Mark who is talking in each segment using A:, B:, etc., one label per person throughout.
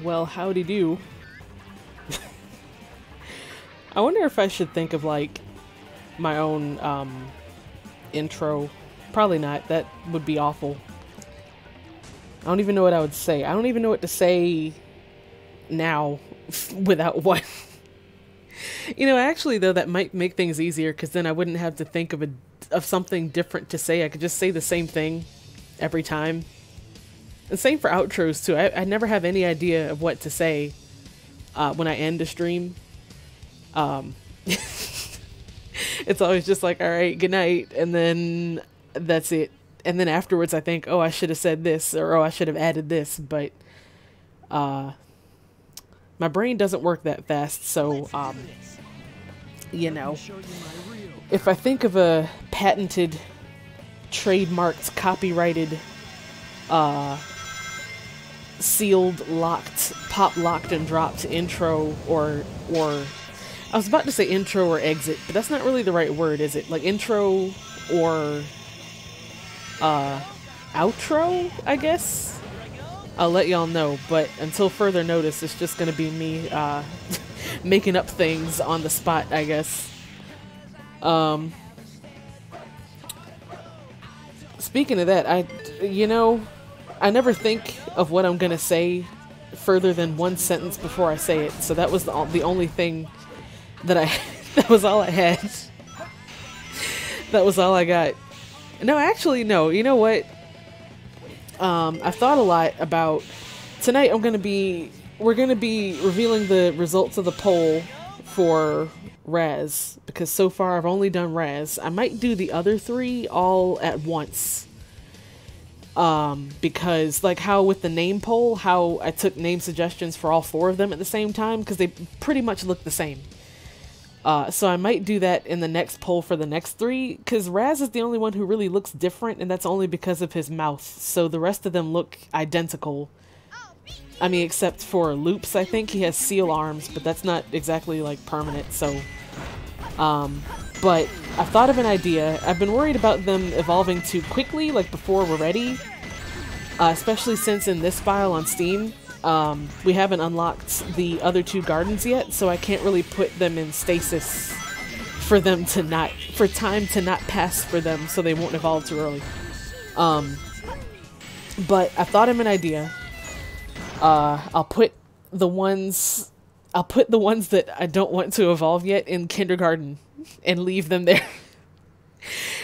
A: Well, howdy do. I wonder if I should think of like my own intro. Probably not. That would be awful. I don't even know what I would say. I don't even know what to say now without one. You know, actually though, that might make things easier because then I wouldn't have to think of something different to say. I could just say the same thing every time. And same for outros too. I never have any idea of what to say when I end a stream. It's always just like, all right, good night, and then that's it. And then afterwards I think, oh, I should have said this, or oh, I should have added this, but my brain doesn't work that fast, so you know, if I think of a patented, trademarked, copyrighted, sealed, locked, pop locked and dropped intro, or I was about to say intro or exit, but that's not really the right word, is it? Like intro or outro, I guess? I'll let y'all know, but until further notice, it's just gonna be me making up things on the spot, I guess. Speaking of that, I never think of what I'm gonna say further than one sentence before I say it, so that was the only thing that that was all I had. That was all I got. No, actually, no. You know what? I've thought a lot about tonight. We're gonna be revealing the results of the poll for Raz, because so far I've only done Raz. I might do the other three all at once. Because like how with the name poll, how I took name suggestions for all four of them at the same time, because they pretty much look the same. So I might do that in the next poll for the next three, because Raz is the only one who really looks different, and that's only because of his mouth. So the rest of them look identical. I mean, except for Loops, I think. He has seal arms, but that's not exactly, like, permanent, so... but I've thought of an idea. I've been worried about them evolving too quickly, like before we're ready. Especially since in this file on Steam, we haven't unlocked the other two gardens yet, so I can't really put them in stasis for them to not, for time to not pass for them, so they won't evolve too early. But I thought of an idea. I'll put the ones that I don't want to evolve yet in kindergarten and leave them there.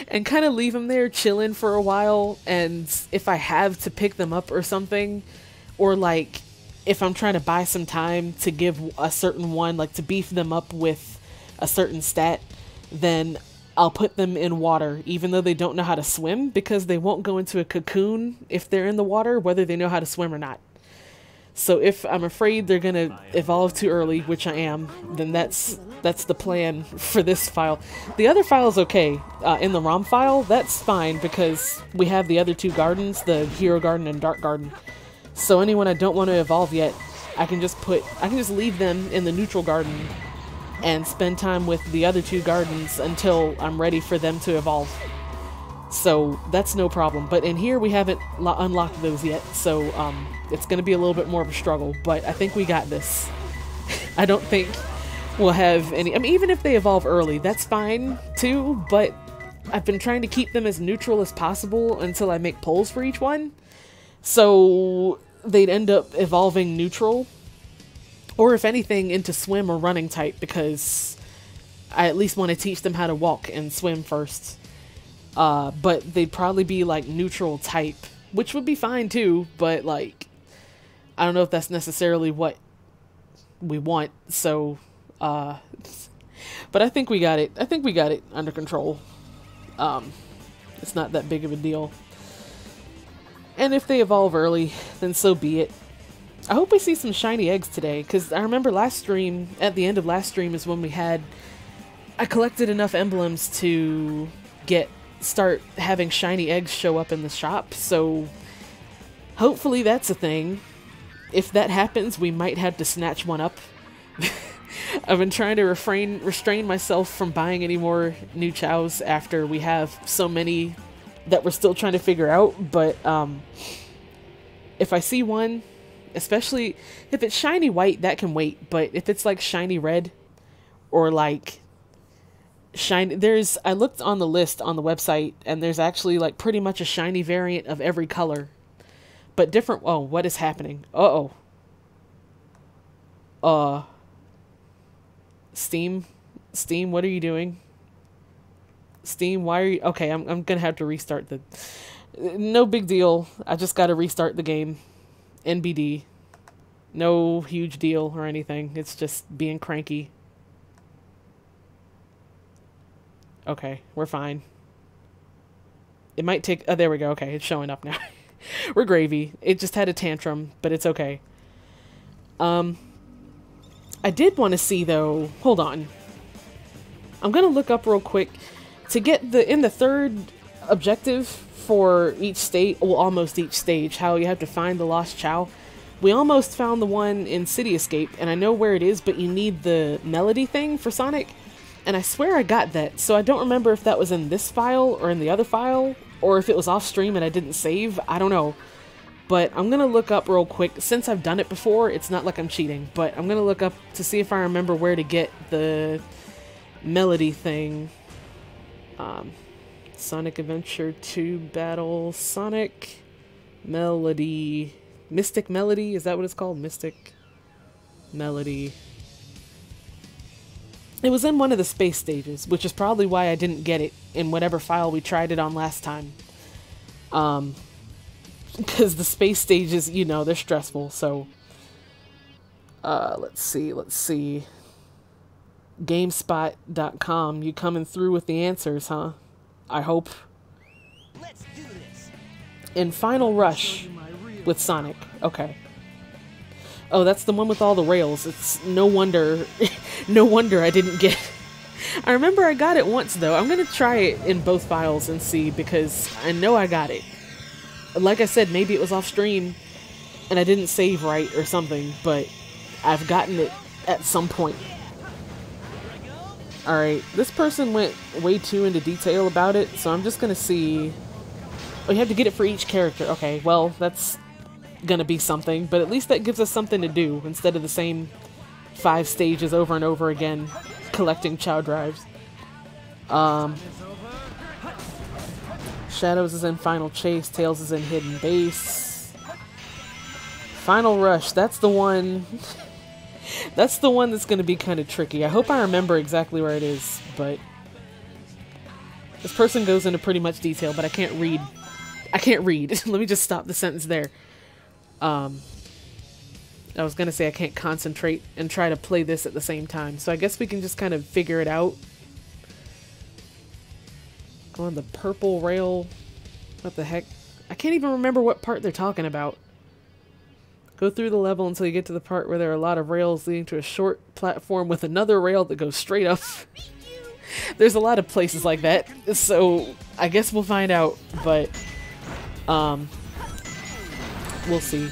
A: And kind of leave them there chilling for a while, and if I have to pick them up or something, or like if I'm trying to buy some time to give a certain one, like to beef them up with a certain stat, then I'll put them in water, even though they don't know how to swim, because they won't go into a cocoon if they're in the water, whether they know how to swim or not. So if I'm afraid they're gonna evolve too early, which I am, then that's the plan for this file. The other file is okay. In the ROM file, that's fine because we have the other two gardens, the Hero Garden and Dark Garden. So anyone I don't want to evolve yet, I can just leave them in the neutral garden and spend time with the other two gardens until I'm ready for them to evolve. So that's no problem. But in here we haven't unlocked those yet, so it's going to be a little bit more of a struggle, but I think we got this. I don't think we'll have any... I mean, even if they evolve early, that's fine too, but I've been trying to keep them as neutral as possible until I make polls for each one. So they'd end up evolving neutral, or if anything, into swim or running type, because I at least want to teach them how to walk and swim first. But they'd probably be like neutral type, which would be fine too, but like, I don't know if that's necessarily what we want, so, but I think we got it. I think we got it under control. It's not that big of a deal. And if they evolve early, then so be it. I hope we see some shiny eggs today, because I remember last stream, at the end of last stream is when I collected enough emblems to start having shiny eggs show up in the shop, so hopefully that's a thing. If that happens, we might have to snatch one up. I've been trying to restrain myself from buying any more new chows after we have so many that we're still trying to figure out, but if I see one, Especially if it's shiny white, that can wait. But if it's like shiny red or like shiny, I looked on the list on the website and there's actually like pretty much a shiny variant of every color. But different. Oh, what is happening? Uh-oh. Steam, what are you doing? Steam, why are you... Okay, I'm gonna have to restart the... No big deal. I just gotta restart the game. NBD. No huge deal or anything. It's just being cranky. Okay, we're fine. It might take... Oh, there we go. Okay, it's showing up now. We're gravy. It just had a tantrum, but it's okay. I did want to see, though... Hold on. I'm gonna look up real quick to get in the third objective for each stage, well, almost each stage, how you have to find the lost Chao. We almost found the one in City Escape, and I know where it is, but you need the melody thing for Sonic, and I swear I got that, so I don't remember if that was in this file or in the other file, or if it was off stream and I didn't save. I don't know. But I'm gonna look up real quick. Since I've done it before, it's not like I'm cheating, but I'm gonna look up to see if I remember where to get the melody thing. Sonic Adventure 2 Battle, Sonic Melody, Mystic Melody, is that what it's called? Mystic Melody. It was in one of the space stages, which is probably why I didn't get it in whatever file we tried it on last time. Because the space stages, you know, they're stressful, so... let's see. GameSpot.com, you coming through with the answers, huh? I hope.
B: Let's do this.
A: In Final Rush with Sonic. Okay. Oh, that's the one with all the rails. It's no wonder no wonder I didn't get... I remember I got it once, though. I'm gonna try it in both files and see, because I know I got it. Like I said, maybe it was off stream and I didn't save right or something, but I've gotten it at some point. Alright, this person went way too into detail about it, so I'm just gonna see... Oh, you have to get it for each character. Okay, well, that's gonna be something, but at least that gives us something to do instead of the same 5 stages over and over again, collecting Chao drives. Shadows is in Final Chase, Tails is in Hidden Base. Final Rush, that's the one... That's the one that's going to be kind of tricky. I hope I remember exactly where it is, but... This person goes into pretty much detail, but I can't read. I can't read. Let me just stop the sentence there. I was going to say I can't concentrate and try to play this at the same time, so I guess we can just kind of figure it out. Go on the purple rail. What the heck? I can't even remember what part they're talking about. Go through the level until you get to the part where there are a lot of rails leading to a short platform with another rail that goes straight up. There's a lot of places like that, so I guess we'll find out, but we'll see.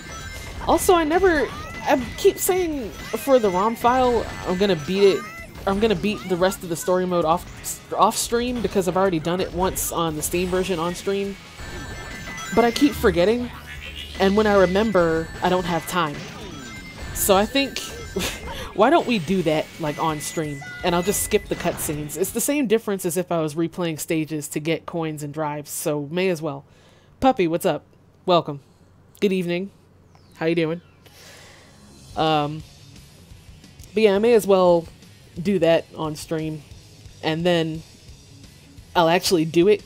A: Also, I keep saying for the ROM file, I'm gonna beat it. I'm gonna beat the rest of the story mode off stream because I've already done it once on the Steam version on stream, but I keep forgetting. And when I remember, I don't have time. So I think, why don't we do that, like, on stream? And I'll just skip the cutscenes. It's the same difference as if I was replaying stages to get coins and drives, so may as well. Puppy, what's up? Welcome. Good evening. How you doing? But yeah, I may as well do that on stream. And then I'll actually do it.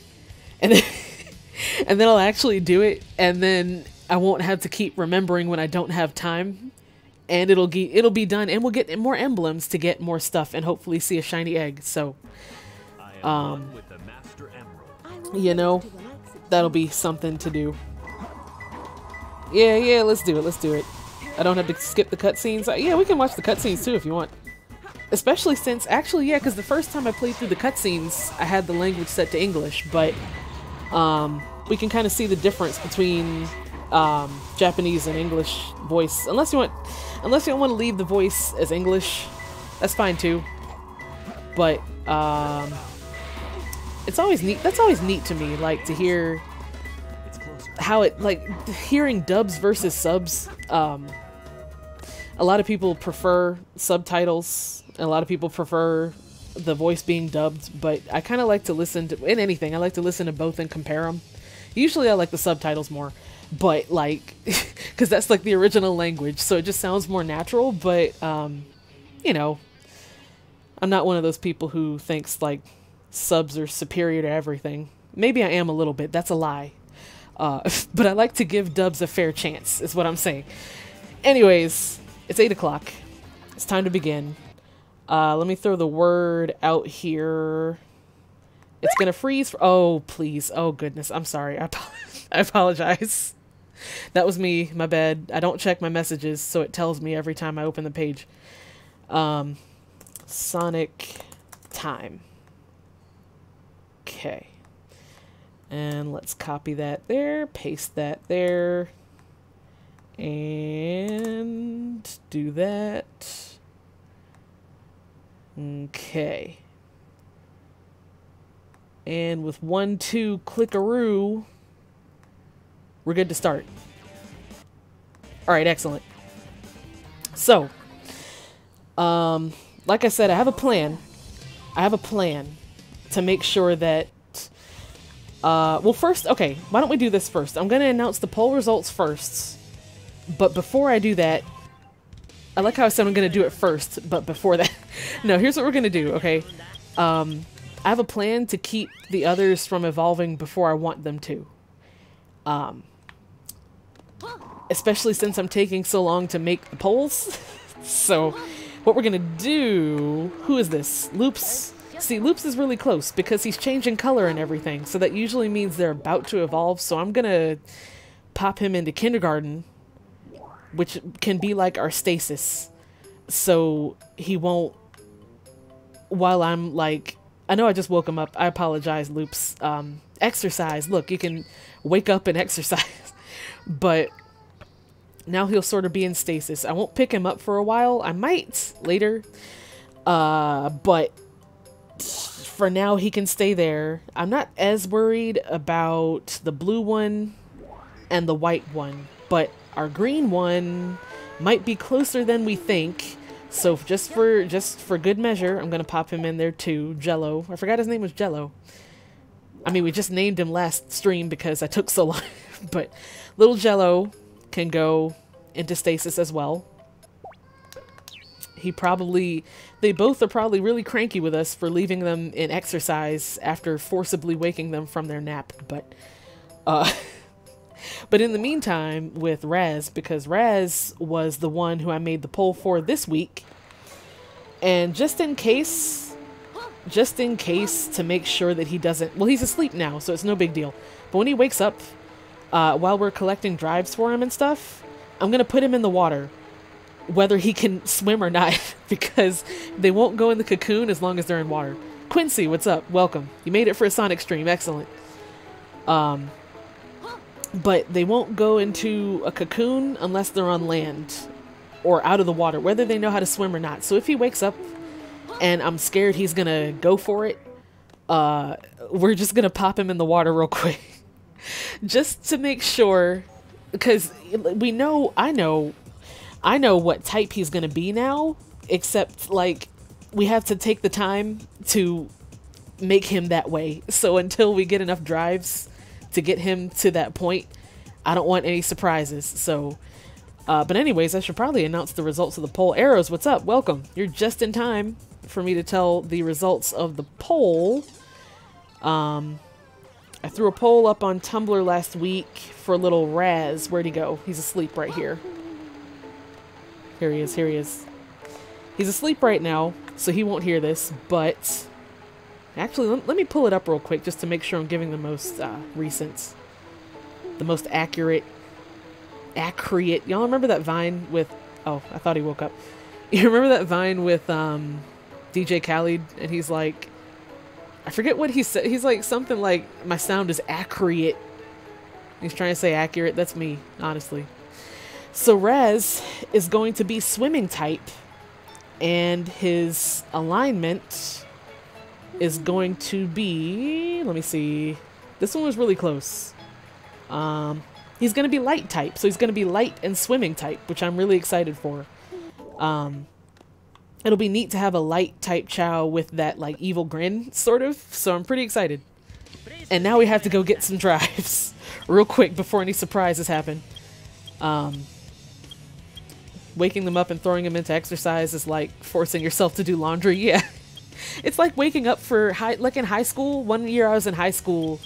A: And then, and then I'll actually do it. And then... I won't have to keep remembering when I don't have time, and it'll be done, and we'll get more emblems to get more stuff, and hopefully see a shiny egg. So, you know, that'll be something to do. Yeah, let's do it. I don't have to skip the cutscenes. Yeah, we can watch the cutscenes too if you want. Especially since, actually, yeah, because the first time I played through the cutscenes, I had the language set to English, but we can kind of see the difference between Japanese and English voice. Unless you don't want to leave the voice as English, that's fine too. But it's always neat. That's always neat to me, like to hear how it, like hearing dubs versus subs. A lot of people prefer subtitles. A lot of people prefer the voice being dubbed, but I kind of like to listen to, in anything, I like to listen to both and compare them. Usually I like the subtitles more, but like, because that's like the original language, so it just sounds more natural, but, you know, I'm not one of those people who thinks like subs are superior to everything. Maybe I am a little bit, that's a lie. But I like to give dubs a fair chance, is what I'm saying. Anyways, it's 8 o'clock. It's time to begin. Let me throw the word out here. It's gonna freeze for, oh, please. Oh, goodness. I'm sorry. I apologize. That was me. My bad. I don't check my messages, so it tells me every time I open the page. Sonic time. Okay. And let's copy that there, paste that there, and do that. Okay. And with 1, 2, clickaroo, we're good to start. Alright, excellent. So, like I said, I have a plan. I have a plan to make sure that well, first, okay, why don't we do this first? I'm going to announce the poll results first, but before I do that, I like how I said I'm going to do it first, but before that, no, here's what we're going to do, okay? I have a plan to keep the others from evolving before I want them to. Especially since I'm taking so long to make the polls. So, what we're going to do, who is this? Loops. See, Loops is really close because he's changing color and everything, so that usually means they're about to evolve, so I'm gonna pop him into kindergarten, which can be like our stasis, so he won't, while I'm like, I know I just woke him up, I apologize, Loops, exercise, look, you can wake up and exercise, but now he'll sort of be in stasis. I won't pick him up for a while, I might later, but for now, he can stay there. I'm not as worried about the blue one and the white one, but our green one might be closer than we think. So just for good measure, I'm gonna pop him in there too. Jello. I forgot his name was Jello. I mean, we just named him last stream because I took so long. But little Jello can go into stasis as well. They both are probably really cranky with us for leaving them in exercise after forcibly waking them from their nap, but but in the meantime with Raz, because Raz was the one who I made the poll for this week, and just in case to make sure that he doesn't, well, he's asleep now, so it's no big deal, but when he wakes up, while we're collecting drives for him and stuff, I'm gonna put him in the water, whether he can swim or not, because they won't go in the cocoon as long as they're in water. Quincy, what's up? Welcome. You made it for a Sonic stream. Excellent. But they won't go into a cocoon unless they're on land or out of the water, whether they know how to swim or not. So if he wakes up and I'm scared he's gonna go for it, we're just gonna pop him in the water real quick. Just to make sure, because I know what type he's gonna be now, except, like, we have to take the time to make him that way. So until we get enough drives to get him to that point, I don't want any surprises. So, but anyways, I should probably announce the results of the poll. Arrows, what's up? Welcome. You're just in time for me to tell the results of the poll. I threw a poll up on Tumblr last week for little Raz. Where'd he go? He's asleep right here. Here he is, here he is. He's asleep right now, so he won't hear this, but actually, let me pull it up real quick just to make sure I'm giving the most recent, the most accurate. Y'all remember that Vine with, oh, I thought he woke up. You remember that Vine with DJ Khaled, and he's like, I forget what he said. He's like something like, my sound is accurate. He's trying to say accurate. That's me, honestly. So Raz is going to be swimming type, and his alignment is going to be, let me see, this one was really close. He's going to be light type, so he's going to be light and swimming type, which I'm really excited for. It'll be neat to have a light type Chao with that like evil grin, sort of. So I'm pretty excited. And now we have to go get some drives real quick before any surprises happen. Waking them up and throwing them into exercise is like forcing yourself to do laundry. Yeah. It's like waking up for like in high school. One year I was in high school,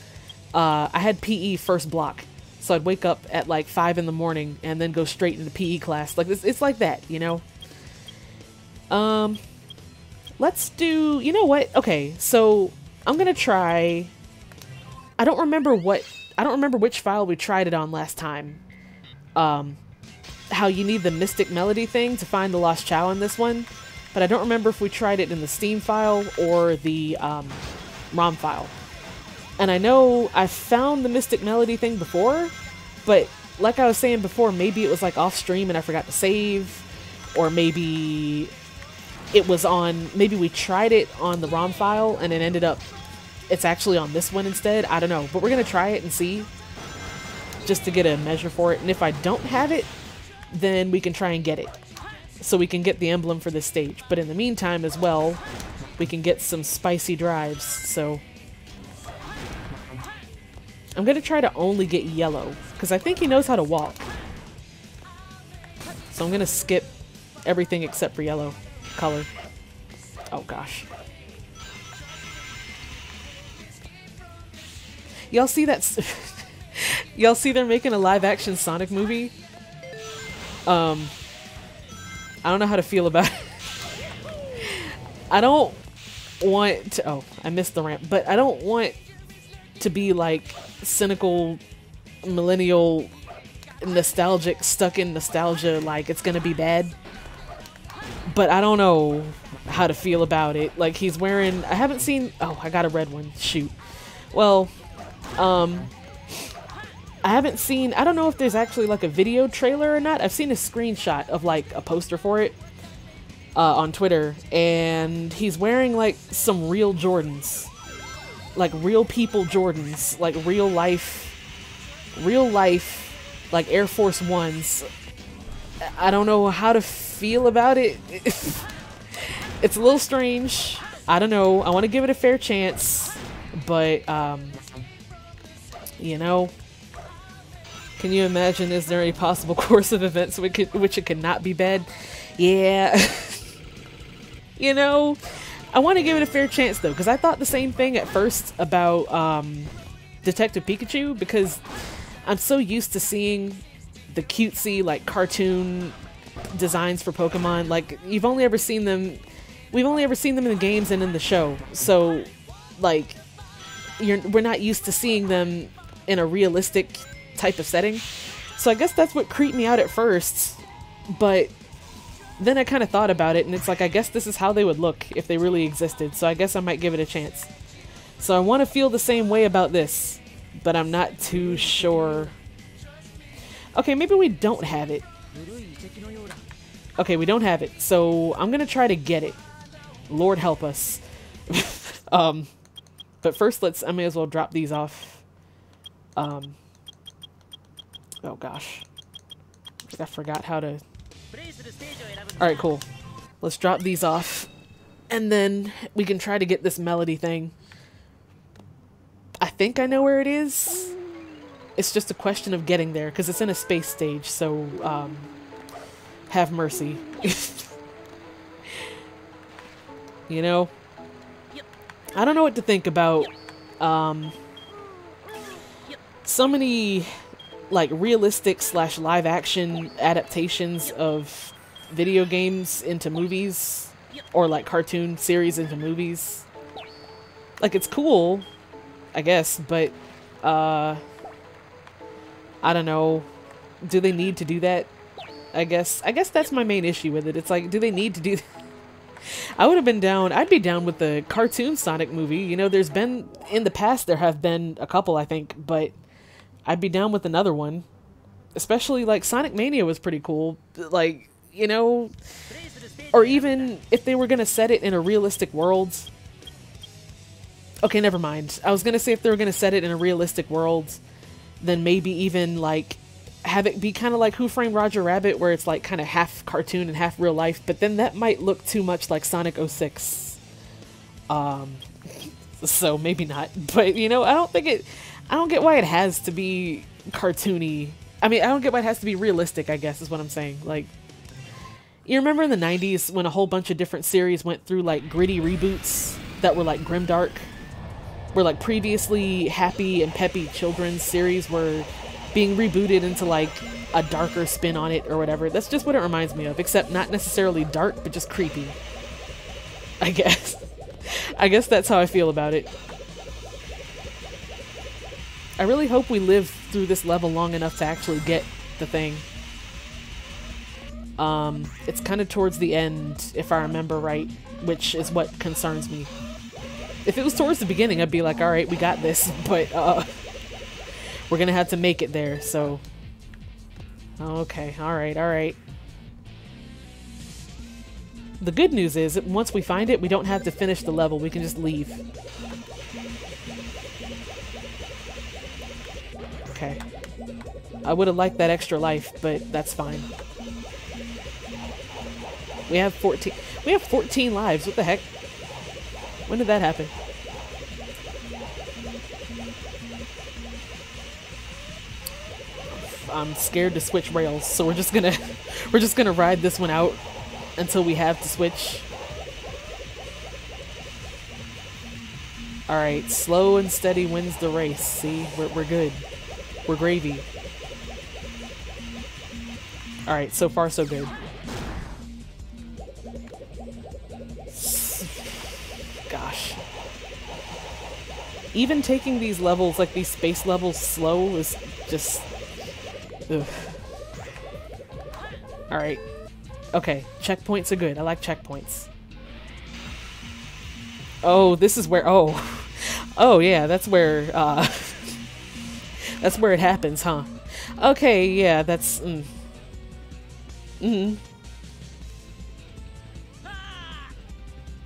A: I had PE first block. So I'd wake up at like 5 in the morning and then go straight into PE class. Like it's like that, you know? Let's do, you know what? Okay, so I'm gonna try, I don't remember which file we tried it on last time. How you need the Mystic Melody thing to find the Lost Chao in this one. But I don't remember if we tried it in the Steam file or the ROM file. And I know I found the Mystic Melody thing before, but like I was saying before, maybe it was like off stream and I forgot to save, or maybe it was on, maybe we tried it on the ROM file and it ended up, it's actually on this one instead. I don't know, but we're going to try it and see, just to get a measure for it. And if I don't have it, then we can try and get it, so we can get the emblem for this stage. But in the meantime as well, we can get some spicy drives. So I'm going to try to only get yellow, because I think he knows how to walk. So I'm going to skip everything except for yellow color. Oh gosh. Y'all see that? Y'all see they're making a live action Sonic movie? I don't know how to feel about it. I don't want to, oh, I missed the ramp, but I don't want to be like cynical, millennial, nostalgic, stuck in nostalgia, like it's gonna be bad. But I don't know how to feel about it. Like he's wearing, I haven't seen, oh, I got a red one, shoot. Well, I haven't seen, I don't know if there's actually like a video trailer or not. I've seen a screenshot of like a poster for it on Twitter, and he's wearing like some real Jordans, like real people Jordans, like real life, like Air Force Ones. I don't know how to feel about it. It's a little strange. I don't know. I want to give it a fair chance, but you know, can you imagine, is there any possible course of events which it could not be bad? Yeah. You know, I want to give it a fair chance though, because I thought the same thing at first about Detective Pikachu, because I'm so used to seeing the cutesy like cartoon designs for Pokemon. Like we've only ever seen them in the games and in the show. So like we're not used to seeing them in a realistic type of setting. So I guess that's what creeped me out at first, but then I kind of thought about it and it's like, I guess this is how they would look if they really existed. So I guess I might give it a chance. So I want to feel the same way about this, but I'm not too sure. Okay, maybe we don't have it. Okay, we don't have it. So I'm going to try to get it. Lord help us. But first I may as well drop these off. Oh gosh. I forgot how to... Alright, cool. Let's drop these off. And then we can try to get this melody thing. I think I know where it is. It's just a question of getting there, because it's in a space stage, so, have mercy. You know? I don't know what to think about, so many, like, realistic / live action adaptations of video games into movies, or like cartoon series into movies. Like, it's cool, I guess, but, I don't know. Do they need to do that? I guess that's my main issue with it. It's like, do they need to do that? I would have been down, I'd be down with the cartoon Sonic movie. You know, there's been, in the past there have been a couple, I think, but I'd be down with another one. Especially, like, Sonic Mania was pretty cool. Like, you know, or even if they were gonna set it in a realistic world. Okay, never mind. I was gonna say if they were gonna set it in a realistic world, then maybe even, like, have it be kind of like Who Framed Roger Rabbit, where it's like kind of half cartoon and half real life, but then that might look too much like Sonic 06. So maybe not. But you know, I don't get why it has to be cartoony. I mean, I don't get why it has to be realistic, I guess is what I'm saying. Like, you remember in the 90s when a whole bunch of different series went through like gritty reboots that were like grimdark? Where like previously happy and peppy children's series were being rebooted into like a darker spin on it or whatever. That's just what it reminds me of, except not necessarily dark, but just creepy. I guess. I guess that's how I feel about it. I really hope we live through this level long enough to actually get the thing. It's kind of towards the end, if I remember right, which is what concerns me. If it was towards the beginning, I'd be like, alright, we got this, but, we're gonna have to make it there, so... Okay, alright. The good news is, that once we find it, we don't have to finish the level, we can just leave. Okay. I would have liked that extra life, but that's fine. We have 14 lives, what the heck? When did that happen? I'm scared to switch rails, so we're just gonna ride this one out until we have to switch. Alright, slow and steady wins the race. See? We're good. We're gravy. Alright, so far so good. Gosh. Even taking these levels, like these space levels, slow is just... Ugh. Alright. Okay, checkpoints are good. I like checkpoints. Oh, this is where... Oh. Oh, yeah, that's where, that's where it happens, huh? Okay, yeah, that's...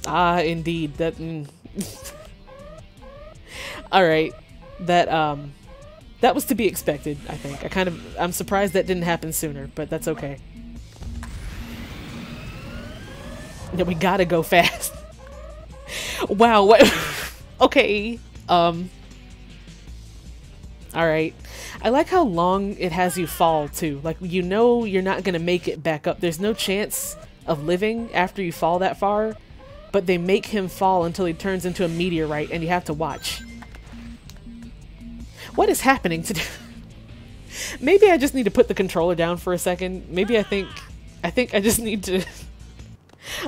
A: Ah, indeed. That... Alright. That was to be expected, I think. I'm surprised that didn't happen sooner, but that's okay. Yeah, we gotta go fast. Wow, what? Okay. Alright. I like how long it has you fall, too. Like, you know you're not gonna make it back up. There's no chance of living after you fall that far, but they make him fall until he turns into a meteorite, and you have to watch. What is happening today? Maybe I just need to put the controller down for a second. Maybe I think I just need to...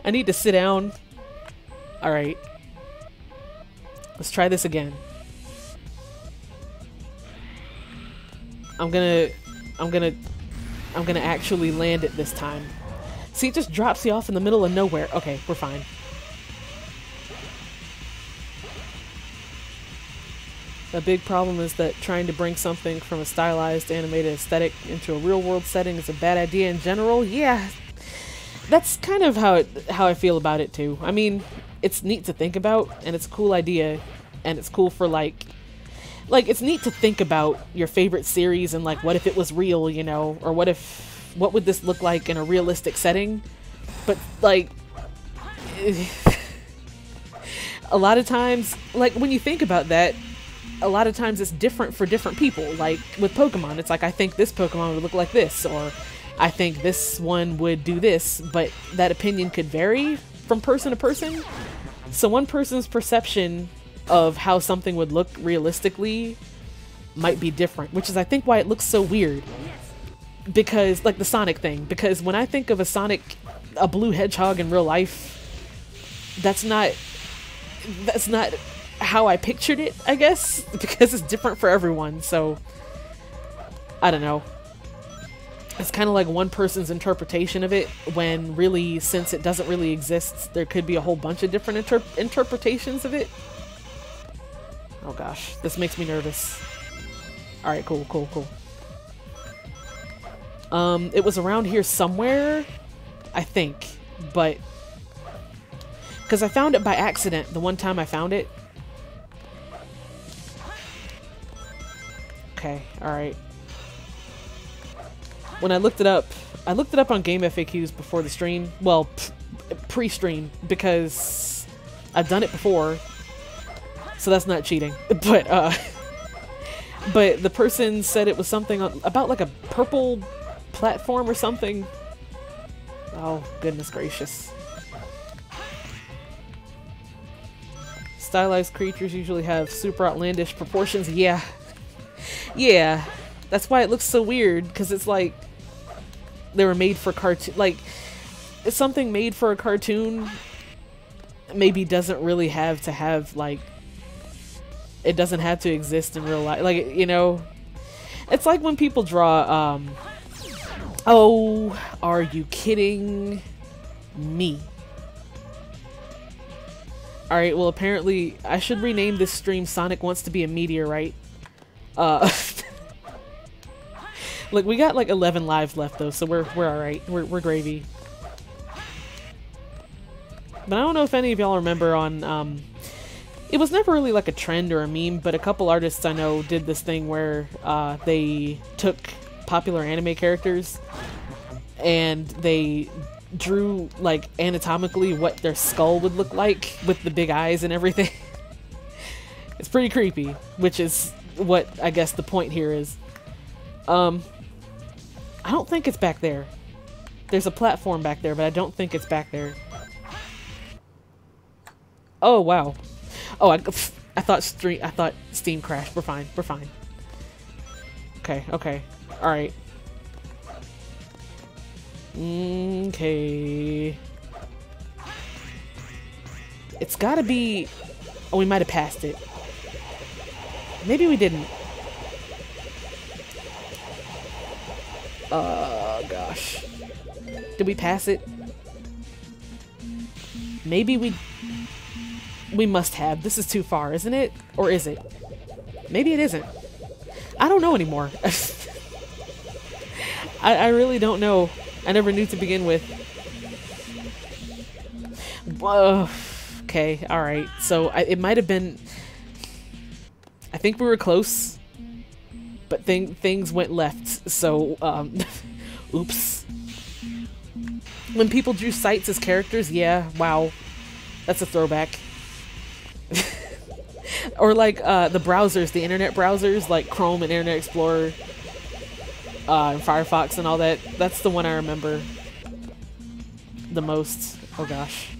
A: I need to sit down. Alright. Let's try this again. I'm gonna actually land it this time. See, it just drops you off in the middle of nowhere. Okay, we're fine. A big problem is that trying to bring something from a stylized animated aesthetic into a real-world setting is a bad idea in general. Yeah, that's kind of how I feel about it too. I mean, it's neat to think about, and it's a cool idea, and it's cool for like it's neat to think about your favorite series and like, what if it was real, you know, or what would this look like in a realistic setting? But like, a lot of times, like when you think about that, a lot of times it's different for different people. Like with Pokemon, it's like, I think this Pokemon would look like this, or I think this one would do this, but that opinion could vary from person to person. So one person's perception of how something would look realistically might be different, which is I think why it looks so weird. Because, like the Sonic thing, because when I think of a blue hedgehog in real life, that's not how I pictured it, I guess, because it's different for everyone, so I don't know. It's kind of like one person's interpretation of it, when really, since it doesn't really exist, there could be a whole bunch of different interpretations of it. Oh gosh, this makes me nervous. Alright, cool. It was around here somewhere, I think, but... because I found it by accident the one time I found it. Okay, alright. when I looked it up on Game FAQs before the stream. Well, pre-stream, because I've done it before, so that's not cheating. But the person said it was something about like a purple platform or something. Oh, goodness gracious. Stylized creatures usually have super outlandish proportions. Yeah. Yeah. That's why it looks so weird, because it's like they were made for cartoon. Like, something made for a cartoon maybe doesn't really have to have, like, it doesn't have to exist in real life. Like, you know, it's like when people draw, oh, are you kidding me? Alright, well, apparently I should rename this stream Sonic Wants to Be a Meteorite. Look, we got like 11 lives left though, so we're alright. We're gravy. But I don't know if any of y'all remember on, it was never really like a trend or a meme, but a couple artists I know did this thing where they took popular anime characters and they drew like anatomically what their skull would look like with the big eyes and everything. It's pretty creepy, which is what I guess the point here is. I don't think it's back there. There's a platform back there, but I don't think it's back there. Oh wow. Oh, I thought Steam crashed. We're fine. We're fine. Okay, okay. Alright. Okay. It's gotta be... Oh, we might have passed it. Maybe we didn't. Oh, gosh. Did we pass it? Maybe we must have. This is too far, isn't it? Or is it? Maybe it isn't. I don't know anymore. I really don't know. I never knew to begin with. Whoa. Okay, alright. So it might have been... I think we were close. But things went left. So, oops. When people drew sites as characters, yeah, wow. That's a throwback. Or like the browsers, the internet browsers, like Chrome and Internet Explorer, and Firefox and all that. That's the one I remember the most. Oh gosh.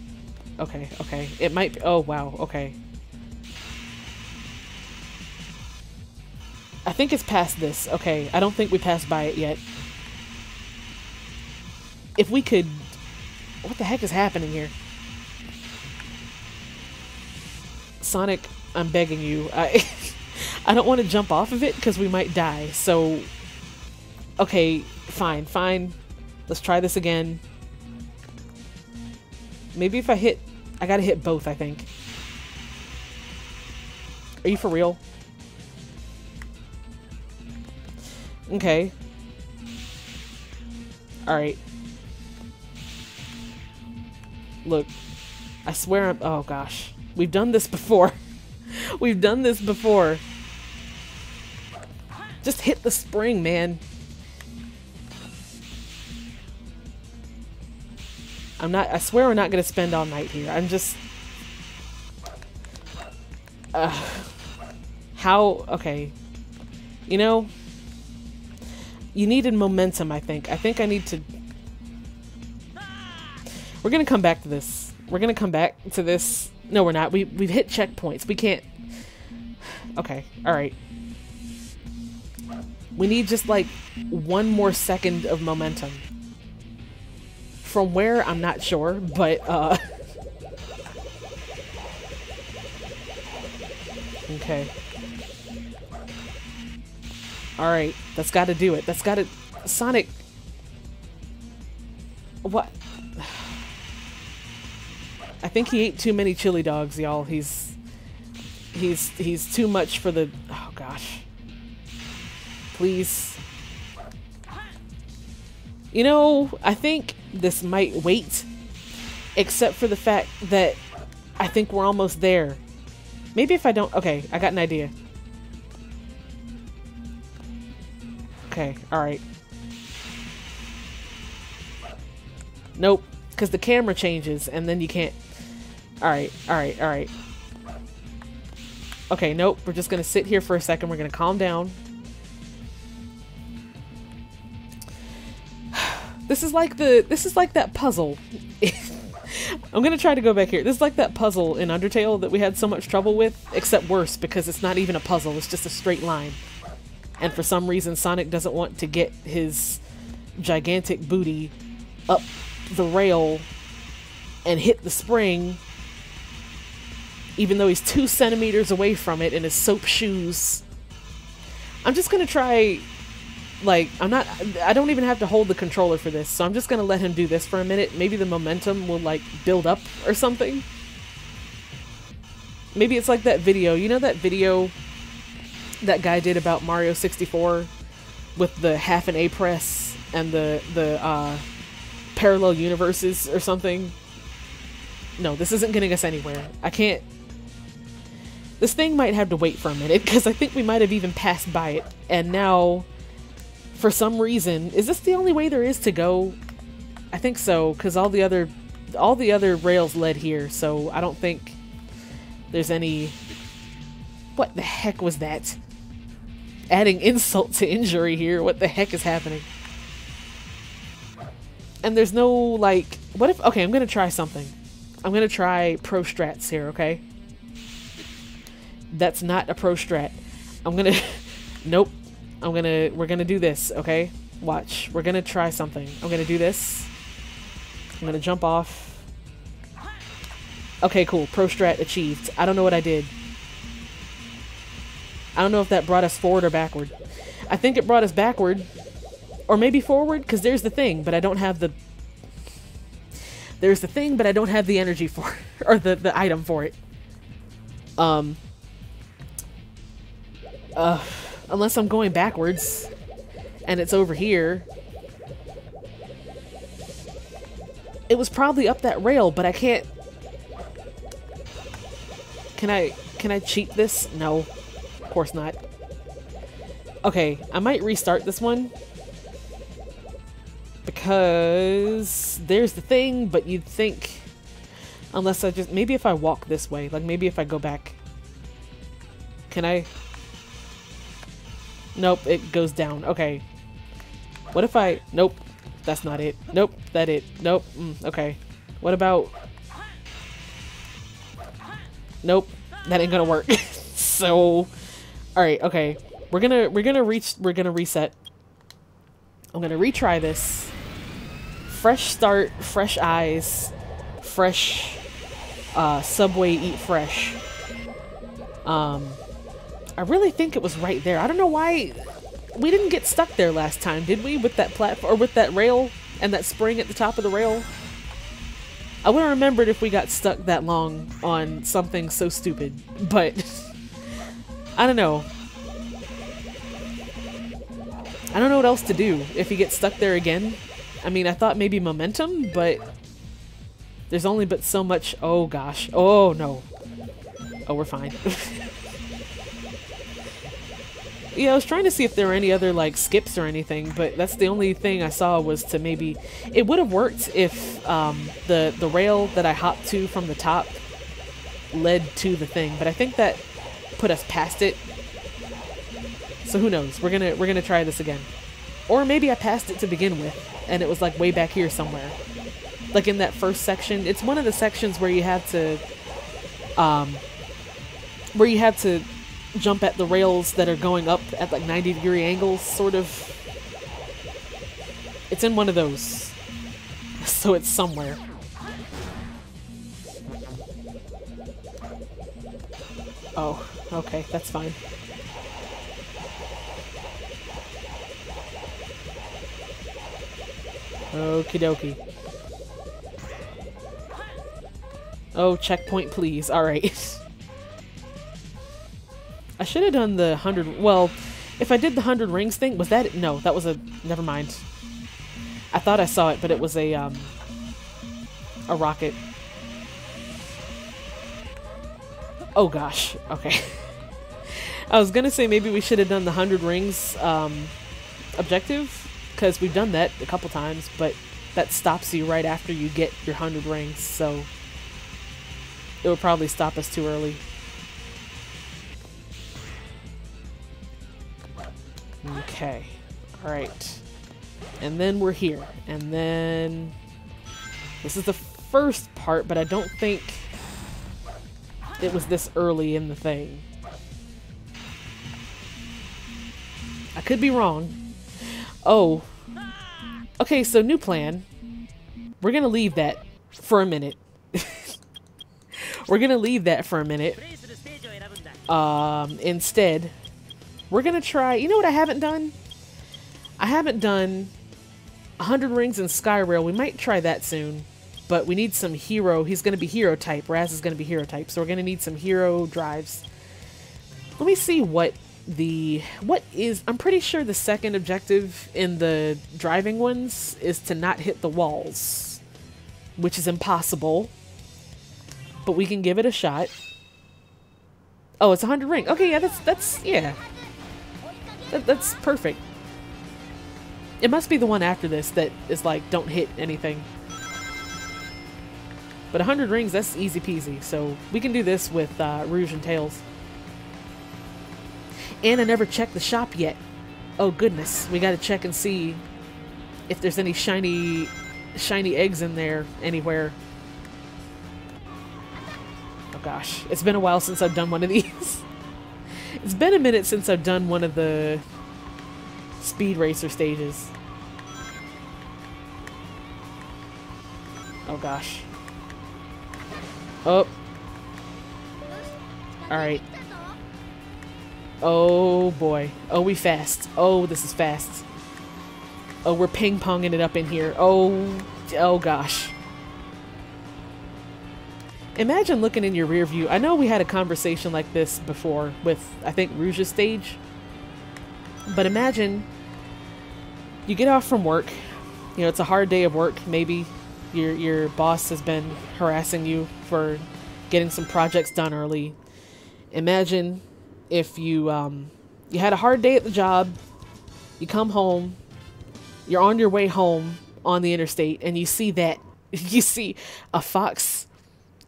A: Okay, okay. It might be, oh wow, okay. I think it's past this. Okay, I don't think we passed by it yet. If we could... What the heck is happening here? Sonic, I'm begging you. I don't want to jump off of it because we might die. So, okay, fine, fine. Let's try this again. Maybe if I hit... I gotta hit both, I think. Are you for real? Okay. Alright. Look. I swear I'm... Oh, gosh. We've done this before. We've done this before. Just hit the spring, man. I swear we're not gonna spend all night here. I'm just... How... Okay. You know... You needed momentum, I think. I think I need to... We're gonna come back to this. We're gonna come back to this. No, we're not. We've hit checkpoints. We can't... Okay, alright. We need just, like, one more second of momentum. From where, I'm not sure, but, Okay. Alright, that's gotta do it. That's gotta... Sonic... What? I think he ate too many chili dogs, y'all. He's too much for the... Oh, gosh. Please. You know, I think this might wait, except for the fact that I think we're almost there. Maybe if I don't... Okay, I got an idea. Okay, alright. Nope. Because the camera changes and then you can't. Alright, alright, alright. Okay, nope. We're just going to sit here for a second. We're going to calm down. This is like that puzzle. I'm gonna try to go back here. This is like that puzzle in Undertale that we had so much trouble with, except worse because it's not even a puzzle, it's just a straight line. And for some reason Sonic doesn't want to get his gigantic booty up the rail and hit the spring, even though he's 2 centimeters away from it in his soap shoes. I'm just gonna try, like, I don't even have to hold the controller for this, so I'm just gonna let him do this for a minute. Maybe the momentum will, like, build up or something. Maybe it's like that video. You know that video that guy did about Mario 64 with the half an A press and the parallel universes or something? No, this isn't getting us anywhere. I can't... This thing might have to wait for a minute, because I think we might have even passed by it, and now... For some reason, is this the only way there is to go? I think so, because all the other rails led here, so I don't think there's any... What the heck was that? Adding insult to injury here. What the heck is happening? And there's no, like... What if... Okay, I'm gonna try something. I'm gonna try pro strats here, okay? That's not a pro strat. I'm gonna... Nope. We're gonna do this, okay? Watch. We're gonna try something. I'm gonna do this. I'm gonna jump off. Okay, cool. Pro strat achieved. I don't know what I did. I don't know if that brought us forward or backward. I think it brought us backward. Or maybe forward, because there's the thing, but I don't have the... There's the thing, but I don't have the energy for it. Or the item for it. Unless I'm going backwards, and it's over here. It was probably up that rail, but I can't... Can I cheat this? No. Of course not. Okay, I might restart this one. Because there's the thing, but you'd think... Unless I just... Maybe if I walk this way. Like, maybe if I go back. Can I... Nope, it goes down. Okay. What if I... Nope. That's not it. Nope, that it. Nope. Okay. What about... Nope. That ain't gonna work. So... Alright, okay. We're gonna reset. I'm gonna retry this. Fresh start, fresh eyes, fresh Subway Eat Fresh. I really think it was right there. I don't know why we didn't get stuck there last time, did we? With that platform, or with that rail and that spring at the top of the rail. I would have remembered if we got stuck that long on something so stupid, but I don't know. I don't know what else to do if you get stuck there again. I mean, I thought maybe momentum, but there's only but so much. Oh gosh. Oh no. Oh, we're fine. Yeah, I was trying to see if there were any other, like, skips or anything, but that's the only thing I saw was to maybe... It would have worked if the rail that I hopped to from the top led to the thing, but I think that put us past it. So who knows? We're gonna try this again. Or maybe I passed it to begin with, and it was, like, way back here somewhere. Like in that first section. It's one of the sections where you have to... jump at the rails that are going up at like 90-degree angles, sort of. It's in one of those. So it's somewhere. Oh, okay, that's fine. Okie dokie. Oh, checkpoint please. Alright. I should have done the 100... Well, if I did the 100 rings thing, was that... No, that was a... Never mind. I thought I saw it, but it was a rocket. Oh gosh, okay. I was gonna say maybe we should have done the 100 rings objective, because we've done that a couple times, but that stops you right after you get your 100 rings, so it would probably stop us too early. Okay. Alright. And then we're here. And then... This is the first part, but I don't think it was this early in the thing. I could be wrong. Oh. Okay, so new plan. We're gonna leave that for a minute. We're gonna leave that for a minute. Instead, we're gonna try... You know what I haven't done? I haven't done 100 rings in Skyrail. We might try that soon. But we need some hero. He's gonna be hero type. Raz is gonna be hero type. So we're gonna need some hero drives. Let me see what is... I'm pretty sure the second objective in the driving ones is to not hit the walls. Which is impossible. But we can give it a shot. Oh, it's 100 ring. Okay, yeah, yeah. That's perfect. It must be the one after this that is like, don't hit anything. But 100 rings, that's easy peasy. So we can do this with Rouge and Tails. And I never checked the shop yet. Oh goodness, we gotta check and see if there's any shiny eggs in there anywhere. Oh gosh, it's been a while since I've done one of these. It's been a minute since I've done one of the Speed Racer stages. Oh gosh. Oh. Alright. Oh boy. Oh, we fast. Oh, this is fast. Oh, we're ping-ponging it up in here. Oh gosh. Imagine looking in your rear view. I know we had a conversation like this before with, I think, Rouge's stage. But imagine you get off from work. You know, it's a hard day of work. Maybe your boss has been harassing you for getting some projects done early. Imagine if you had a hard day at the job. You come home. You're on your way home on the interstate, and you see a fox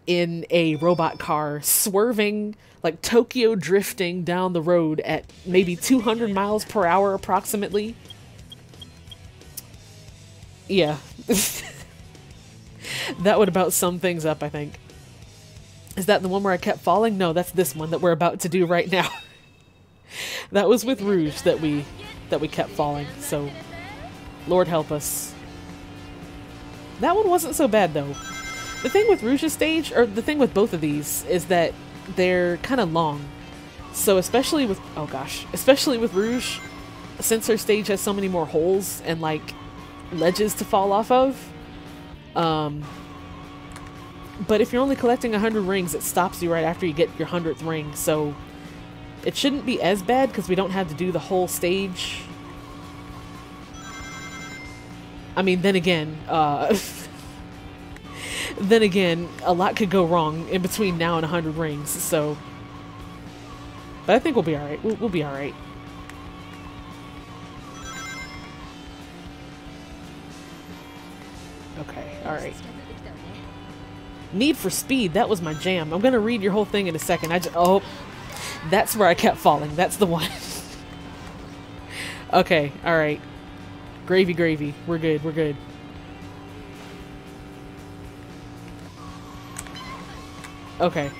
A: in a robot car swerving, like Tokyo drifting down the road at maybe 200 miles per hour approximately. Yeah. That would about sum things up, I think. Is that the one where I kept falling? No, that's this one that we're about to do right now. That was with Rouge that we kept falling, so Lord help us. That one wasn't so bad though. The thing with Rouge's stage, or the thing with both of these, is that they're kind of long. So especially with, oh gosh, especially with Rouge, since her stage has so many more holes and like ledges to fall off of. But if you're only collecting 100 rings, it stops you right after you get your 100th ring. So it shouldn't be as bad because we don't have to do the whole stage. I mean, then again, a lot could go wrong in between now and 100 rings, so... But I think we'll be alright. We'll be alright. Okay, alright. Need for Speed, that was my jam. I'm gonna read your whole thing in a second. Oh, that's where I kept falling. That's the one. Okay, alright. Gravy, gravy. We're good, we're good. Okay.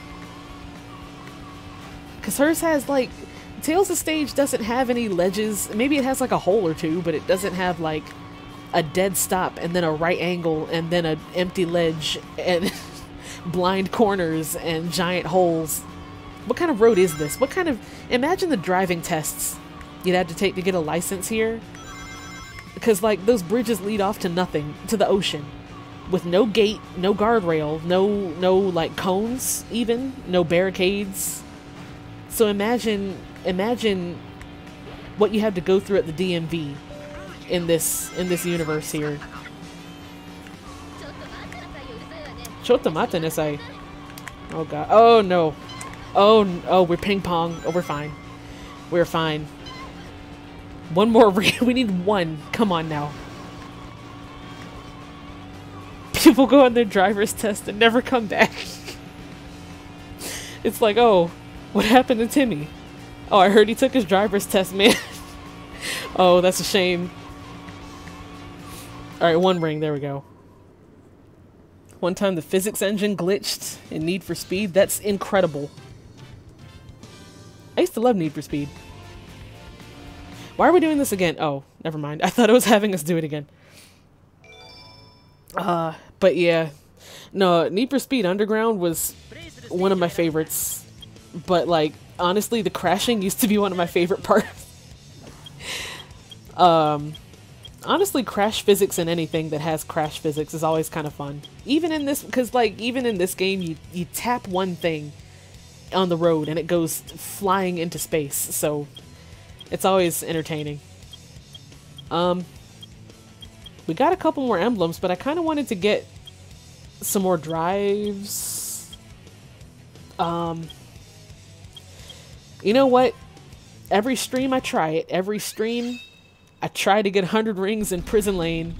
A: Because hers has, like... Tails' stage doesn't have any ledges. Maybe it has, like, a hole or two, but it doesn't have, like, a dead stop and then a right angle and then an empty ledge and blind corners and giant holes. What kind of road is this? What kind of... Imagine the driving tests you'd have to take to get a license here. Because, like, those bridges lead off to nothing. To the ocean. With no gate, no guardrail, no like cones even, no barricades. So imagine what you have to go through at the DMV in this universe here. Chotomate nesai. Oh god. Oh no. Oh, we're ping pong. Oh, we're fine. We're fine. One more ring. We need one. Come on now. People go on their driver's test and never come back. It's like, oh, what happened to Timmy? Oh, I heard he took his driver's test, man. Oh, that's a shame. Alright, one ring, there we go. One time the physics engine glitched in Need for Speed. That's incredible. I used to love Need for Speed. Why are we doing this again? Oh, never mind. I thought it was having us do it again. But yeah. No, Need for Speed Underground was one of my favorites. But like, honestly, the crashing used to be one of my favorite parts. Honestly, crash physics in anything that has crash physics is always kind of fun. Even in this, because like, even in this game, you tap one thing on the road and it goes flying into space, so it's always entertaining. We got a couple more emblems, but I kind of wanted to get some more drives. You know what? Every stream I try it. Every stream I try to get 100 rings in Prison Lane.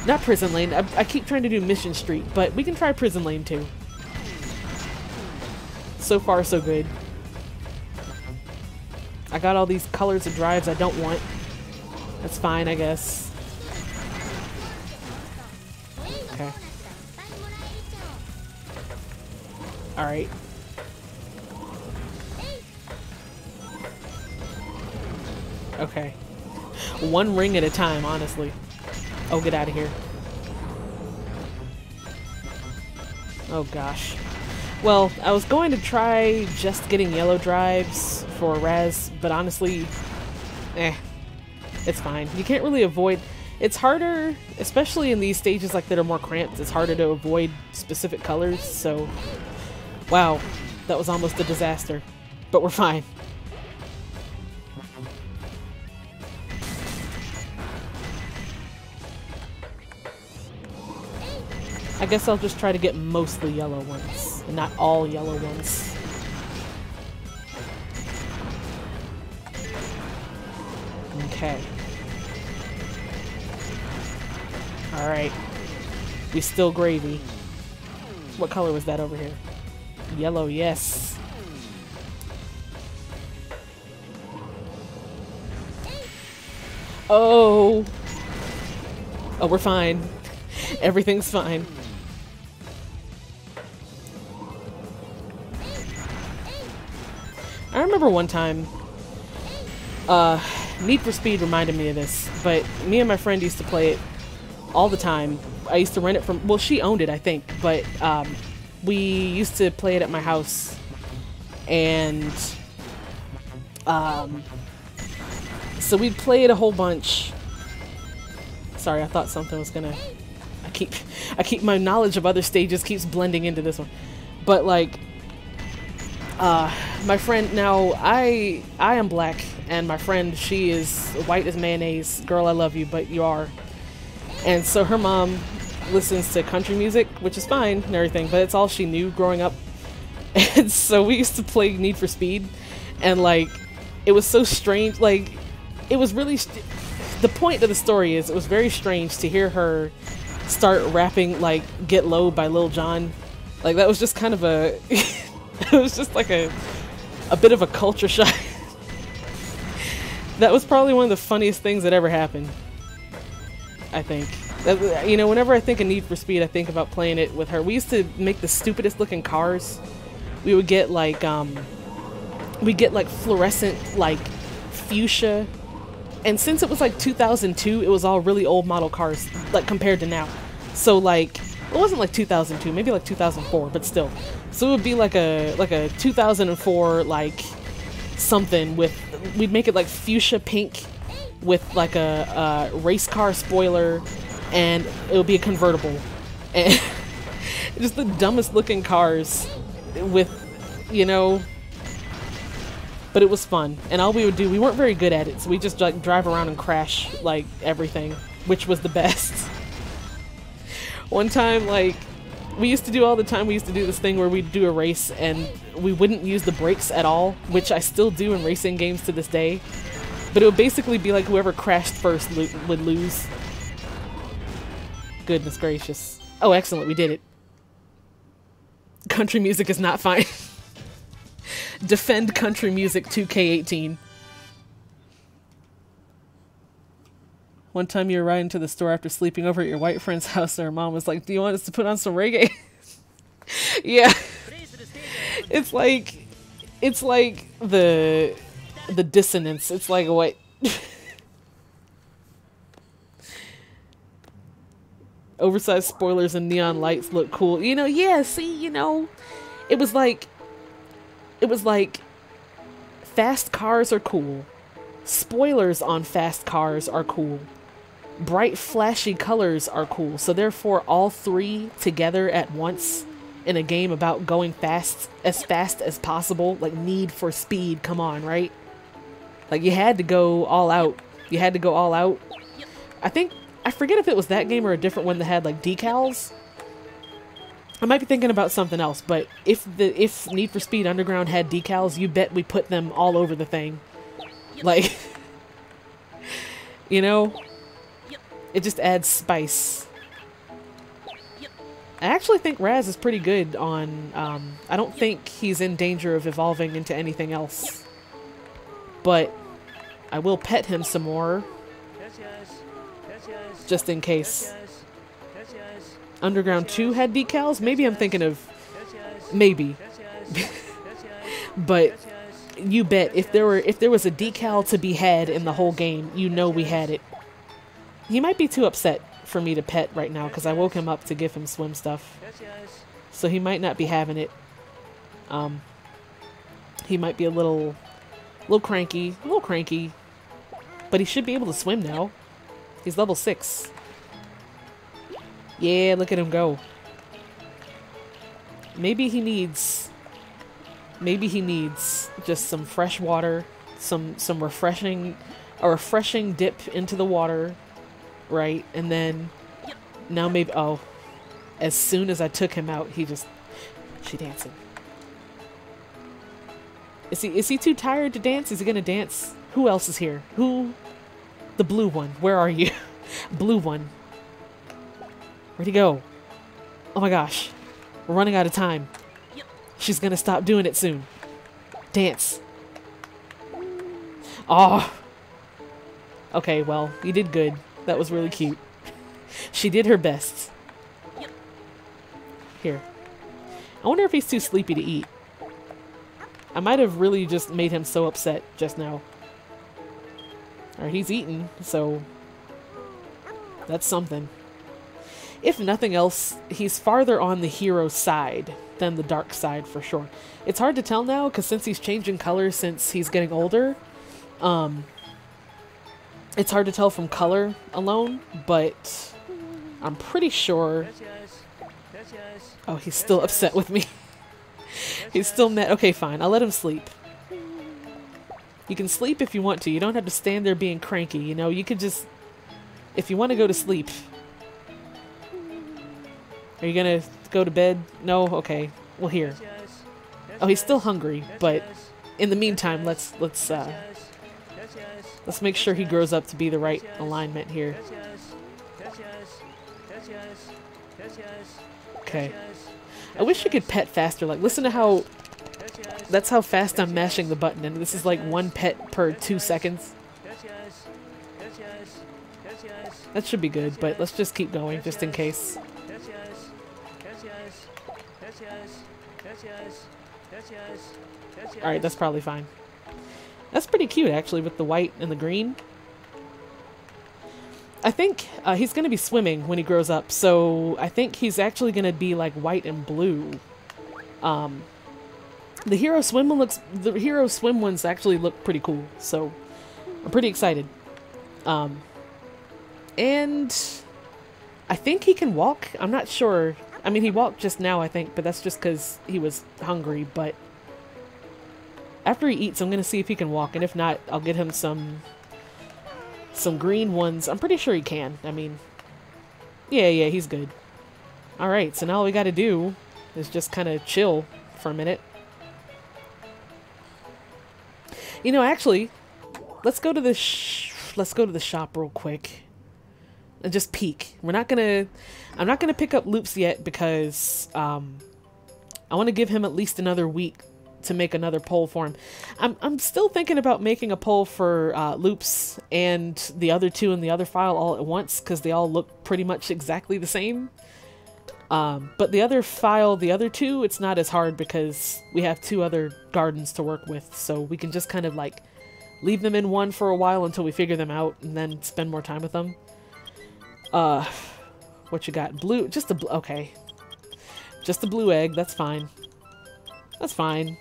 A: Not Prison Lane. I keep trying to do Mission Street, but we can try Prison Lane too. So far, so good. I got all these colors of drives I don't want. That's fine, I guess. Okay. Alright. Okay. One ring at a time, honestly. Oh, get out of here. Oh, gosh. Well, I was going to try just getting yellow drives for Raz, but honestly, it's fine. You can't really avoid... It's harder, especially in these stages like that are more cramped, it's harder to avoid specific colors, so... Wow, that was almost a disaster. But we're fine. I guess I'll just try to get mostly yellow ones, and not all yellow ones. Okay. Alright. We still gravy. What color was that over here? Yellow, yes. Oh! Oh, we're fine. Everything's fine. I remember one time, Need for Speed reminded me of this, but me and my friend used to play it all the time. I used to rent it from, well, she owned it, I think, but we used to play it at my house, and so we'd play it a whole bunch. Sorry, I thought something was gonna, I keep my knowledge of other stages keeps blending into this one, but like, my friend, now I am black, and my friend, she is white as mayonnaise. Girl, I love you, but you are. And so her mom listens to country music, which is fine and everything, but it's all she knew growing up. And so we used to play Need for Speed, and like, it was so strange, like, it was really, the point of the story is, it was very strange to hear her start rapping, like, Get Low by Lil Jon. Like, that was just kind of a, it was just like a bit of a culture shock. That was probably one of the funniest things that ever happened, I think. You know, whenever I think of Need for Speed, I think about playing it with her. We used to make the stupidest looking cars. We would get like, fluorescent, like, fuchsia. And since it was like 2002, it was all really old model cars, like, compared to now. So like, it wasn't like 2002, maybe like 2004, but still. So it would be like a 2004, like, something with, we'd make it like fuchsia pink with like a race car spoiler, and it would be a convertible. And just the dumbest looking cars with, you know, but it was fun. And all we would do, we weren't very good at it, so we just like drive around and crash like everything, which was the best. One time, like, we used to do all the time, we used to do this thing where we'd do a race and we wouldn't use the brakes at all, which I still do in racing games to this day. But it would basically be like whoever crashed first would lose. Goodness gracious. Oh, excellent. We did it. Country music is not fine. Defend country music 2K18. One time you were riding to the store after sleeping over at your white friend's house and her mom was like, do you want us to put on some reggae? Yeah. It's like the dissonance. It's like what? Oversized spoilers and neon lights look cool. You know, yeah, see, you know, it was like fast cars are cool. Spoilers on fast cars are cool. Bright flashy colors are cool. So therefore all three together at once in a game about going fast as possible, like Need for Speed, come on, right? Like you had to go all out. You had to go all out. I forget if it was that game or a different one that had like decals. I might be thinking about something else, but if Need for Speed Underground had decals, you bet we put them all over the thing. Like, you know, it just adds spice. I actually think Raz is pretty good on, I don't think he's in danger of evolving into anything else. But I will pet him some more. Just in case. Underground 2 had decals? Maybe I'm thinking of... Maybe. But you bet if there was a decal to be had in the whole game, you know we had it. He might be too upset for me to pet right now because I woke him up to give him swim stuff. So he might not be having it. He might be a little cranky. But he should be able to swim now. He's level 6. Yeah, look at him go. Maybe he needs just some fresh water, some refreshing dip into the water, right? And then now maybe, oh, as soon as I took him out, she dancing. Is he too tired to dance? Is he gonna dance? Who else is here? Who? The blue one. Where are you? Blue one. Where'd he go? Oh my gosh. We're running out of time. She's gonna stop doing it soon. Dance. Oh. Okay, well, you did good. That was really cute. She did her best. Here. I wonder if he's too sleepy to eat. I might have really just made him so upset just now. Alright, he's eating, so that's something. If nothing else, he's farther on the hero side than the dark side for sure. It's hard to tell now, because since he's changing colors since he's getting older, it's hard to tell from color alone, but I'm pretty sure... Oh, he's still upset with me. He's still mad. Okay, fine. I'll let him sleep. You can sleep if you want to. You don't have to stand there being cranky, you know? You could just... If you want to go to sleep... Are you gonna go to bed? No? Okay. Well, here. Oh, he's still hungry, but... In the meantime, let's make sure he grows up to be the right alignment here. Okay. I wish you could pet faster. Like, listen to how... That's how fast I'm mashing the button, and this is like 1 pet per 2 seconds. That should be good, but let's just keep going, just in case. Alright, that's probably fine. That's pretty cute, actually, with the white and the green. I think he's going to be swimming when he grows up, so I think he's actually going to be like white and blue. The Hero Swim ones actually look pretty cool, so I'm pretty excited. And I think he can walk. I'm not sure. I mean, he walked just now, I think, but that's just because he was hungry. But after he eats, I'm going to see if he can walk, and if not, I'll get him some green ones. I'm pretty sure he can. I mean, yeah, he's good. Alright, so now all we got to do is just kind of chill for a minute. You know, actually, let's go to the shop real quick. and just peek. I'm not gonna pick up Loops yet because I want to give him at least another week to make another poll for him. I'm still thinking about making a poll for Loops and the other two in the other file all at once because they all look pretty much exactly the same. But the other file, the other two, it's not as hard because we have two other gardens to work with, so we can just kind of like leave them in one for a while until we figure them out and then spend more time with them. What you got? Blue, just a blue, okay. Just a blue egg, that's fine. That's fine.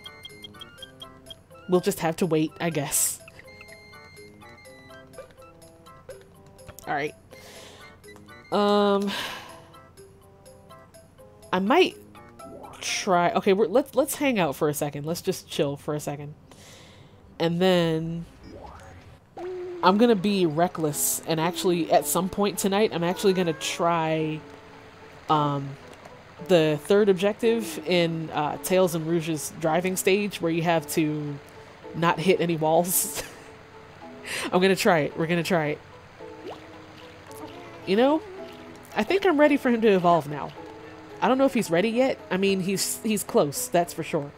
A: We'll just have to wait, I guess. Alright. I might try... Okay, let's hang out for a second. Let's just chill for a second. And then... I'm gonna be reckless, and actually, at some point tonight, I'm actually gonna try... the third objective in Tails and Rouge's driving stage, where you have to not hit any walls. I'm gonna try it. We're gonna try it. You know, I think I'm ready for him to evolve now. I don't know if he's ready yet. I mean, he's close, that's for sure.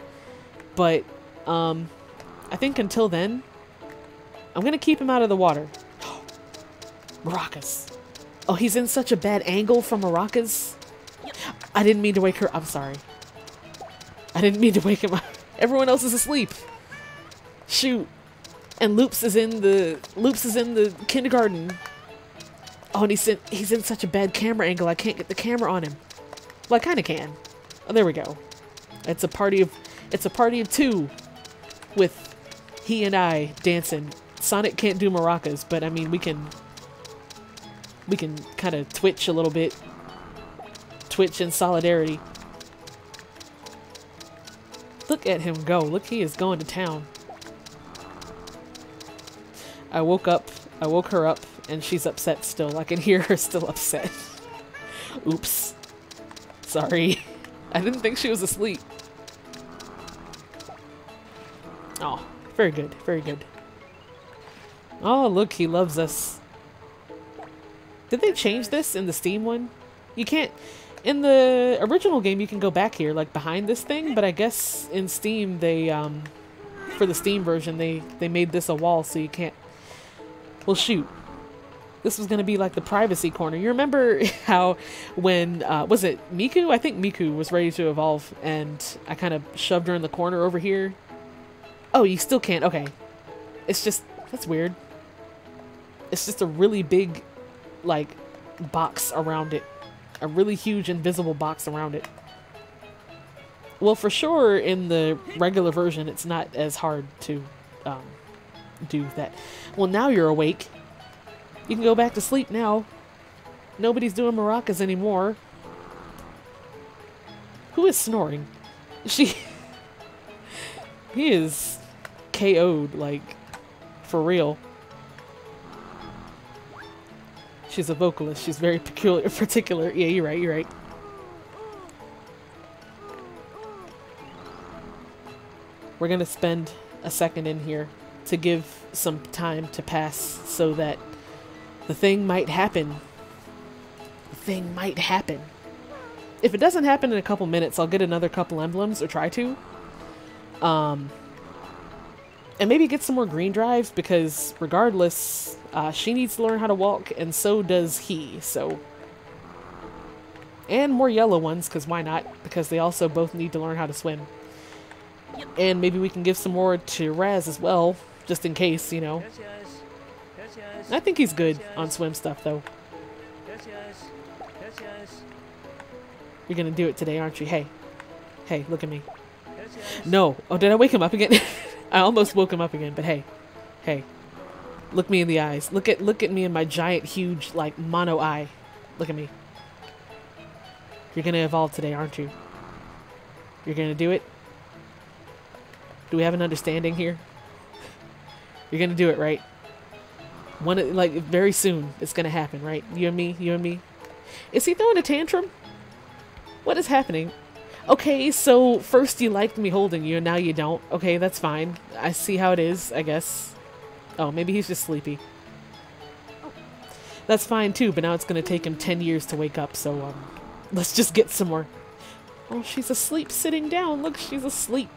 A: But, I think until then, I'm gonna keep him out of the water. Maracas. Oh, he's in such a bad angle from Maracas. I didn't mean to wake her. I'm sorry. I didn't mean to wake him up. Everyone else is asleep. Shoot. And Loops is in the kindergarten. Oh, and he's in such a bad camera angle. I can't get the camera on him. Well, I kind of can. Oh, there we go. It's a party of two with he and I dancing. Sonic can't do maracas, but I mean we can kind of twitch a little bit. Twitch in solidarity. Look at him go. Look, he is going to town. I woke her up, and she's upset still. I can hear her still upset. Oops. Sorry. I didn't think she was asleep. Oh, very good, very good. Oh, look, he loves us. Did they change this in the Steam one? You can't... In the original game, you can go back here, like, behind this thing, but I guess in Steam, they, for the Steam version, they made this a wall, so you can't... Well, shoot. This was gonna be, like, the privacy corner. You remember how when, was it Miku? I think Miku was ready to evolve, and I kind of shoved her in the corner over here. Oh, you still can't? Okay. It's just... That's weird. It's just a really big, like, box around it. A really huge invisible box around it. Well, for sure, in the regular version, it's not as hard to do that. Well, now you're awake. You can go back to sleep now. Nobody's doing maracas anymore. Who is snoring? He is KO'd, like, for real. She's a vocalist. She's very particular. Yeah, you're right, you're right. We're gonna spend a second in here to give some time to pass so that the thing might happen. The thing might happen. If it doesn't happen in a couple minutes, I'll get another couple emblems, or try to. And maybe get some more green drives, because regardless, she needs to learn how to walk, and so does he, so... And more yellow ones, because why not? Because they also both need to learn how to swim. And maybe we can give some more to Raz as well, just in case, you know. I think he's good on swim stuff, though. You're gonna do it today, aren't you? Hey. Hey, look at me. No. Oh, did I wake him up again? I almost woke him up again, but hey. Hey. Look me in the eyes. Look at me in my giant, huge, like, mono eye. Look at me. You're gonna evolve today, aren't you? You're gonna do it? Do we have an understanding here? You're gonna do it, right? Like, very soon, it's gonna happen, right? You and me? You and me? Is he throwing a tantrum? What is happening? Okay, so first you liked me holding you, and now you don't. Okay, that's fine. I see how it is, I guess. Oh, maybe he's just sleepy. That's fine too, but now it's gonna take him 10 years to wake up, so let's just get some more. Oh, she's asleep sitting down. Look, she's asleep.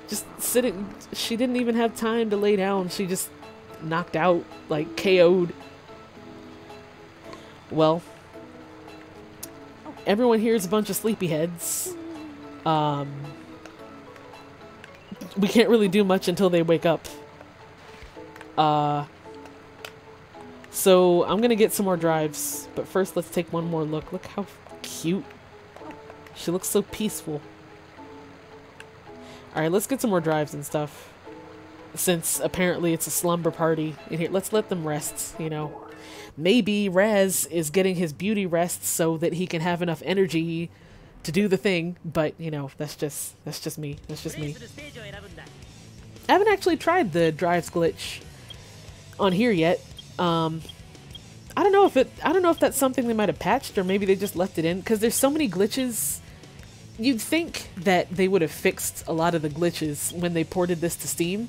A: Just sitting. She didn't even have time to lay down. She just knocked out, like KO'd. Well, everyone here is a bunch of sleepyheads. We can't really do much until they wake up. So I'm gonna get some more drives, but first let's take one more look. Look how cute. She looks so peaceful. Alright, let's get some more drives and stuff. Since apparently it's a slumber party in here. Let's let them rest, you know. Maybe Raz is getting his beauty rest so that he can have enough energy to do the thing, but you know, that's just me. That's just me. I haven't actually tried the drives glitch on here yet. I don't know if that's something they might have patched, or maybe they just left it in, because there's so many glitches. You'd think that they would have fixed a lot of the glitches when they ported this to Steam,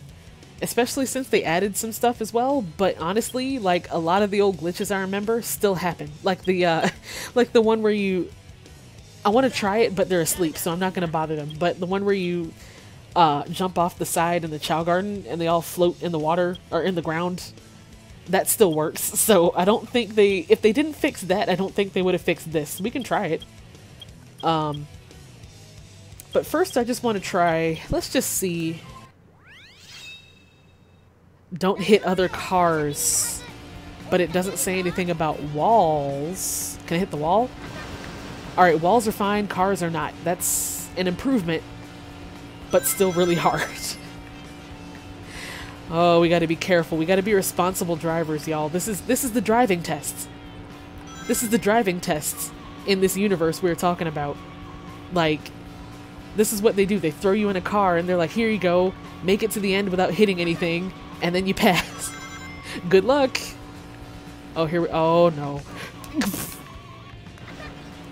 A: especially since they added some stuff as well, but honestly, like, a lot of the old glitches I remember still happen. Like the like the one where you, I want to try it, but they're asleep, so I'm not going to bother them, but the one where you jump off the side in the Chow Garden and they all float in the water, or in the ground, that still works. So I don't think if they didn't fix that, I don't think they would have fixed this. We can try it. But first I just want to try, let's just see. Don't hit other cars. But it doesn't say anything about walls. Can I hit the wall? Alright, walls are fine, cars are not. That's an improvement, but still really hard. Oh, we gotta be careful. We gotta be responsible drivers, y'all. This is the driving test. This is the driving test in this universe we were talking about. Like, this is what they do. They throw you in a car and they're like, here you go, make it to the end without hitting anything, and then you pass. Good luck. Oh, oh no.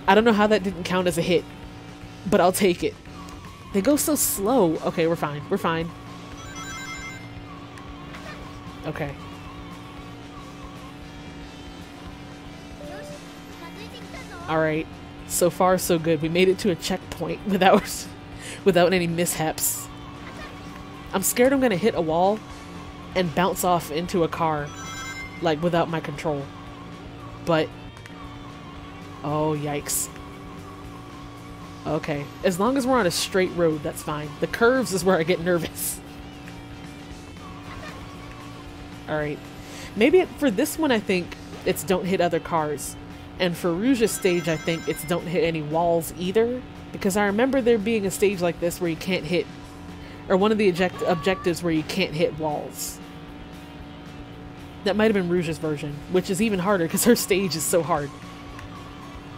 A: I don't know how that didn't count as a hit, but I'll take it. They go so slow. Okay, we're fine. We're fine. Okay. Alright. So far, so good. We made it to a checkpoint without any mishaps. I'm scared I'm gonna hit a wall and bounce off into a car, like, without my control. But... oh, yikes. Okay. As long as we're on a straight road, that's fine. The curves is where I get nervous. Alright. Maybe for this one, I think it's don't hit other cars. And for Rouge's stage, I think it's don't hit any walls either. Because I remember there being a stage like this where you can't hit... or one of the objectives where you can't hit walls. That might have been Rouge's version, which is even harder because her stage is so hard.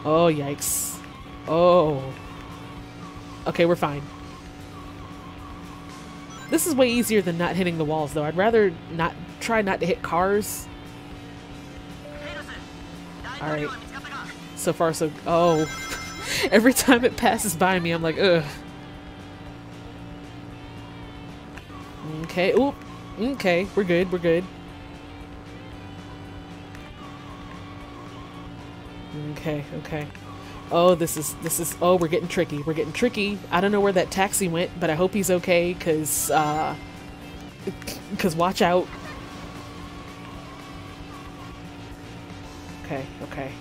A: Oh, yikes. Oh. Okay, we're fine. This is way easier than not hitting the walls, though. I'd rather try not to hit cars. Alright. So far, so... oh. Every time it passes by me, I'm like, ugh. Okay. Oop. Okay. We're good. We're good. Okay. Okay. Oh, this is... oh, we're getting tricky. We're getting tricky. I don't know where that taxi went, but I hope he's okay, because watch out. Okay. Okay.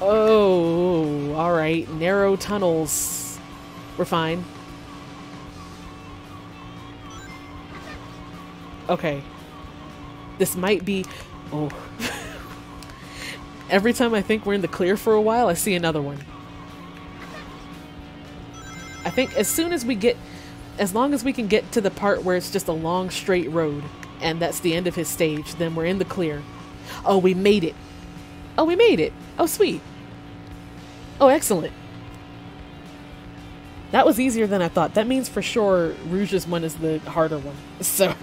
A: Oh, alright. Narrow tunnels. We're fine. Okay. This might be... oh. Every time I think we're in the clear for a while, I see another one. I think as soon as we get... as long as we can get to the part where it's just a long, straight road, and that's the end of his stage, then we're in the clear. Oh, we made it. Oh, we made it. Oh, sweet. Oh, excellent. That was easier than I thought. That means for sure Rouge's one is the harder one. So...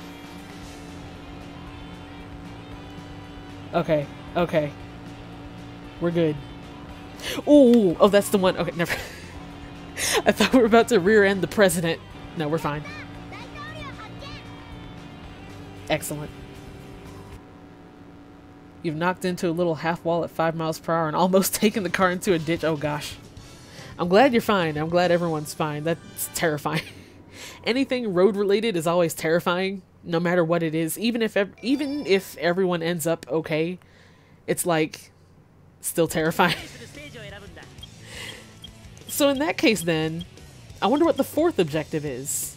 A: okay. Okay. We're good. Ooh, oh, that's the one. Okay, never. I thought we were about to rear end the president. No, we're fine. Excellent. You've knocked into a little half wall at 5 miles per hour and almost taken the car into a ditch. Oh gosh. I'm glad you're fine. I'm glad everyone's fine. That's terrifying. Anything road related is always terrifying, no matter what it is. Even if everyone ends up okay, it's like still terrifying. So in that case then, I wonder what the fourth objective is.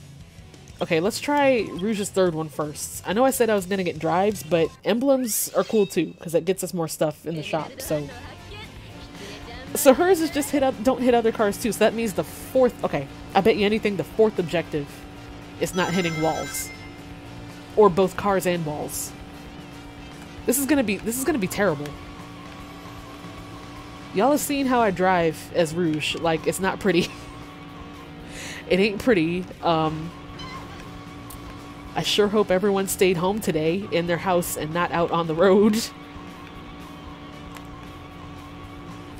A: Okay, let's try Rouge's third one first. I know I said I was gonna get drives, but emblems are cool too, because that gets us more stuff in the shop, so hers is just don't hit other cars too, so that means the fourth, okay, I bet you anything the fourth objective is not hitting walls. Or both cars and walls. This is gonna be terrible. Y'all have seen how I drive as Rouge, like, it's not pretty. It ain't pretty. I sure hope everyone stayed home today in their house and not out on the road.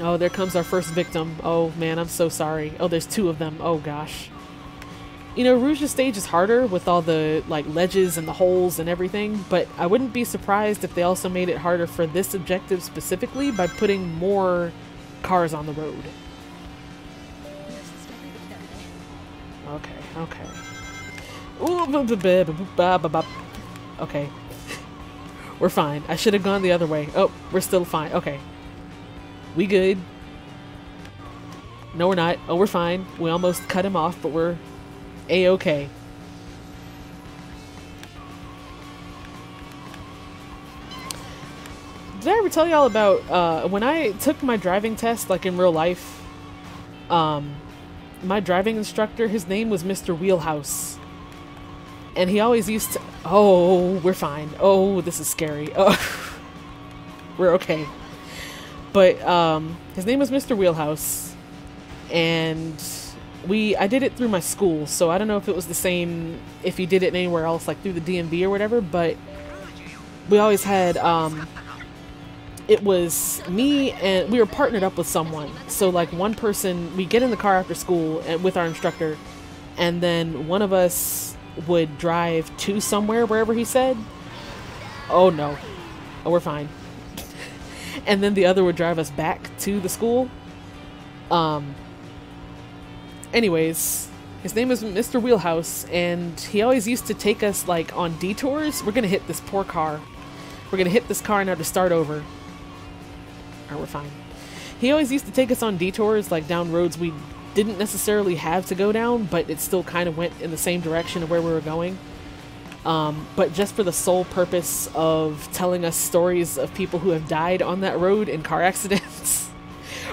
A: Oh, there comes our first victim. Oh man, I'm so sorry. Oh, there's 2 of them. Oh gosh. You know, Rouge's stage is harder with all the like ledges and the holes and everything, but I wouldn't be surprised if they also made it harder for this objective specifically by putting more cars on the road. Okay. Okay. We're fine. I should have gone the other way. Oh, we're still fine. Okay. We good. No, we're not. Oh, we're fine. We almost cut him off, but we're A-okay. Did I ever tell y'all about, when I took my driving test, like in real life, my driving instructor, his name was Mr. Wheelhouse. And he always used to... Oh, we're fine. Oh, this is scary. Oh, we're okay. But his name was Mr. Wheelhouse. And I did it through my school, so I don't know if it was the same if he did it anywhere else, like through the DMV or whatever, but we always had... it was me and we were partnered up with someone. So like one person, we get in the car after school and with our instructor, and then one of us would drive to somewhere, wherever he said. Oh no. Oh, we're fine. And then the other would drive us back to the school. Anyways, his name is Mr. Wheelhouse, and he always used to take us like on detours. We're gonna hit this poor car. We're gonna hit this car now to start over. Alright, we're fine. He always used to take us on detours, like down roads we didn't necessarily have to go down, but it still kind of went in the same direction of where we were going. But just for the sole purpose of telling us stories of people who have died on that road in car accidents.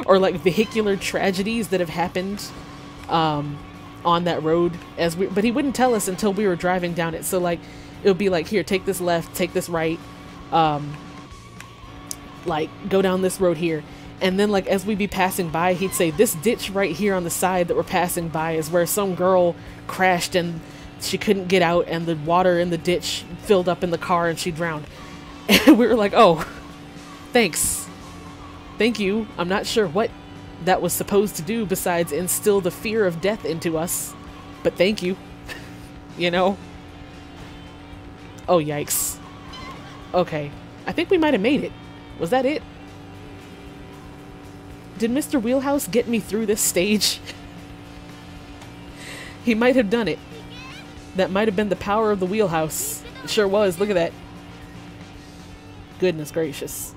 A: Or like vehicular tragedies that have happened on that road. But he wouldn't tell us until we were driving down it. So like, it would be like, here, take this left, take this right. Like, go down this road here. And then, like, as we'd be passing by, he'd say, this ditch right here on the side that we're passing by is where some girl crashed and she couldn't get out and the water in the ditch filled up in the car and she drowned. And we were like, oh, thanks. Thank you. I'm not sure what that was supposed to do besides instill the fear of death into us. But thank you. You know? Oh, yikes. Okay. I think we might have made it. Was that it? Did Mr. Wheelhouse get me through this stage? He might have done it. That might have been the power of the Wheelhouse. It sure was. Look at that. Goodness gracious.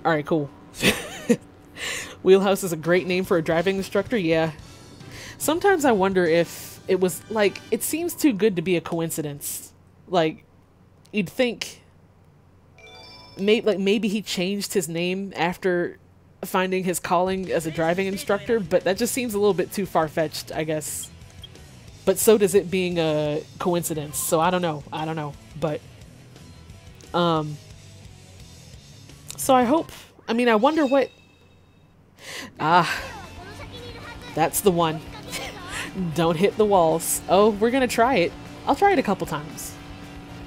A: Alright, cool. Wheelhouse is a great name for a driving instructor, yeah. Sometimes I wonder if it was, like, it seems too good to be a coincidence. Like, you'd think... maybe he changed his name after finding his calling as a driving instructor, but that just seems a little bit too far-fetched, I guess. But so does it being a coincidence, so I don't know, but... So I hope... I mean, I wonder what... That's the one. Don't hit the walls. Oh, we're gonna try it. I'll try it a couple times.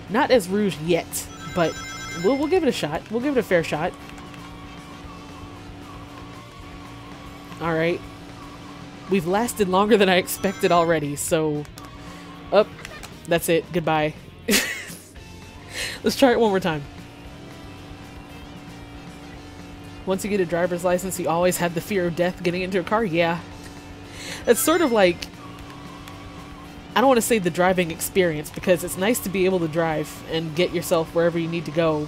A: Not as Rouge yet, but... We'll give it a shot. We'll give it a fair shot. Alright. We've lasted longer than I expected already, so... Up. That's it. Goodbye. Let's try it one more time. Once you get a driver's license, you always have the fear of death getting into a car. Yeah. It's sort of like, I don't want to say the driving experience, because it's nice to be able to drive and get yourself wherever you need to go.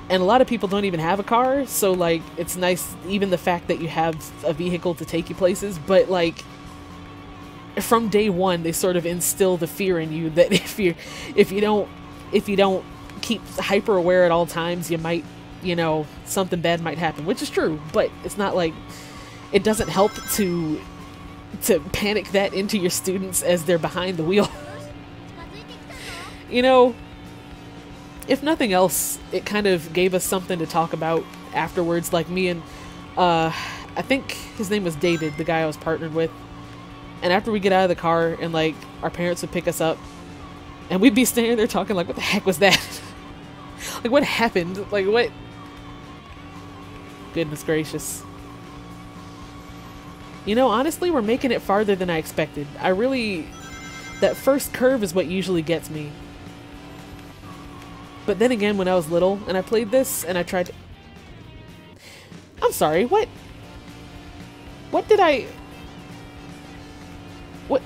A: And a lot of people don't even have a car, so like it's nice even the fact that you have a vehicle to take you places, but like from day one they sort of instill the fear in you that if you don't keep hyper aware at all times, you might, you know, something bad might happen, which is true, but it's not like it doesn't help to panic that into your students as they're behind the wheel. You know, if nothing else, it kind of gave us something to talk about afterwards. Like me and, I think his name was David, the guy I was partnered with. And after we get out of the car and like our parents would pick us up and we'd be standing there talking like, what the heck was that? Like what happened? Like what? Goodness gracious. You know, honestly, we're making it farther than I expected. That first curve is what usually gets me. But then again, when I was little and I played this and I tried to... I'm sorry, what? What did I... What?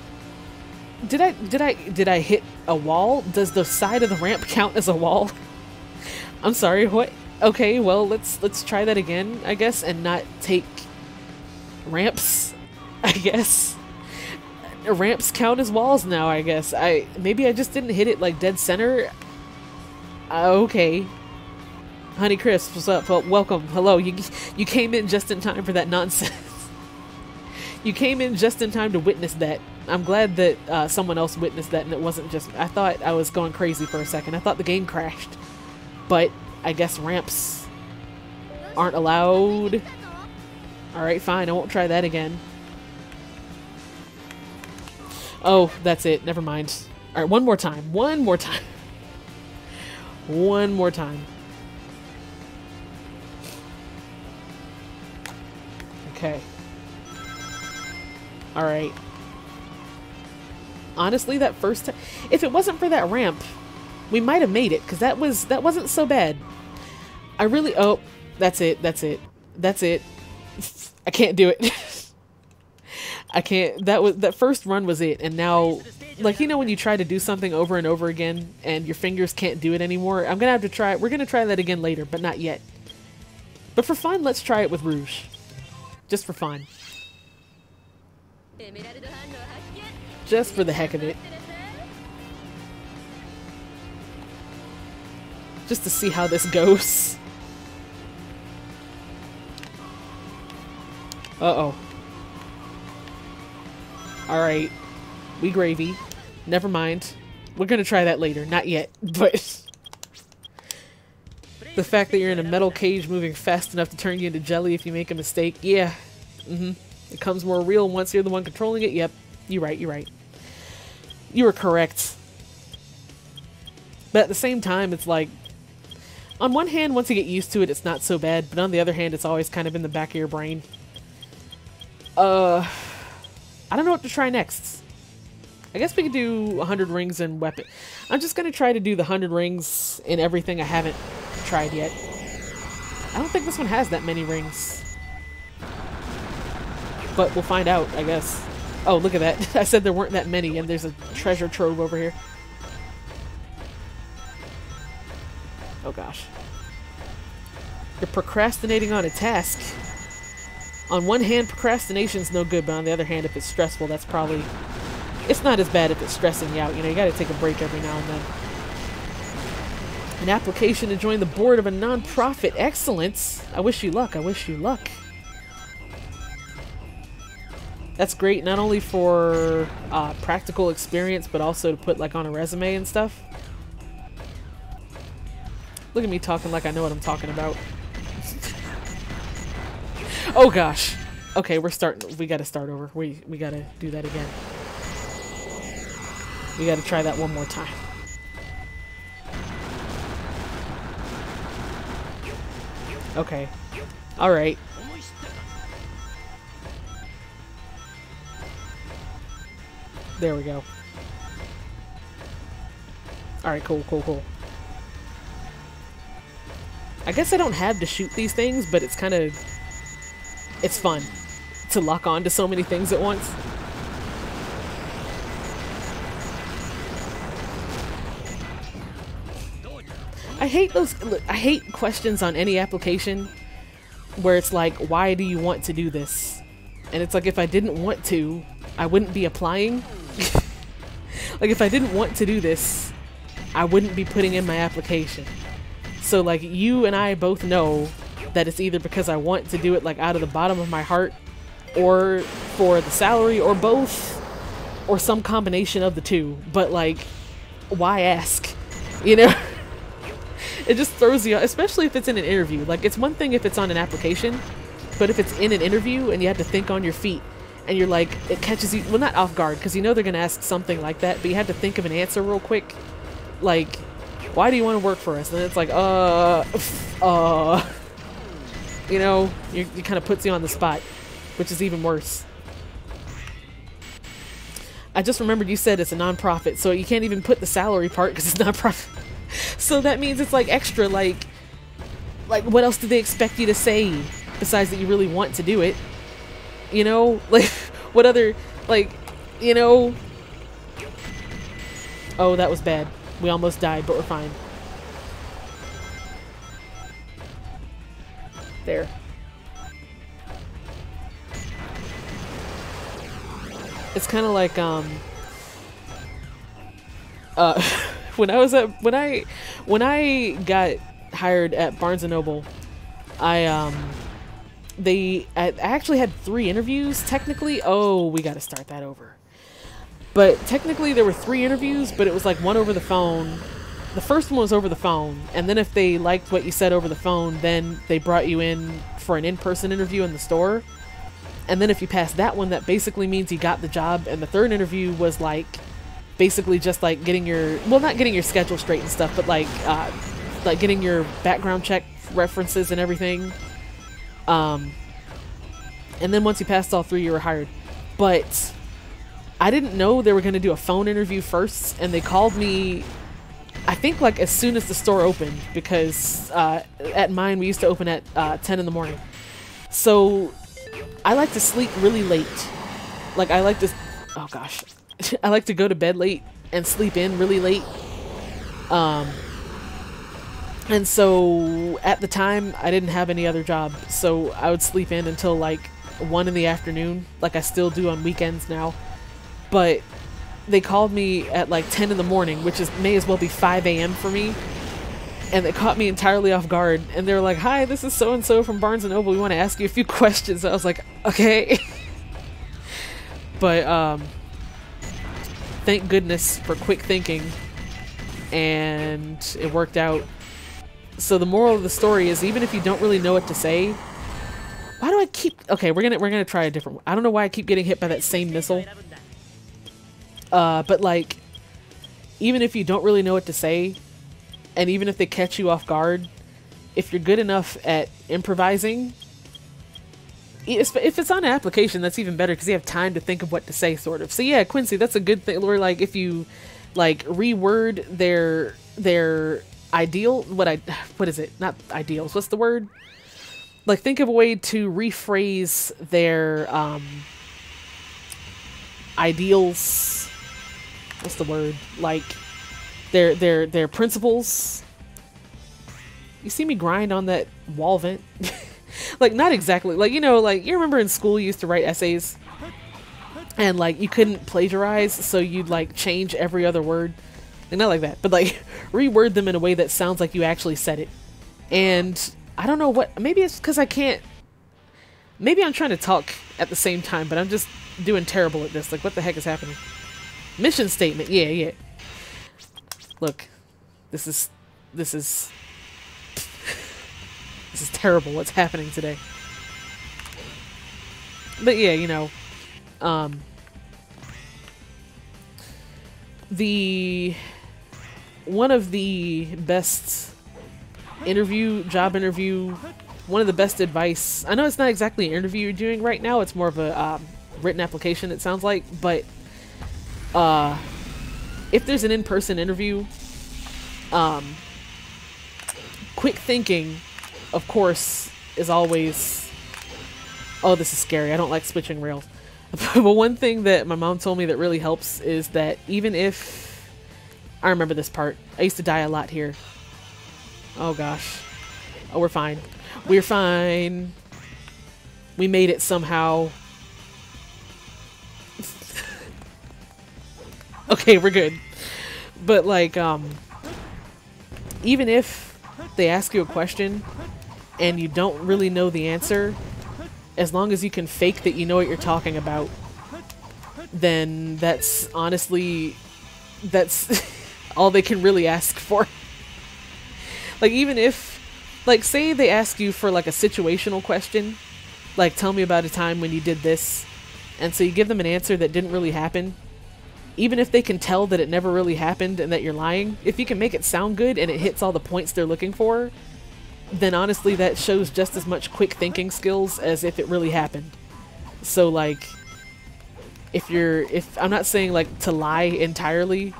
A: Did I hit a wall? Does the side of the ramp count as a wall? I'm sorry, what? Okay, well, let's try that again, I guess, and not take ramps, I guess. Ramps count as walls now, I guess. Maybe I just didn't hit it like dead center. Okay. Honey Crisp, what's up? Well, welcome. Hello. You came in just in time for that nonsense. You came in just in time to witness that. I'm glad that someone else witnessed that and it wasn't just... I thought I was going crazy for a second. I thought the game crashed. But I guess ramps aren't allowed. Alright, fine. I won't try that again. Oh, that's it. Never mind. Alright, one more time. One more time. One more time. Okay. Alright. Honestly, that first time... If it wasn't for that ramp, we might have made it, because that wasn't so bad. I really... Oh, that's it. That's it. That's it. I can't do it. I can't... That first run was it, and now... Like, you know when you try to do something over and over again and your fingers can't do it anymore? I'm gonna have to try... We're gonna try that again later, but not yet. But for fun, let's try it with Rouge. Just for fun. Just for the heck of it. Just to see how this goes. Uh-oh. Alright. We gravy. Never mind. We're gonna try that later. Not yet, but... The fact that you're in a metal cage moving fast enough to turn you into jelly if you make a mistake. Yeah. It becomes more real once you're the one controlling it. Yep. You're right, you're right. You were correct. But at the same time, it's like... On one hand, once you get used to it, it's not so bad. But on the other hand, it's always kind of in the back of your brain. I don't know what to try next. I guess we could do 100 rings and weapon. I'm just going to try to do the 100 rings in everything I haven't tried yet. I don't think this one has that many rings. But we'll find out, I guess. Oh, look at that. I said there weren't that many, and there's a treasure trove over here. Oh gosh. You're procrastinating on a task. On one hand, procrastination's no good, but on the other hand, if it's stressful, that's probably... It's not as bad if it's stressing you out. You know, you gotta take a break every now and then. An application to join the board of a non-profit. Excellent. I wish you luck. I wish you luck. That's great, not only for practical experience, but also to put like on a resume and stuff. Look at me talking like I know what I'm talking about. Oh gosh. Okay, we're starting. We gotta start over. We gotta do that again. We gotta try that one more time. Okay. Alright. There we go. Alright, cool, cool, cool. I guess I don't have to shoot these things, but it's kind of, it's fun to lock on to so many things at once. I hate those, I hate questions on any application where it's like, why do you want to do this? And it's like, if I didn't want to, I wouldn't be applying. Like, if I didn't want to do this, I wouldn't be putting in my application. So like, you and I both know that it's either because I want to do it like out of the bottom of my heart, or for the salary, or both, or some combination of the two. But like, why ask? You know? It just throws you, especially if it's in an interview. Like, it's one thing if it's on an application, but if it's in an interview and you have to think on your feet, and you're like, it catches you, well, not off guard, because you know they're going to ask something like that, but you have to think of an answer real quick. Like, why do you want to work for us? And it's like, you know, it kind of puts you on the spot, which is even worse. I just remembered you said it's a non-profit, so you can't even put the salary part because it's non-profit. So that means it's like extra, like what else do they expect you to say besides that you really want to do it? You know, like, what other, like, you know? Oh, that was bad. We almost died, but we're fine. There. It's kind of like, when I got hired at Barnes & Noble, I actually had 3 interviews, technically. Oh, we gotta start that over. But technically there were 3 interviews, but it was like one over the phone. The first one was over the phone, and then if they liked what you said over the phone, then they brought you in for an in-person interview in the store. And then if you passed that one, that basically means you got the job. And the third interview was like, basically just like getting your, well, not getting your schedule straight and stuff, but like getting your background check references and everything. And then once you passed all 3, you were hired. But I didn't know they were going to do a phone interview first, and they called me, I think, like as soon as the store opened, because at mine we used to open at 10 in the morning. So I like to sleep really late. Like, I like to, oh gosh, I like to go to bed late and sleep in really late. And so at the time I didn't have any other job, so I would sleep in until like 1 in the afternoon, like I still do on weekends now. But they called me at like 10 in the morning, which is may as well be 5 a.m. for me. And they caught me entirely off guard. And they were like, "Hi, this is so-and-so from Barnes & Noble. We want to ask you a few questions." I was like, okay. But thank goodness for quick thinking. And it worked out. So the moral of the story is, even if you don't really know what to say, why do I keep, okay, we're gonna try a different one. I don't know why I keep getting hit by that same missile. But like, even if you don't really know what to say, and even if they catch you off guard, if you're good enough at improvising, if it's on an application, that's even better because you have time to think of what to say, sort of. So yeah, Quincy, that's a good thing. Or like, if you like reword their ideal, what is it? Not ideals. What's the word? Like, think of a way to rephrase their ideals. What's the word? Like their principles. You see me grind on that wall vent? Like, not exactly. Like, you know, like, you remember in school you used to write essays? And, like, you couldn't plagiarize, so you'd, like, change every other word. And not like that, but, like, reword them in a way that sounds like you actually said it. And I don't know what... Maybe it's because I can't... Maybe I'm trying to talk at the same time, but I'm just doing terrible at this. Like, what the heck is happening? Mission statement. Yeah. Look. This is terrible what's happening today. But yeah, you know, one of the best job interview, one of the best advice, I know it's not exactly an interview you're doing right now, it's more of a written application, it sounds like, but if there's an in-person interview, quick thinking of course, is always... Oh, this is scary. I don't like switching rails. But one thing that my mom told me that really helps is that even if... I remember this part. I used to die a lot here. Oh gosh. Oh, we're fine. We're fine. We made it somehow. Okay, we're good. But like, even if they ask you a question and you don't really know the answer, as long as you can fake that you know what you're talking about, then that's honestly, that's all they can really ask for. Like, even if, like, say they ask you for like a situational question, like, tell me about a time when you did this, and so you give them an answer that didn't really happen, even if they can tell that it never really happened and that you're lying, if you can make it sound good and it hits all the points they're looking for, then honestly that shows just as much quick thinking skills as if it really happened. So like, if I'm not saying like to lie entirely,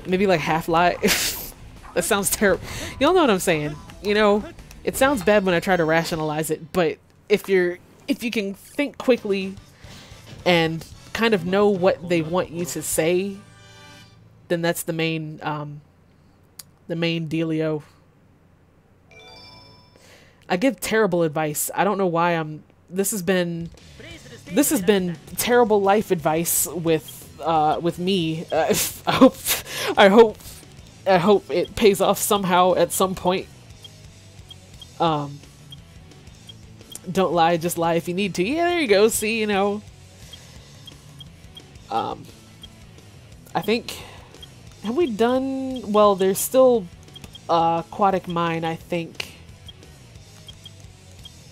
A: maybe like half lie. That sounds terrible. Y'all know what I'm saying. You know, it sounds bad when I try to rationalize it, but if you can think quickly and kind of know what they want you to say, then that's the main dealio. I give terrible advice. I don't know why this has been terrible life advice with me. I hope it pays off somehow at some point. Don't lie, just lie if you need to. Yeah, there you go. See, you know. I think, have we done, well, there's still Aquatic Mine, I think.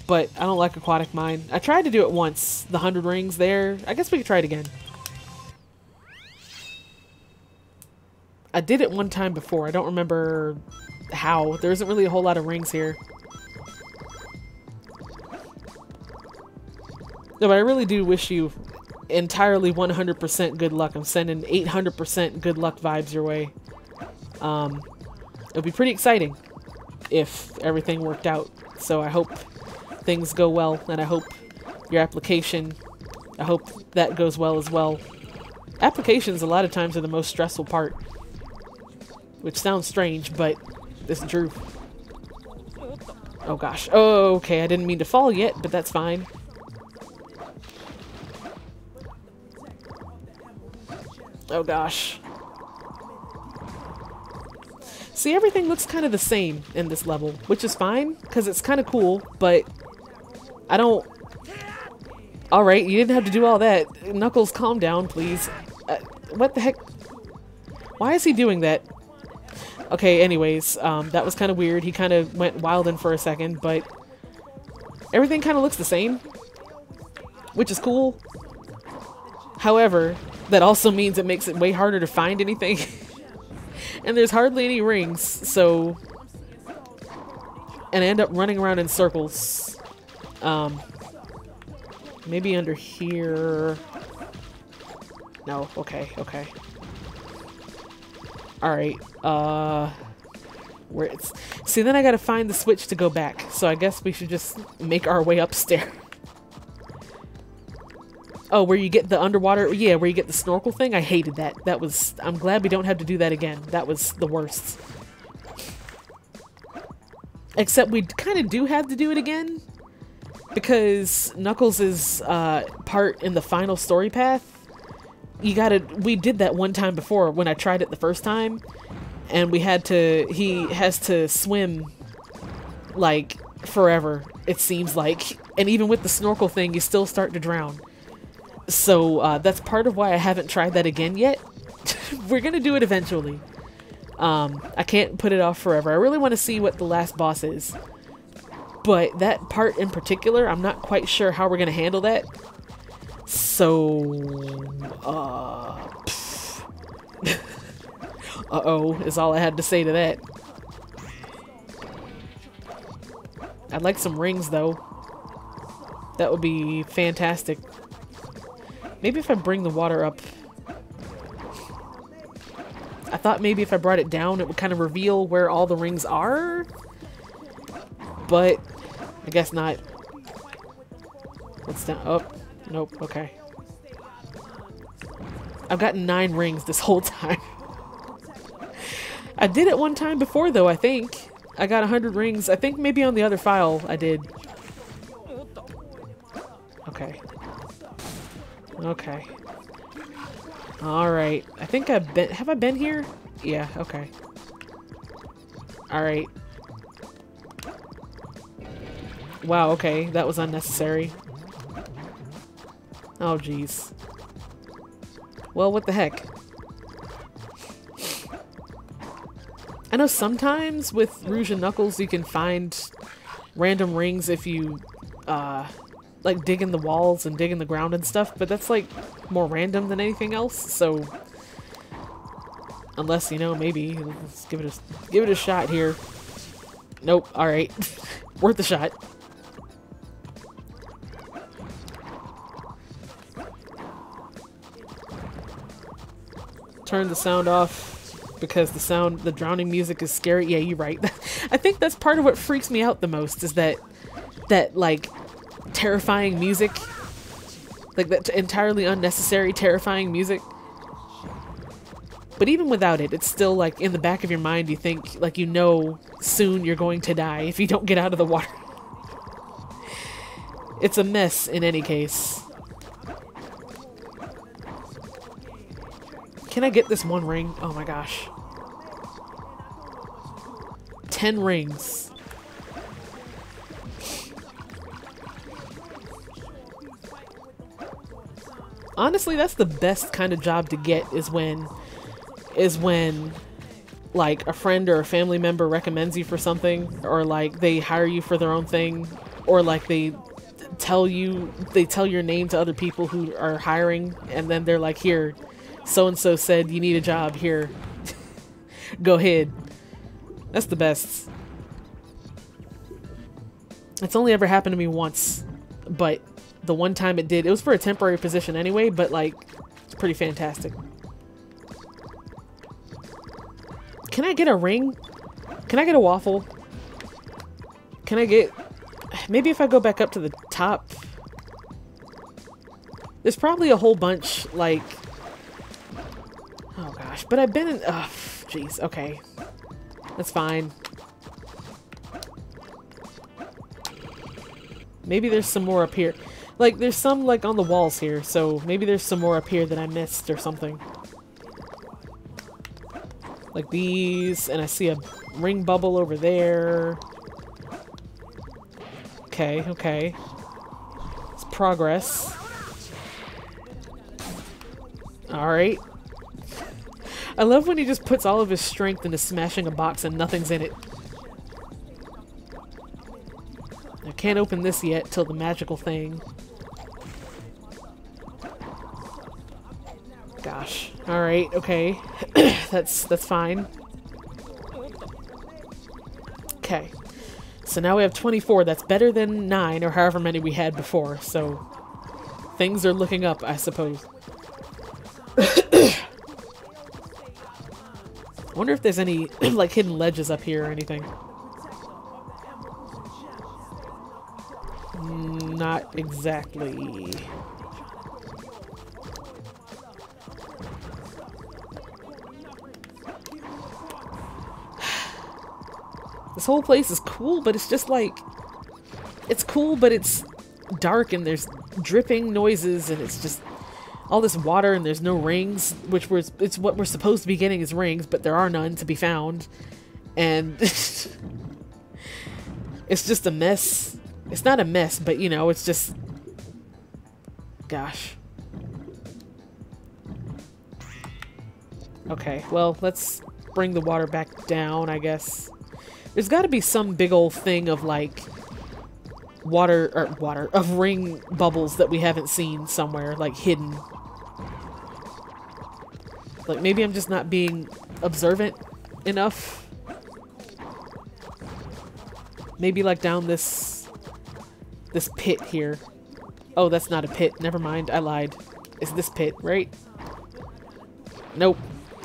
A: But I don't like Aquatic Mine. I tried to do it once, the 100 rings there. I guess we could try it again. I did it one time before. I don't remember how. There isn't really a whole lot of rings here. No, but I really do wish you entirely 100% good luck. I'm sending 800% good luck vibes your way. It'll be pretty exciting if everything worked out. So I hope things go well, and I hope your application, I hope that goes well as well. Applications a lot of times are the most stressful part, which sounds strange, but it's true. Oh gosh. Oh, okay, I didn't mean to fall yet, but that's fine. Oh gosh. See, everything looks kind of the same in this level, which is fine, because it's kind of cool, but I don't... Alright, you didn't have to do all that. Knuckles, calm down, please. What the heck? Why is he doing that? Okay, anyways, that was kind of weird. He kind of went wildin' for a second, but everything kind of looks the same, which is cool. However, that also means it makes it way harder to find anything. And there's hardly any rings, so... And I end up running around in circles. Maybe under here... No, okay, okay. Alright, where it's... See, then I gotta find the switch to go back, so I guess we should just make our way upstairs. Oh, where you get the underwater... Yeah, where you get the snorkel thing? I hated that. That was... I'm glad we don't have to do that again. That was the worst. Except we kind of do have to do it again, because Knuckles' part in the final story path, you gotta... We did that one time before when I tried it the first time, and we had to... He has to swim, like, forever, it seems like. And even with the snorkel thing, you still start to drown. So, that's part of why I haven't tried that again yet. We're gonna do it eventually. I can't put it off forever. I really want to see what the last boss is. But that part in particular, I'm not quite sure how we're gonna handle that. So, uh-oh, is all I had to say to that. I'd like some rings, though. That would be fantastic. Maybe if I bring the water up... I thought maybe if I brought it down, it would kind of reveal where all the rings are? but I guess not. What's down? Oh, nope, okay. I've gotten 9 rings this whole time. I did it one time before though, I think. I got 100 rings. I think maybe on the other file I did. Okay. Okay. Alright. I think I've been... Have I been here? Yeah, okay. Alright. Wow, okay. That was unnecessary. Oh, jeez. Well, what the heck? I know sometimes with Rouge and Knuckles you can find random rings if you, like dig in the walls and dig in the ground and stuff, but that's like more random than anything else, so unless, you know, maybe let's give it a shot here. Nope, alright. Worth a shot. Turn the sound off because the drowning music is scary. Yeah, you're right. I think that's part of what freaks me out the most is that like terrifying music, like that entirely unnecessary terrifying music. But even without it, it's still like in the back of your mind you think like you know soon you're going to die if you don't get out of the water. It's a mess in any case. Can I get this 1 ring? Oh my gosh. 10 rings. Honestly, that's the best kind of job to get is when like a friend or a family member recommends you for something, or like they hire you for their own thing, or like they tell your name to other people who are hiring, and then they're like, here, so-and-so said you need a job, here. Go ahead. That's the best. It's only ever happened to me once, but the one time it did, it was for a temporary position anyway, but like, it's pretty fantastic. Can I get a ring? Can I get a waffle? Can I get... Maybe if I go back up to the top... There's probably a whole bunch, like... Oh gosh, but I've been in... Oh, jeez, okay. That's fine. Maybe there's some more up here. Like, there's some, like, on the walls here, so maybe there's some more up here that I missed or something. Like these, and I see a ring bubble over there. Okay, okay. It's progress. Alright. I love when he just puts all of his strength into smashing a box and nothing's in it. I can't open this yet till the magical thing. Gosh. Alright, okay. That's fine. Okay. So now we have 24. That's better than 9 or however many we had before. So things are looking up, I suppose. I wonder if there's any like hidden ledges up here or anything. Not exactly. This whole place is cool, but it's just like... It's cool, but it's dark and there's dripping noises and it's just... all this water and there's no rings, which it's what we're supposed to be getting is rings, but there are none to be found. And... it's just a mess. It's not a mess, but you know, it's just... Gosh. Okay, well, let's bring the water back down, I guess. There's got to be some big old thing of like of ring bubbles that we haven't seen somewhere, like hidden. Like maybe I'm just not being observant enough. Maybe like down this pit here. Oh, that's not a pit. Never mind, I lied. It's this pit, right? Nope.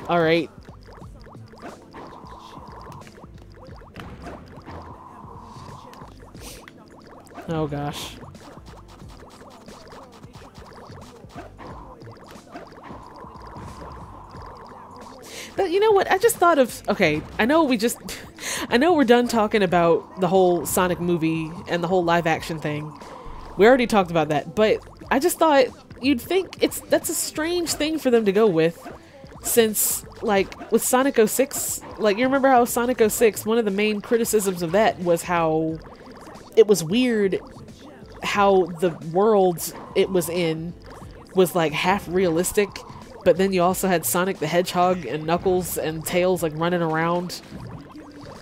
A: All right. Oh gosh. But you know what? I just thought of, okay, I know we're done talking about the whole Sonic movie and the whole live action thing. We already talked about that, but I just thought you'd think that's a strange thing for them to go with, since like with Sonic 06, like you remember how Sonic 06, one of the main criticisms of that was how it was weird how the world it was in was like half realistic, but then you also had Sonic the Hedgehog and Knuckles and Tails like running around.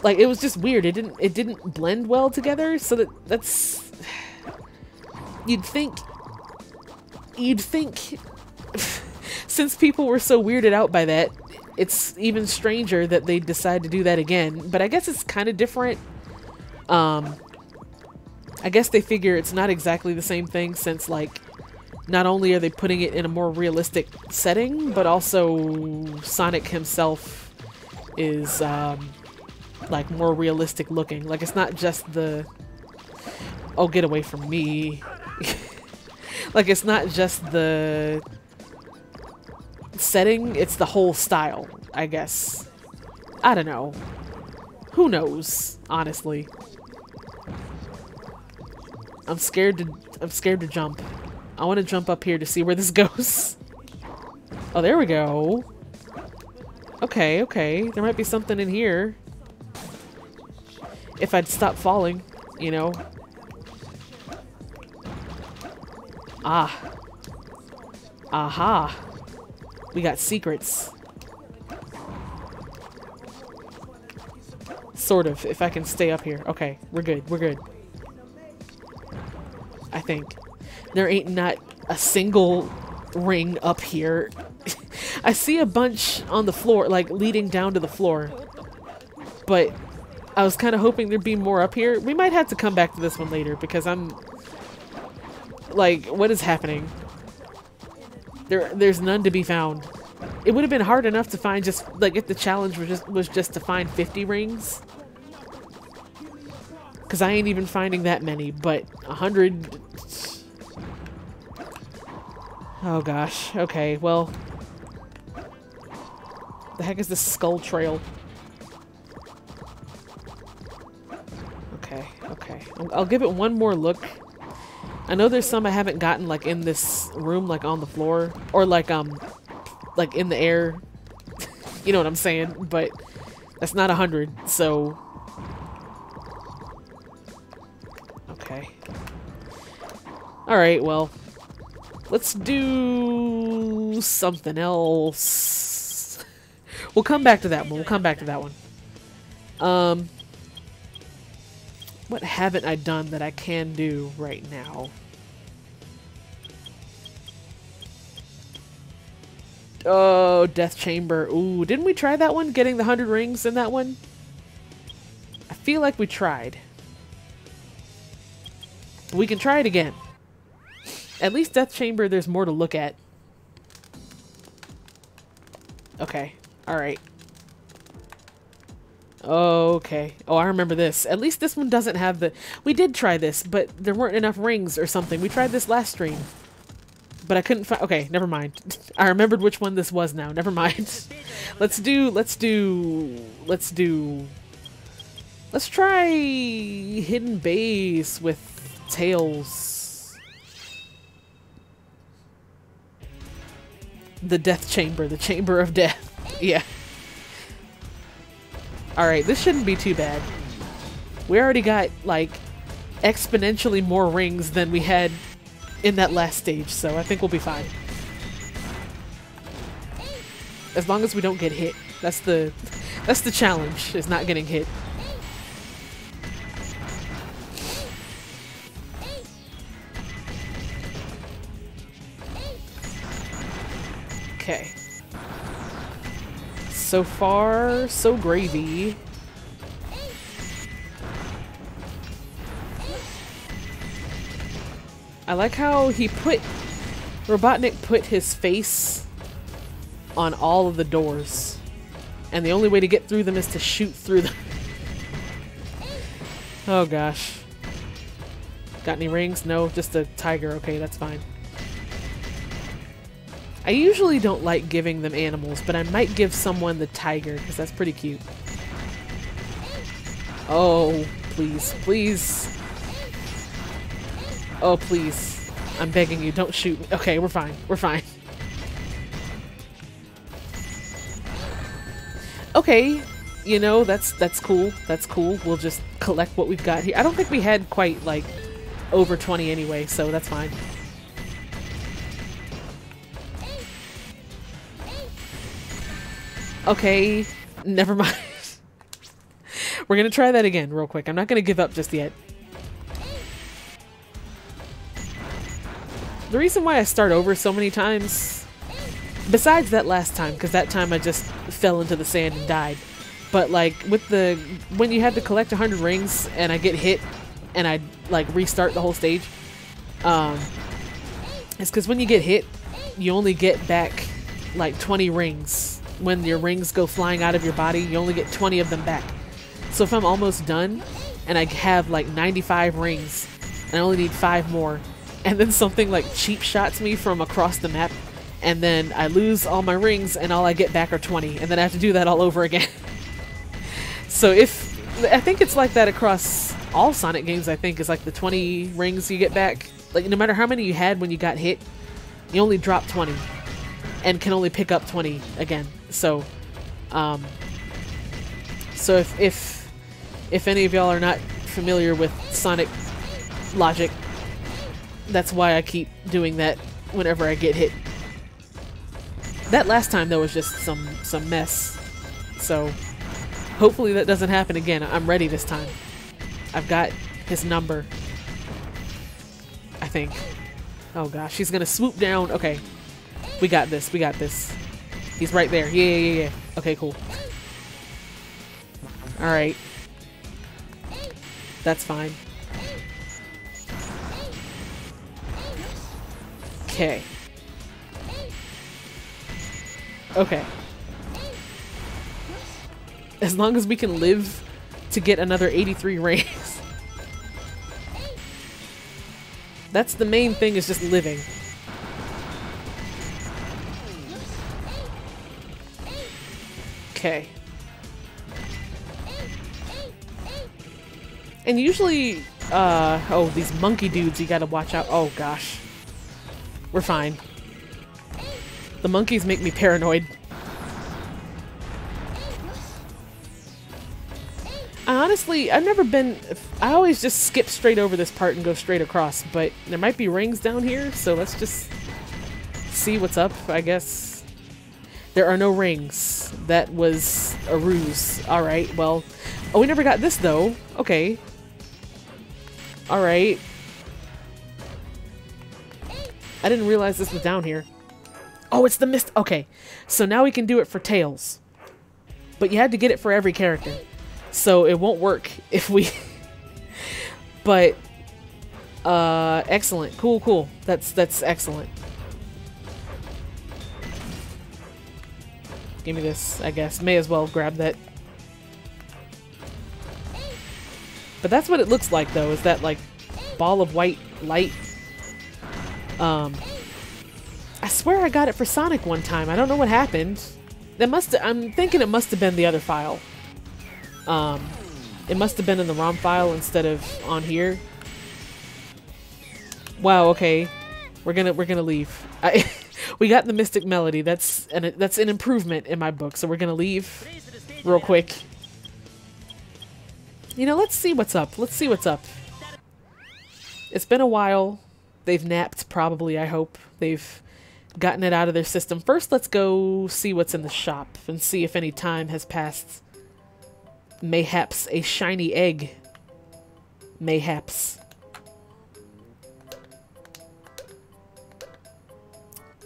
A: Like it was just weird. It didn't blend well together, so that's you'd think since people were so weirded out by that, it's even stranger that they decide to do that again. But I guess it's kind of different. I guess they figure it's not exactly the same thing, since like not only are they putting it in a more realistic setting, but also Sonic himself is like more realistic looking. Like it's not just the, oh get away from me. Like it's not just the setting, it's the whole style, I guess. I don't know. Who knows, honestly. I'm scared to jump. I want to jump up here to see where this goes. Oh, there we go. Okay, okay. There might be something in here. If I'd stop falling, you know. Ah. Aha. We got secrets. Sort of, if I can stay up here. Okay, we're good, we're good. I think. There ain't not a single ring up here. I see a bunch on the floor, like leading down to the floor. But I was kind of hoping there'd be more up here. We might have to come back to this one later because I'm like, what is happening? There's none to be found. It would have been hard enough to find just like if the challenge was just to find 50 rings. Because I ain't even finding that many, but 100. Oh gosh. Okay, well. The heck is this skull trail? Okay, okay. I'll give it one more look. I know there's some I haven't gotten like in this room, like on the floor, or like in the air. You know what I'm saying? But that's not 100, so. Okay. Alright, well. Let's do something else. We'll come back to that one. We'll come back to that one. What haven't I done that I can do right now? Oh, Death Chamber. Ooh, didn't we try that one? Getting the 100 rings in that one? I feel like we tried. But we can try it again. At least Death Chamber, there's more to look at. Okay. Alright. Okay. Oh, I remember this. At least this one doesn't have the... We did try this, but there weren't enough rings or something. We tried this last stream. But I couldn't find... Okay, never mind. I remembered which one this was now. Never mind. Let's try Hidden Base with Tails. The Death Chamber. The Chamber of Death. Yeah. Alright, this shouldn't be too bad. We already got, like, exponentially more rings than we had in that last stage, so I think we'll be fine. As long as we don't get hit. That's the challenge, is not getting hit. Okay. So far, so gravy. I like how Robotnik put his face on all of the doors. And the only way to get through them is to shoot through them. Oh gosh. Got any rings? No, just a tiger. Okay, that's fine. I usually don't like giving them animals, but I might give someone the tiger because that's pretty cute. Oh, please, please. Oh, please. I'm begging you, don't shoot me. Okay, we're fine. We're fine. Okay, you know, that's cool. That's cool. We'll just collect what we've got here. I don't think we had quite, like, over 20 anyway, so that's fine. Okay, never mind. We're gonna try that again real quick. I'm not gonna give up just yet. The reason why I start over so many times, besides that last time, because that time I just fell into the sand and died, but like with the, when you had to collect 100 rings and I get hit and I like restart the whole stage, it's because when you get hit, you only get back like 20 rings. When your rings go flying out of your body, you only get 20 of them back. So if I'm almost done and I have like 95 rings and I only need 5 more, and then something like cheap shots me from across the map, and then I lose all my rings and all I get back are 20, and then I have to do that all over again. So I think it's like that across all Sonic games. I think is like the 20 rings you get back. Like no matter how many you had when you got hit, you only drop 20 and can only pick up 20 again. So, so if any of y'all are not familiar with Sonic logic, that's why I keep doing that whenever I get hit. That last time though was just some mess. So hopefully that doesn't happen again. I'm ready this time. I've got his number, I think. Oh gosh, he's gonna swoop down. Okay. We got this. We got this. He's right there. Yeah. Okay, cool. Alright. That's fine. Okay. Okay. As long as we can live to get another 83 rings. That's the main thing, is just living. Okay. And usually, oh, these monkey dudes you gotta watch out. Oh gosh. We're fine. The monkeys make me paranoid. Honestly, I've never been... I always just skip straight over this part and go straight across, but there might be rings down here, so let's just see what's up, I guess. There are no rings. That was a ruse. Alright, well... Oh, we never got this, though. Okay. Alright. I didn't realize this was down here. Oh, it's the mist. Okay. So now we can do it for Tails. But you had to get it for every character. So it won't work if we... But... excellent. Cool, cool. That's excellent. Give me this, I guess. May as well grab that. But that's what it looks like, though, is that, like, ball of white light. I swear I got it for Sonic one time. I don't know what happened. I'm thinking it must have been the other file. It must have been in the ROM file instead of on here. Wow, okay. We're gonna leave. We got the Mystic Melody. That's an improvement in my book, so we're gonna leave real quick. You know, let's see what's up. Let's see what's up. It's been a while. They've napped, probably, I hope. They've gotten it out of their system. First, let's go see what's in the shop and see if any time has passed. Mayhaps a shiny egg. Mayhaps.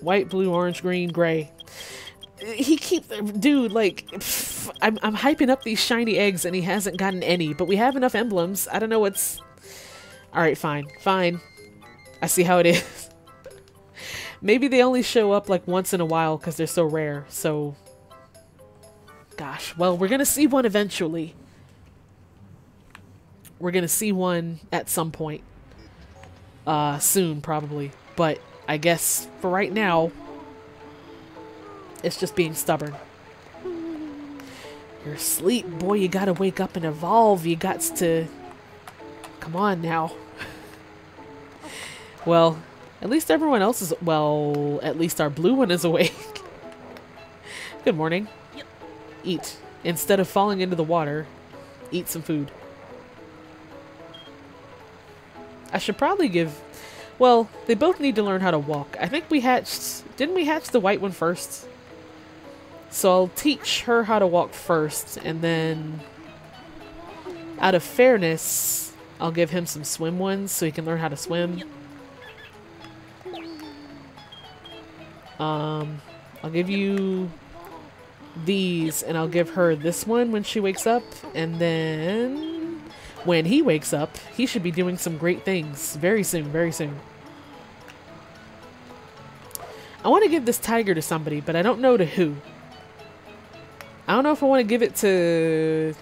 A: White, blue, orange, green, gray. He keeps... Dude, like... Pff, I'm hyping up these shiny eggs and he hasn't gotten any. But we have enough emblems. I don't know what's... Alright, fine. Fine. I see how it is. Maybe they only show up like once in a while because they're so rare. So... Gosh. Well, we're gonna see one eventually. We're gonna see one at some point. soon probably. But I guess for right now, it's just being stubborn. You're asleep, boy. You gotta wake up and evolve. You gots to... Come on now. Well, at least everyone else is... Well, at least our blue one is awake. Good morning. Eat. Instead of falling into the water, eat some food. I should probably give... Well, they both need to learn how to walk. I think we hatched... Didn't we hatch the white one first? So I'll teach her how to walk first, and then out of fairness, I'll give him some swim ones so he can learn how to swim. I'll give you these, and I'll give her this one when she wakes up, and then when he wakes up, he should be doing some great things very soon, very soon. I want to give this tiger to somebody, but I don't know to who. I don't know if I want to give it to...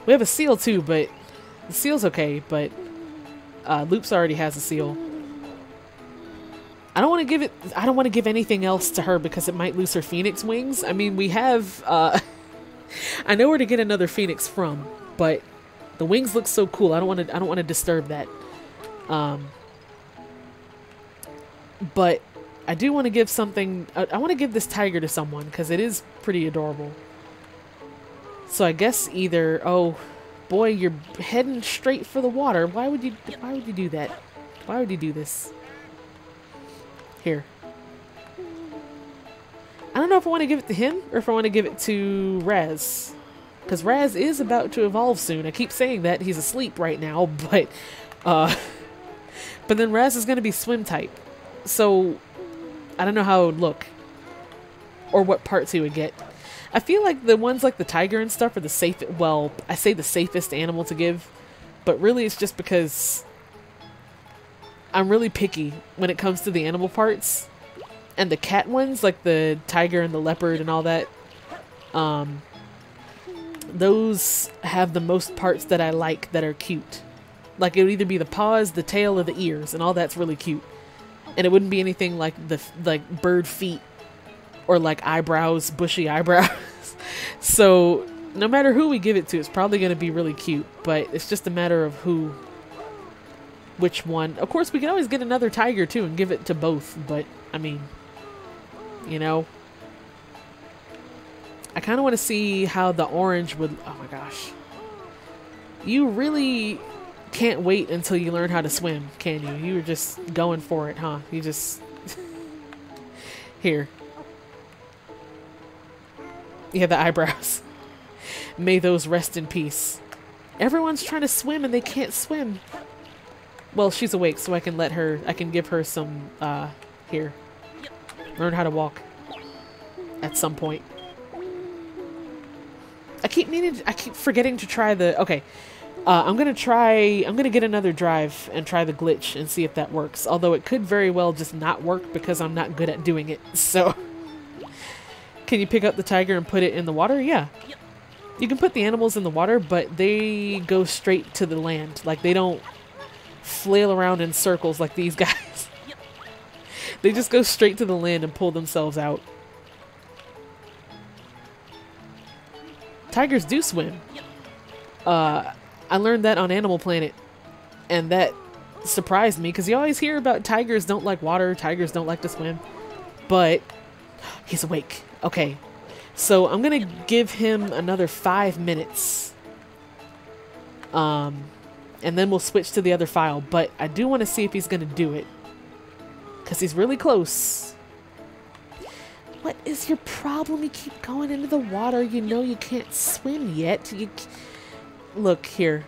A: We have a seal too, but the seal's okay, but Loops already has a seal. I don't want to give anything else to her because it might lose her phoenix wings. I mean, we have I know where to get another phoenix from, but the wings look so cool. I don't want to disturb that. But I do want to give something... I want to give this tiger to someone because it is pretty adorable. So I guess either... Oh, boy, you're heading straight for the water. Why would you do that? Why would you do this? Here. I don't know if I want to give it to him or if I want to give it to Raz. Because Raz is about to evolve soon. I keep saying that. He's asleep right now, but... But then Raz is going to be swim type. So... I don't know how it would look. Or what parts he would get. I feel like the ones like the tiger and stuff are the safest... Well, I say the safest animal to give. But really it's just because... I'm really picky when it comes to the animal parts. And the cat ones, like the tiger and the leopard and all that. Those have the most parts that I like that are cute. Like it would either be the paws, the tail, or the ears. And all that's really cute. And it wouldn't be anything like like bird feet or like eyebrows, bushy eyebrows. So no matter who we give it to, it's probably going to be really cute. But it's just a matter of which one. Of course, we can always get another tiger too and give it to both. But I mean, you know, I kind of want to see how the orange would... Oh my gosh. You really... can't wait until you learn how to swim, can you? You were just going for it, huh? You just... Here. You have the eyebrows. May those rest in peace. Everyone's trying to swim and they can't swim. Well, she's awake, so I can give her some, here. Learn how to walk. At some point. I keep forgetting to try the... Okay. I'm gonna get another drive and try the glitch and see if that works. Although it could very well just not work because I'm not good at doing it. So, can you pick up the tiger and put it in the water? Yeah. You can put the animals in the water, but they go straight to the land. Like, they don't flail around in circles like these guys. They just go straight to the land and pull themselves out. Tigers do swim. I learned that on Animal Planet, and that surprised me because you always hear about tigers don't like water, tigers don't like to swim, but he's awake. Okay, so I'm gonna give him another 5 minutes, and then we'll switch to the other file, but I do want to see if he's gonna do it because he's really close. What is your problem? You keep going into the water. You know you can't swim yet. Look, here.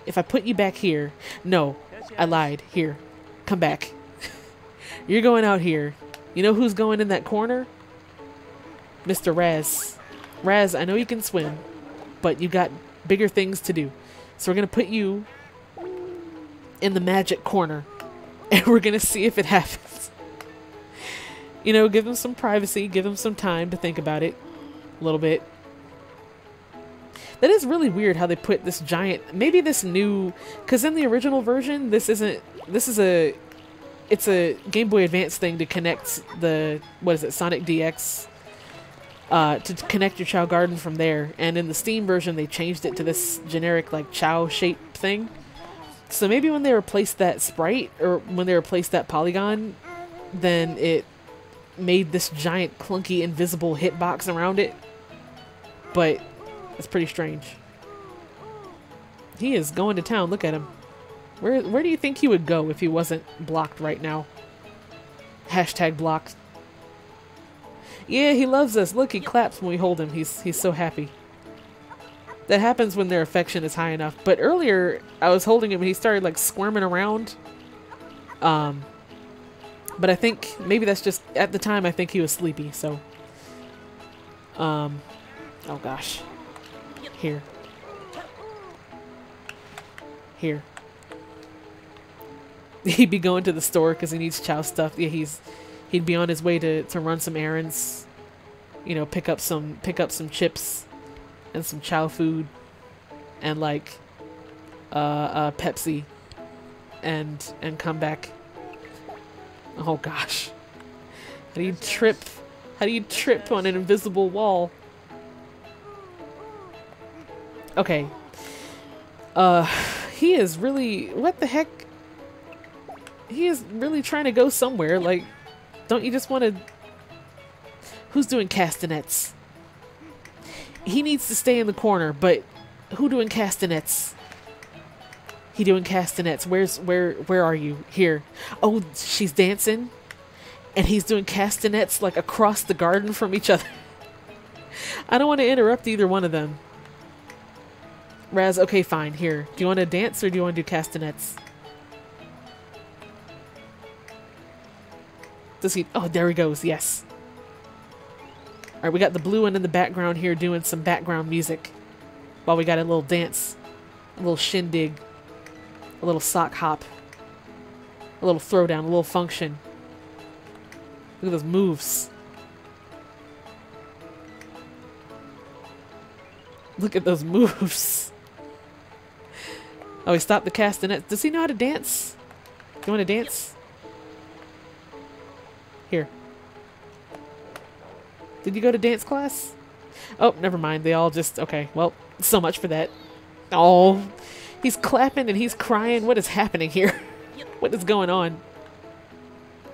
A: If I put you back here... No, I lied. Here. Come back. You're going out here. You know who's going in that corner? Mr. Raz. Raz, I know you can swim, but you got bigger things to do. So we're going to put you in the magic corner, and we're going to see if it happens. You know, give him some privacy, give him some time to think about it a little bit. That is really weird how they put this giant, maybe this new, because in the original version, this is a Game Boy Advance thing to connect the, what is it, Sonic DX, to connect your Chao Garden from there. And in the Steam version, they changed it to this generic, like, Chao shape thing. So maybe when they replaced that sprite, or when they replaced that polygon, then it made this giant, clunky, invisible hitbox around it. But it's pretty strange. He is going to town. Look at him. Where do you think he would go if he wasn't blocked right now? Hashtag blocked. Yeah, he loves us. Look, he claps when we hold him. He's so happy. That happens when their affection is high enough. But earlier, I was holding him and he started like squirming around. But I think maybe that's just, at the time I think he was sleepy, so. Oh gosh. Here. Here. He'd be going to the store because he needs Chao stuff. Yeah, he'd be on his way to run some errands. You know, pick up some chips and some Chao food and like Pepsi and come back. Oh gosh. How do you trip on an invisible wall? Okay. He is really, what the heck? He is really trying to go somewhere. Like, don't you just want to... Who's doing castanets? He needs to stay in the corner, but who doing castanets? He doing castanets. Where are you? Here. Oh, she's dancing. And he's doing castanets like across the garden from each other. I don't want to interrupt either one of them. Raz, okay, fine. Here. Do you want to dance or do you want to do castanets? Does he? Oh, there he goes. Yes. Alright, we got the blue one in the background here doing some background music. While we got a little dance. A little shindig. A little sock hop. A little throwdown. A little function. Look at those moves. Look at those moves. Oh, he stopped the castanets. Does he know how to dance? You want to dance? Here. Did you go to dance class? Oh, never mind. They all just... Okay, well, so much for that. Oh, he's clapping and he's crying. What is happening here? What is going on?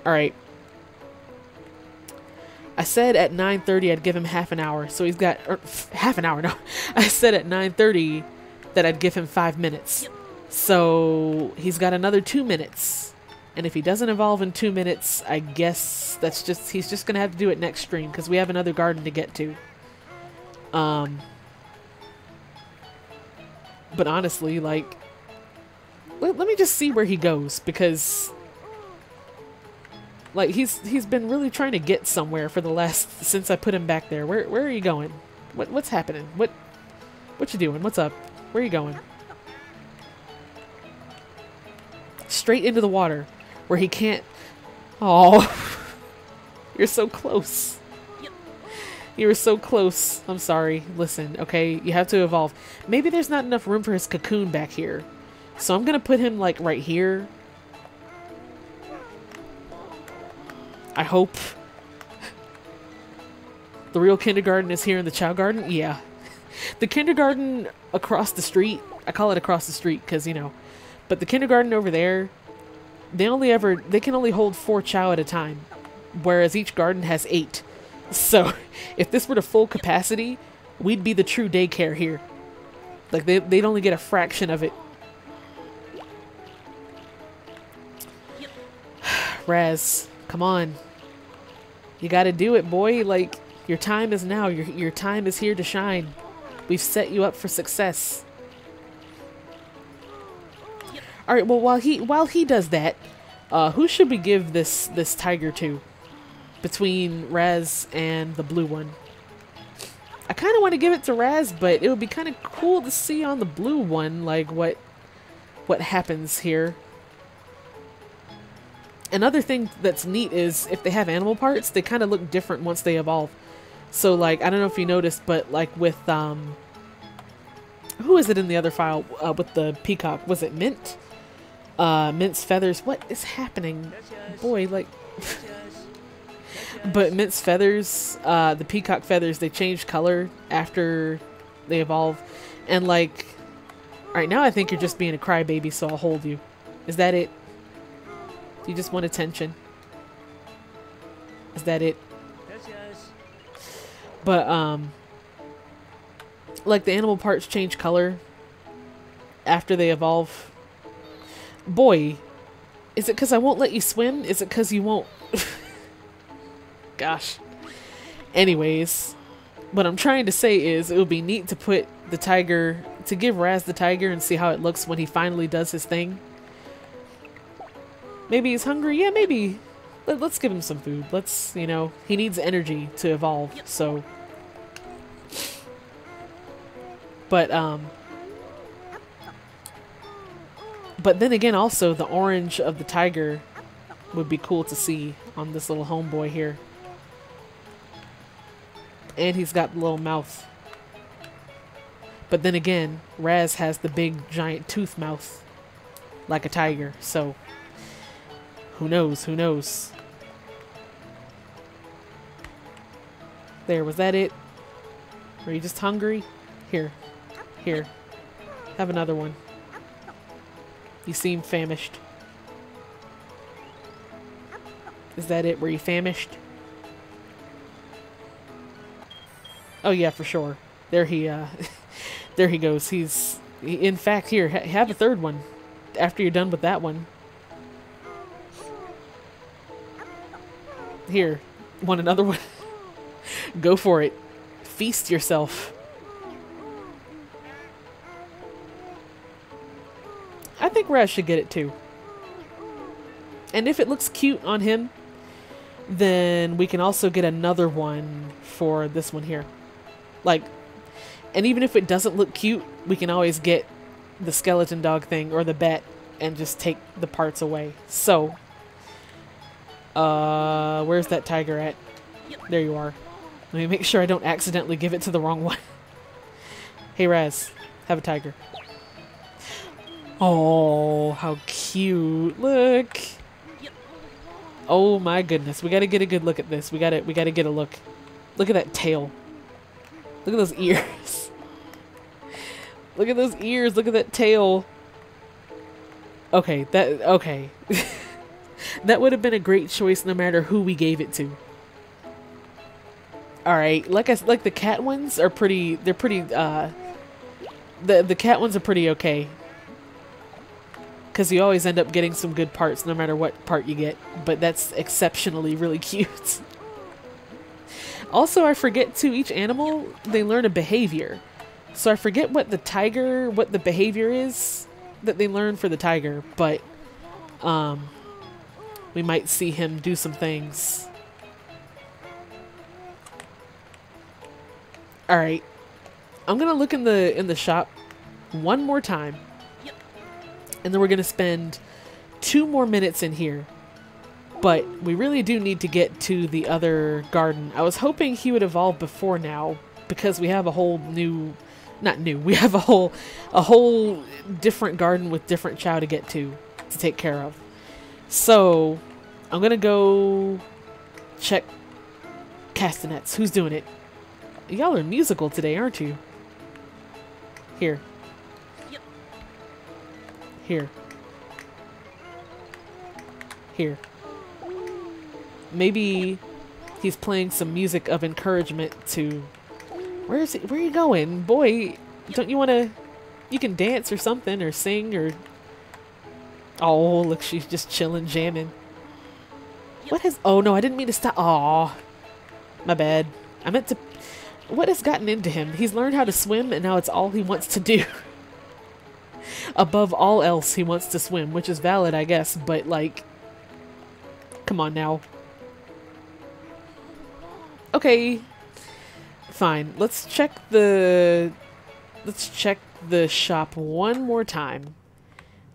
A: Alright. I said at 9:30 I'd give him half an hour, so he's got... half an hour, no. I said at 9:30 that I'd give him 5 minutes. So he's got another 2 minutes. And if he doesn't evolve in 2 minutes, I guess that's just... He's just going to have to do it next stream, because we have another garden to get to. But honestly, like... Let me just see where he goes, because... Like, he's been really trying to get somewhere for the last... Since I put him back there. Where are you going? What's happening? What you doing? What's up? Where are you going? Straight into the water. Where he can't... Oh, you're so close. You were so close. I'm sorry. Listen, okay? You have to evolve. Maybe there's not enough room for his cocoon back here. So I'm gonna put him, like, right here. I hope. The real kindergarten is here in the Chao Garden? Yeah. The kindergarten across the street, I call it across the street because, you know, but the kindergarten over there, they can only hold 4 Chao at a time, whereas each garden has 8. So, if this were to full capacity, we'd be the true daycare here. Like, they'd only get a fraction of it. Raz, come on. You gotta do it, boy. Like, your time is now. Your time is here to shine. We've set you up for success. Alright, well, while he does that, who should we give this tiger to? Between Raz and the blue one. I kind of want to give it to Raz, but it would be kind of cool to see on the blue one, like, what happens here. Another thing that's neat is if they have animal parts, they kind of look different once they evolve. So, like, I don't know if you noticed, but, like, with Who is it in the other file with the peacock? Was it Mint? Mint's feathers. What is happening? Boy, like... But Mint's feathers, the peacock feathers, they change color after they evolve. And like... Alright, now I think you're just being a crybaby, so I'll hold you. Is that it? Do you just want attention? Is that it? But, like the animal parts change color after they evolve. Boy, is it because I won't let you swim? Is it because you won't? Gosh. Anyways, what I'm trying to say is it would be neat to put the tiger, to give Raz the tiger and see how it looks when he finally does his thing. Maybe he's hungry. Yeah, maybe. Let's give him some food. Let's, you know, he needs energy to evolve, so. But then again, also, the orange of the tiger would be cool to see on this little homeboy here. And he's got the little mouth. But then again, Raz has the big, giant tooth mouth. Like a tiger, so... Who knows? Who knows? There, was that it? Are you just hungry? Here. Here. Have another one. You seem famished. Is that it? Were you famished? Oh yeah, for sure. There he, there he goes. In fact, here, have a third one. After you're done with that one. Here, want another one? Go for it. Feast yourself. I think Raz should get it too. And if it looks cute on him, then we can also get another one for this one here. Like, and even if it doesn't look cute, we can always get the skeleton dog thing or the bat and just take the parts away. So, where's that tiger at? There you are. Let me make sure I don't accidentally give it to the wrong one. Hey Raz, have a tiger. Oh, how cute. Look. Oh my goodness. We gotta get a good look at this. We gotta get a look. Look at that tail. Look at those ears. Look at those ears. Look at that tail. Okay, okay. That would have been a great choice no matter who we gave it to. Alright, like the cat ones are pretty, they're pretty, the cat ones are pretty okay. Because you always end up getting some good parts no matter what part you get. But that's exceptionally really cute. Also, I forget too, each animal, they learn a behavior. So I forget what the behavior is that they learn for the tiger. But, we might see him do some things. Alright. I'm gonna look in the shop one more time. And then we're gonna spend 2 more minutes in here. But we really do need to get to the other garden. I was hoping he would evolve before now, because we have a whole new, not new, we have a whole different garden with different chow to get to take care of. So, I'm gonna go check castanets. Who's doing it? Y'all are musical today, aren't you? Here. Here. Here. Maybe he's playing some music of encouragement to... Where is he? Where are you going? Boy, don't you want to... You can dance or something, or sing, or... Oh, look, she's just chilling, jamming. What has... Oh, no, I didn't mean to stop. Aw. My bad. I meant to... What has gotten into him? He's learned how to swim, and now it's all he wants to do. Above all else, he wants to swim, which is valid, I guess, but, like... Come on, now. Okay. Fine. Let's check the shop one more time.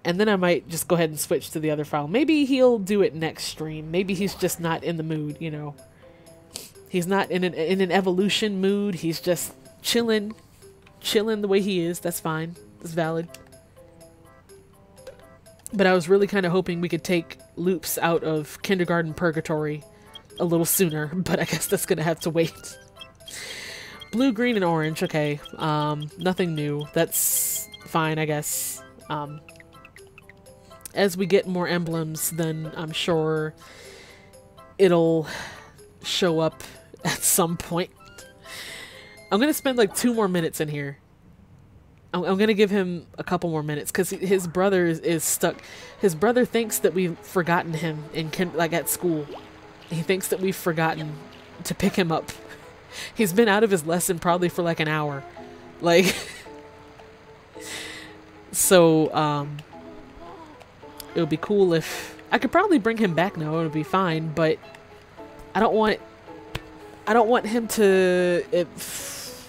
A: And then I might just go ahead and switch to the other file. Maybe he'll do it next stream. Maybe he's just not in the mood, you know. He's not in an evolution mood. He's just chilling. chilling the way he is. That's fine. That's valid. But I was really kind of hoping we could take Loops out of kindergarten purgatory a little sooner, but I guess that's gonna have to wait. Blue, green, and orange. Okay. Nothing new. That's fine, I guess. As we get more emblems, then I'm sure it'll show up at some point. I'm gonna spend like 2 more minutes in here. I'm gonna give him a couple more minutes because his brother is stuck. His brother thinks that we've forgotten him like at school. He thinks that we've forgotten to pick him up. He's been out of his lesson probably for like an hour. Like, so, it would be cool if I could probably bring him back now. It would be fine, but I don't want him to,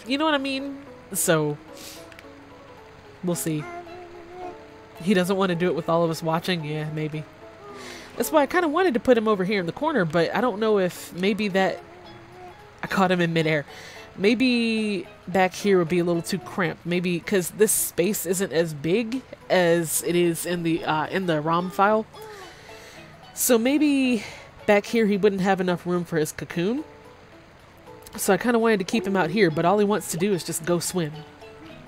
A: you know what I mean? So, we'll see. He doesn't want to do it with all of us watching? Yeah, maybe. That's why I kind of wanted to put him over here in the corner, but I don't know if maybe that... I caught him in midair. Maybe back here would be a little too cramped. Maybe because this space isn't as big as it is in the ROM file. So maybe back here he wouldn't have enough room for his cocoon. So I kind of wanted to keep him out here, but all he wants to do is just go swim.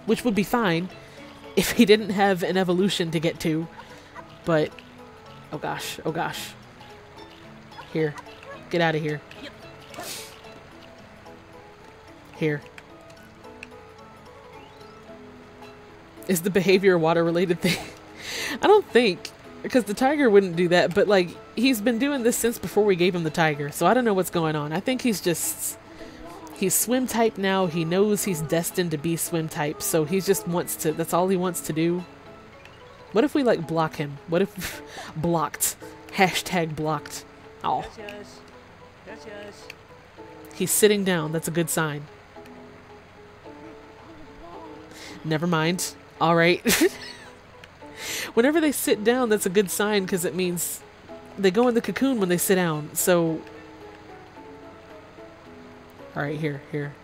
A: Which would be fine if he didn't have an evolution to get to. But, oh gosh, oh gosh. Here, get out of here. Here. Is the behavior a water-related thing? I don't think, because the tiger wouldn't do that, but like, he's been doing this since before we gave him the tiger, so I don't know what's going on. I think he's swim type now. He knows he's destined to be swim type, so he just wants to, that's all he wants to do. What if we like block him? What if blocked? Hashtag blocked. Oh. He's sitting down. That's a good sign. Never mind. All right. Whenever they sit down, that's a good sign because it means they go in the cocoon when they sit down. So, all right, here.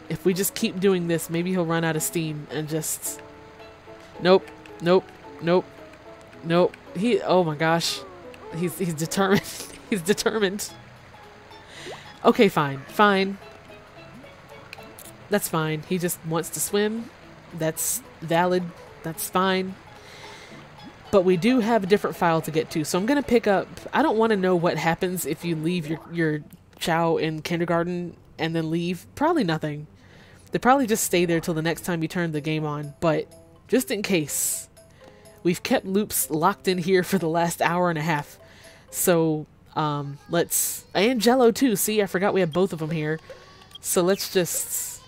A: If we just keep doing this, maybe he'll run out of steam and just... Nope. Oh my gosh. He's determined. He's determined. Okay, fine. That's fine. He just wants to swim. That's valid. That's fine. But we do have a different file to get to, so I'm going to pick up... I don't want to know what happens if you leave your Chao in kindergarten and then leave. Probably nothing. They probably just stay there till the next time you turn the game on, but just in case, we've kept Loops locked in here for the last hour and a half. So, let's... And Jello too, see? I forgot we have both of them here. So let's just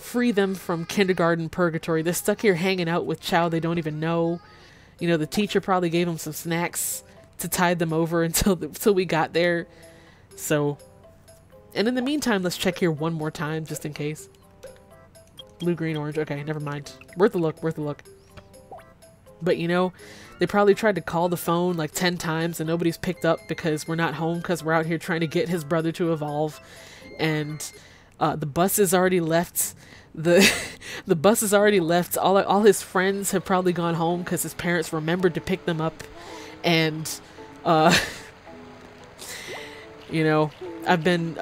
A: free them from kindergarten purgatory. They're stuck here hanging out with Chao they don't even know. You know, the teacher probably gave them some snacks to tide them over until we got there. So, and in the meantime, let's check here one more time just in case. Blue, green, orange. Okay, never mind. Worth a look. But you know, they probably tried to call the phone like 10 times and nobody's picked up because we're not home because we're out here trying to get his brother to evolve. And the bus has already left. The bus has already left. All his friends have probably gone home because his parents remembered to pick them up. And, you know, I've been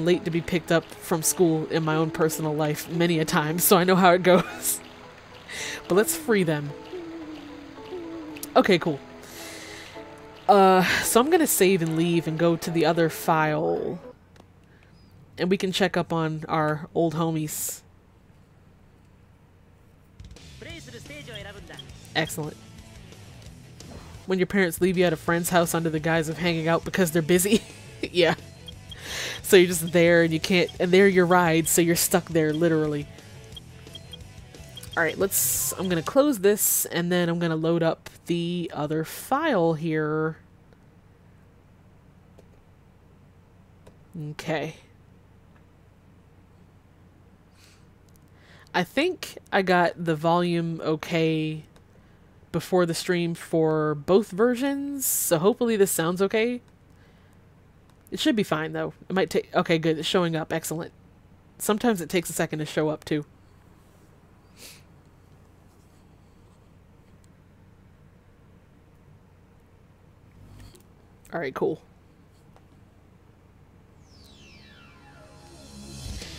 A: late to be picked up from school in my own personal life many a time, so I know how it goes. But let's free them. Okay, cool. So I'm gonna save and leave and go to the other file. And we can check up on our old homies. Excellent. When your parents leave you at a friend's house under the guise of hanging out because they're busy. Yeah. So you're just there and you can't, and they're your ride, so you're stuck there literally. Alright, I'm gonna close this and then I'm gonna load up the other file here. Okay. I think I got the volume okay before the stream for both versions, so hopefully this sounds okay. It should be fine though. It might take... Okay, good. It's showing up. Excellent. Sometimes it takes a second to show up too. All right, cool.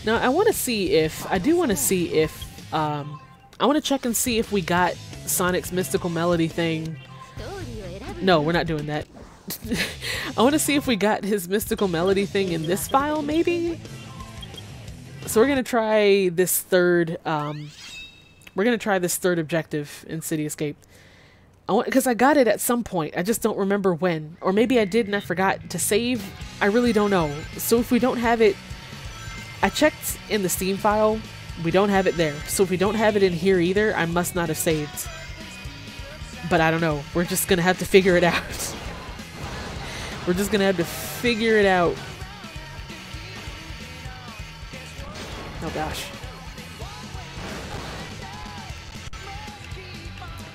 A: Now I want to see if I want to check and see if we got Sonic's mystical melody thing. No, we're not doing that. I want to see if we got his mystical melody thing in this file, maybe. So we're gonna try this third. We're gonna try this third objective in City Escape. Because I got it at some point. I just don't remember when, or maybe I did and I forgot to save. I really don't know. So if we don't have it, I checked in the Steam file. We don't have it there. So if we don't have it in here either, I must not have saved. But I don't know. We're just gonna have to figure it out. We're just gonna have to figure it out. Oh gosh.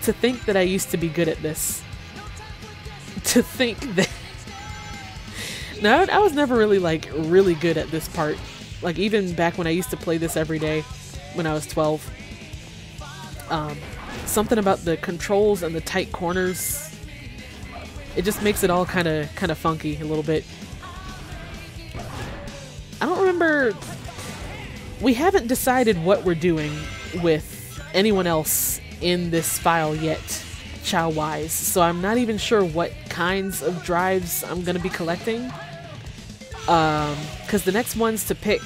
A: To think that I used to be good at this. To think that... No, I was never really, like, really good at this part. Like, even back when I used to play this every day when I was 12. Something about the controls and the tight corners, it just makes it all kind of funky a little bit. I don't remember... We haven't decided what we're doing with anyone else in this file yet, Chow-wise, so I'm not even sure what kinds of drives I'm going to be collecting. Because the next ones to pick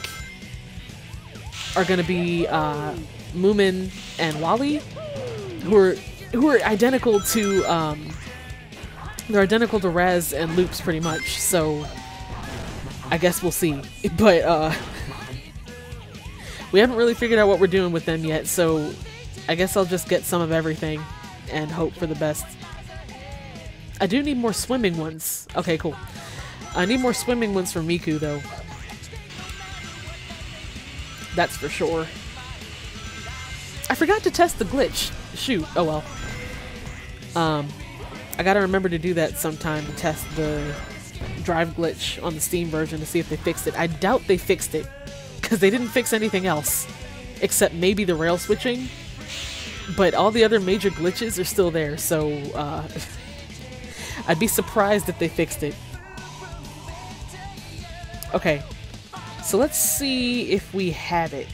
A: are going to be Moomin and Wally, who are identical to they're identical to Raz and Loops pretty much. So I guess we'll see. But we haven't really figured out what we're doing with them yet. So I guess I'll just get some of everything and hope for the best. I do need more swimming ones. Okay, cool. I need more swimming ones for Miku, though. That's for sure. I forgot to test the glitch. Shoot. Oh well. I gotta remember to do that sometime, to test the drive glitch on the Steam version to see if they fixed it. I doubt they fixed it, because they didn't fix anything else. Except maybe the rail switching. But all the other major glitches are still there, so I'd be surprised if they fixed it. Okay, so let's see if we have it.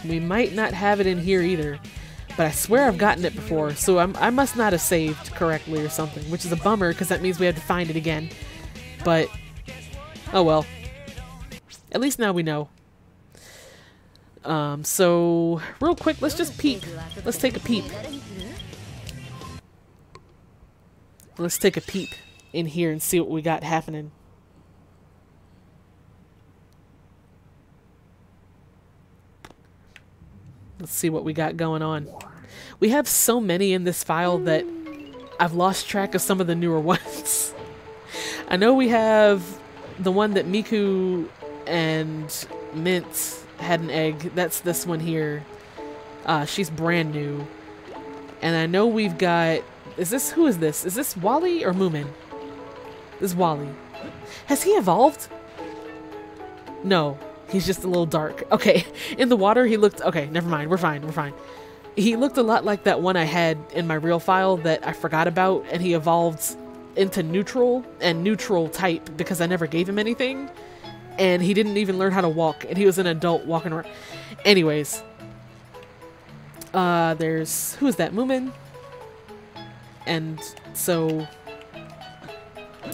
A: We might not have it in here either, but I swear I've gotten it before, so I must not have saved correctly or something, which is a bummer because that means we have to find it again. But, oh well. At least now we know. So, real quick, let's just peek. Let's take a peep. Let's take a peep in here and see what we got happening. Let's see what we got going on. We have so many in this file that I've lost track of some of the newer ones. I know we have the one that Miku and Mint had an egg. That's this one here. She's brand new. And I know we've got... who is this? Is this Wally or Moomin? This is Wally. Has he evolved? No. He's just a little dark. Okay. In the water, he looked... Okay, never mind. We're fine. We're fine. He looked a lot like that one I had in my real file that I forgot about, and he evolved into neutral and neutral type because I never gave him anything. And he didn't even learn how to walk, and he was an adult walking around. Anyways. There's... Who is that? Moomin? And so...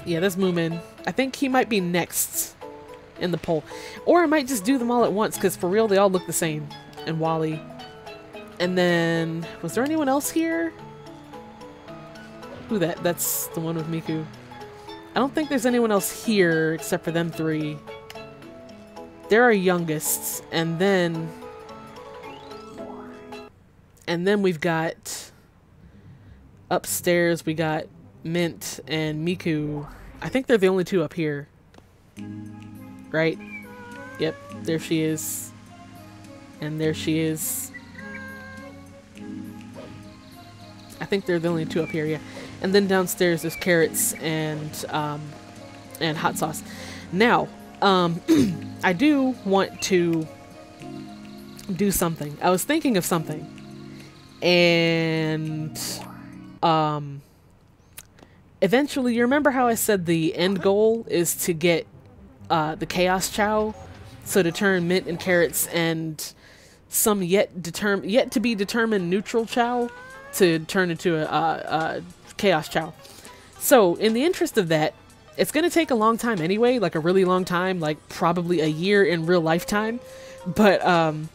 A: Yeah, that's Moomin. I think he might be next in the poll. Or I might just do them all at once, because for real, they all look the same. And Wally. And then... Was there anyone else here? Who that? That's the one with Miku. I don't think there's anyone else here except for them three. They're our youngest. And then we've got... Upstairs, we got Mint and Miku. I think they're the only two up here. Right? Yep, there she is. And there she is. I think they're the only two up here, yeah. And then downstairs there's carrots and hot sauce. Now, I do want to do something. I was thinking of something. And eventually, you remember how I said the end goal is to get the Chaos Chow? So to turn mint and carrots and some yet to be determined neutral Chow to turn into a Chaos Chow. So in the interest of that, it's going to take a long time anyway, like a really long time, like probably a year in real lifetime. But I'm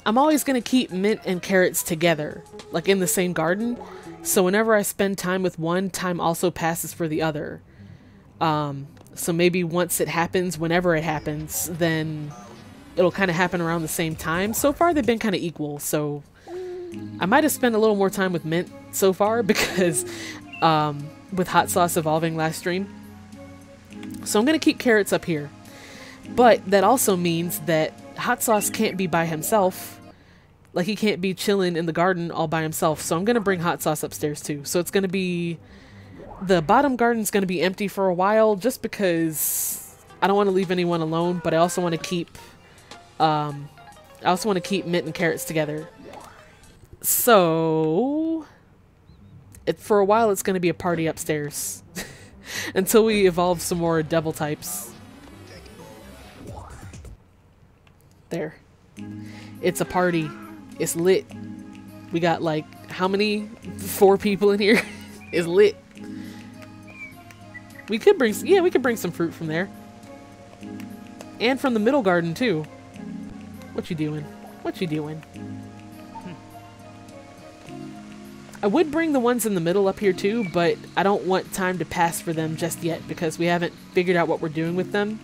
A: always going to keep mint and carrots together, like in the same garden. So whenever I spend time with one, time also passes for the other. So maybe once it happens, whenever it happens, then it'll kind of happen around the same time. So far, they've been kind of equal. So I might have spent a little more time with mint so far because with hot sauce evolving last stream. So I'm going to keep carrots up here. But that also means that hot sauce can't be by himself. Like, he can't be chilling in the garden all by himself. So I'm going to bring hot sauce upstairs too. So it's going to be... The bottom garden's going to be empty for a while just because I don't want to leave anyone alone, but I also want to keep mint and carrots together. So for a while it's going to be a party upstairs until we evolve some more devil types. There. It's a party. It's lit. We got like how many? 4 people in here. It's lit. We could bring some fruit from there. And from the middle garden too. What you doing? What you doing? I would bring the ones in the middle up here too, but I don't want time to pass for them just yet because we haven't figured out what we're doing with them.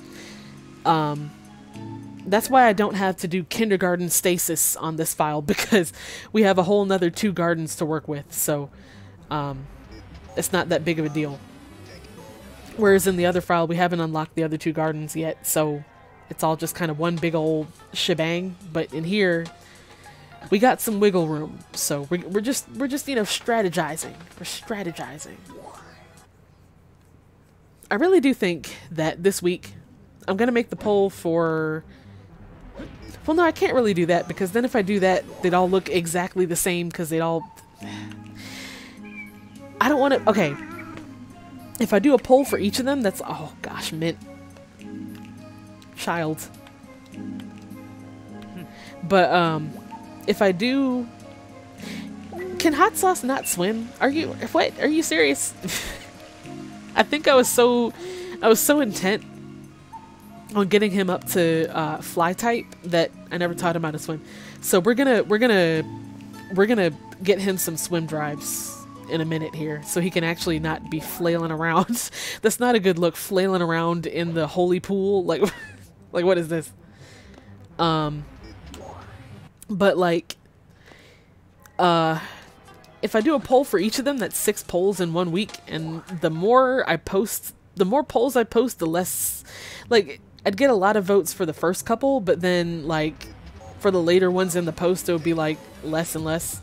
A: That's why I don't have to do kindergarten stasis on this file because we have a whole nother 2 gardens to work with, so it's not that big of a deal. Whereas in the other file, we haven't unlocked the other 2 gardens yet, so it's all just kind of one big old shebang. But in here, we got some wiggle room, so we're just you know, strategizing. We're strategizing. I really do think that this week I'm gonna make the poll for. Well, no, I can't really do that because then if I do that, they'd all look exactly the same because they'd all. I don't want to. Okay. If I do a poll for each of them, that's... Oh, gosh, mint. Child. But, if I do... Can hot sauce not swim? Are you... What? Are you serious? I think I was so intent on getting him up to fly type that I never taught him how to swim. So we're gonna get him some swim drives in a minute here so he can actually not be flailing around. That's not a good look, flailing around in the holy pool. Like what is this? But like if I do a poll for each of them, that's 6 polls in 1 week, and the more polls I post, the less, like, I'd get a lot of votes for the first couple, but then like for the later ones in the post it would be like less and less.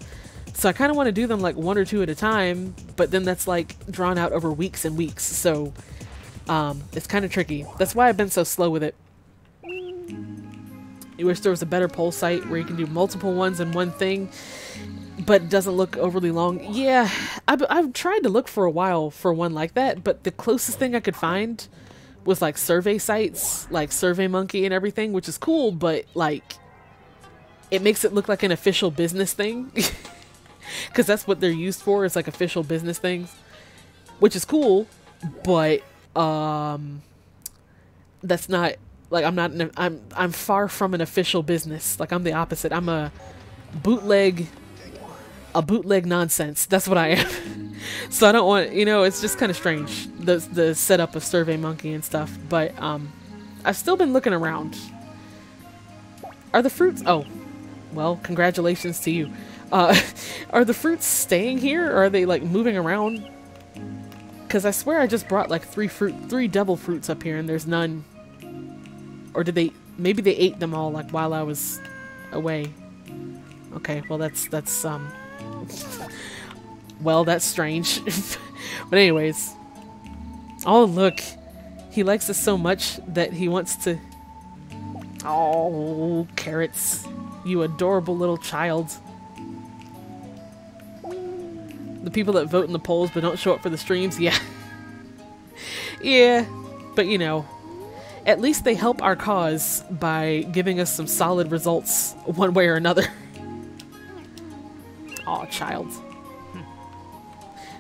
A: So I kind of want to do them like 1 or 2 at a time, but then that's like drawn out over weeks and weeks. So it's kind of tricky. That's why I've been so slow with it. You wish there was a better poll site where you can do multiple ones in one thing, but it doesn't look overly long. Yeah, I've tried to look for a while for one like that, but the closest thing I could find was like survey sites, like SurveyMonkey and everything, which is cool, but like it makes it look like an official business thing. Because that's what they're used for, is like official business things, which is cool, but that's not like I'm far from an official business. Like I'm the opposite. I'm a bootleg nonsense. That's what I am. So I don't want, you know, it's just kind of strange, the setup of SurveyMonkey and stuff. But I've still been looking around. Are the fruits? Oh, well, congratulations to you. Are the fruits staying here, or are they like moving around? Because I swear I just brought like 3 devil fruits up here and there's none. Or did they, maybe they ate them all like while I was away. Okay, well that's Well, that's strange. But anyways. Oh, look. He likes us so much that he wants to... Oh, Carrots. You adorable little child. The people that vote in the polls but don't show up for the streams, yeah. Yeah, but you know, at least they help our cause by giving us some solid results one way or another. Aw, child.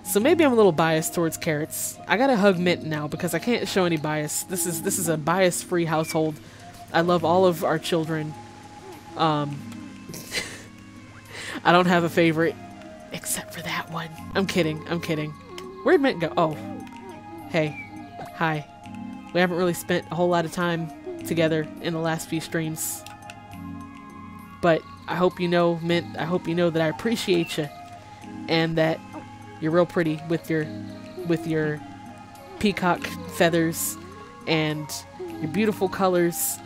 A: So maybe I'm a little biased towards Carrots. I gotta hug Mint now because I can't show any bias. This is a bias-free household. I love all of our children. I don't have a favorite except for that one. I'm kidding. I'm kidding. Where'd Mint go? Oh. Hey. Hi. We haven't really spent a whole lot of time together in the last few streams. But I hope you know, Mint, I hope you know that I appreciate you. And that you're real pretty with your peacock feathers and your beautiful colors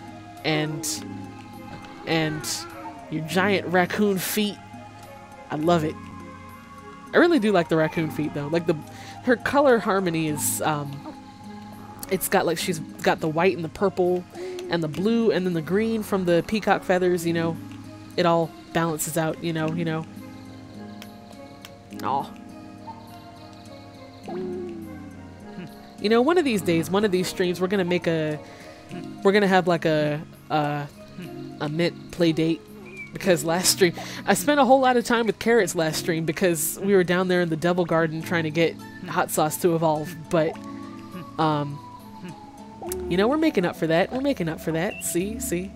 A: and your giant raccoon feet. I love it. I really do like the raccoon feet though. Like her color harmony is it's got like she's got the white and the purple and the blue and then the green from the peacock feathers, you know. It all balances out, you know. Aw. You know, one of these days, one of these streams, we're gonna have like a Mint play date. Because last stream, I spent a whole lot of time with Carrots last stream because we were down there in the Devil Garden trying to get Hot Sauce to evolve. But, you know, we're making up for that. We're making up for that. See?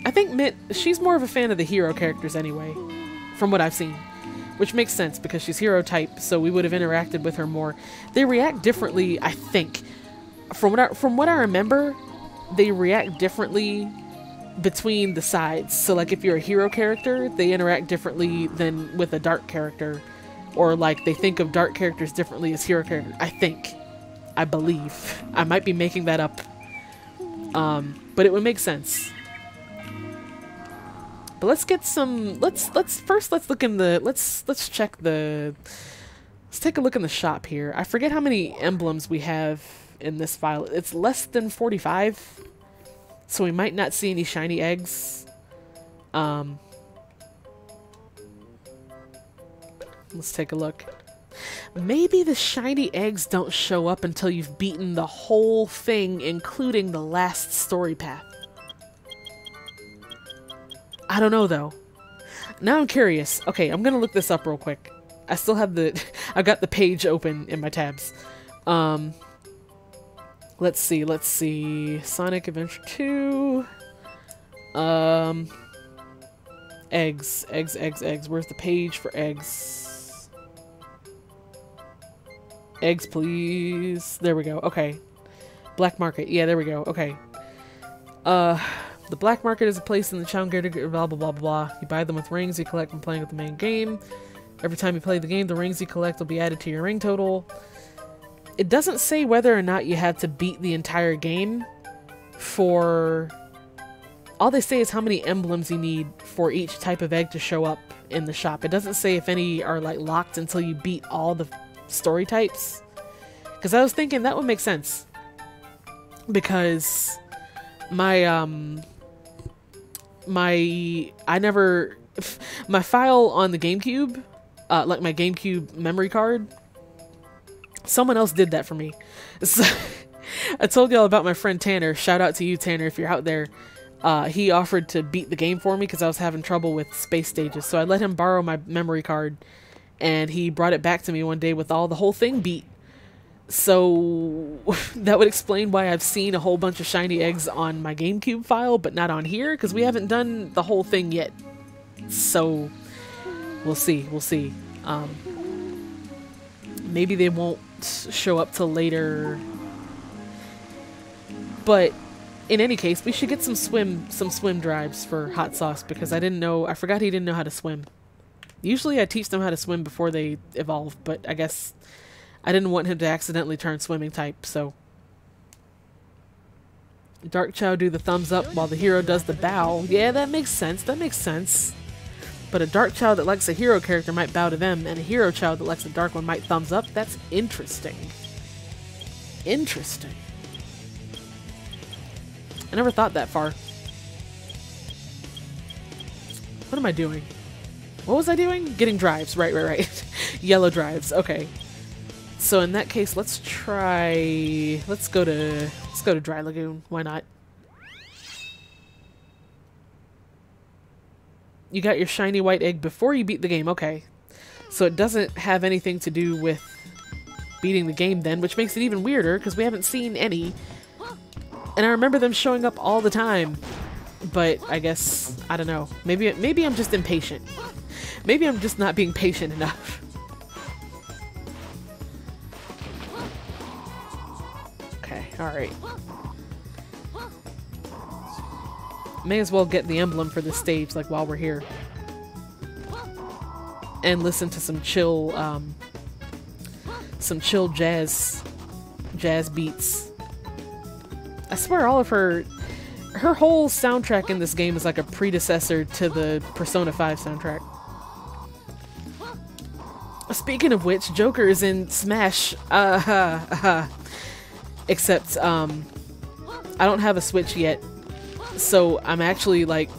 A: I think Mint, she's more of a fan of the hero characters anyway, from what I've seen. Which makes sense because she's hero type, so we would have interacted with her more. They react differently, I think. From what I remember, they react differently between the sides. So like if you're a hero character, they interact differently than with a dark character. Or like they think of dark characters differently as hero characters. I believe. I might be making that up. But it would make sense. But let's get some let's take a look in the shop here. I forget how many emblems we have in this file. It's less than 45. So we might not see any shiny eggs. Let's take a look. Maybe the shiny eggs don't show up until you've beaten the whole thing, including the last story path. I don't know, though. Now I'm curious. Okay, I'm gonna look this up real quick. I still have I've got the page open in my tabs. Let's see. Sonic Adventure 2. Eggs. Where's the page for eggs? Eggs, please. There we go. Okay. Black Market. Yeah, there we go. Okay. The Black Market is a place in the Chowngater, blah, blah, blah, blah. You buy them with rings you collect from playing with the main game. Every time you play the game, the rings you collect will be added to your ring total. It doesn't say whether or not you have to beat the entire game for... All they say is how many emblems you need for each type of egg to show up in the shop. It doesn't say if any are like locked until you beat all the story types. Because I was thinking that would make sense. Because my file on the GameCube, like my GameCube memory card, someone else did that for me. So I told y'all about my friend Tanner. Shout out to you, Tanner, if you're out there. He offered to beat the game for me because I was having trouble with space stages. So I let him borrow my memory card, and he brought it back to me one day with the whole thing beat. So that would explain why I've seen a whole bunch of shiny eggs on my GameCube file, but not on here, because we haven't done the whole thing yet. So we'll see. Maybe they won't show up till later. But in any case, we should get some swim drives for Hot Sauce, because I forgot he didn't know how to swim. Usually I teach them how to swim before they evolve, but I guess I didn't want him to accidentally turn swimming type, so. Dark Chow do the thumbs up while the hero does the bow. Yeah, that makes sense. But a dark child that likes a hero character might bow to them, and a hero child that likes a dark one might thumbs up. That's interesting. Interesting. I never thought that far. What am I doing? What was I doing? Getting drives. Right. Yellow drives. Okay. So in that case, let's try... Let's go to Dry Lagoon. Why not? You got your shiny white egg before you beat the game. Okay. So it doesn't have anything to do with beating the game then, which makes it even weirder because we haven't seen any. And I remember them showing up all the time. But I guess, I don't know. Maybe I'm just impatient. Maybe I'm just not being patient enough. Okay, alright. May as well get the emblem for this stage, like, while we're here. And listen to some chill jazz beats. I swear all of her whole soundtrack in this game is like a predecessor to the Persona 5 soundtrack. Speaking of which, Joker is in Smash. Except, I don't have a Switch yet. So I'm actually like,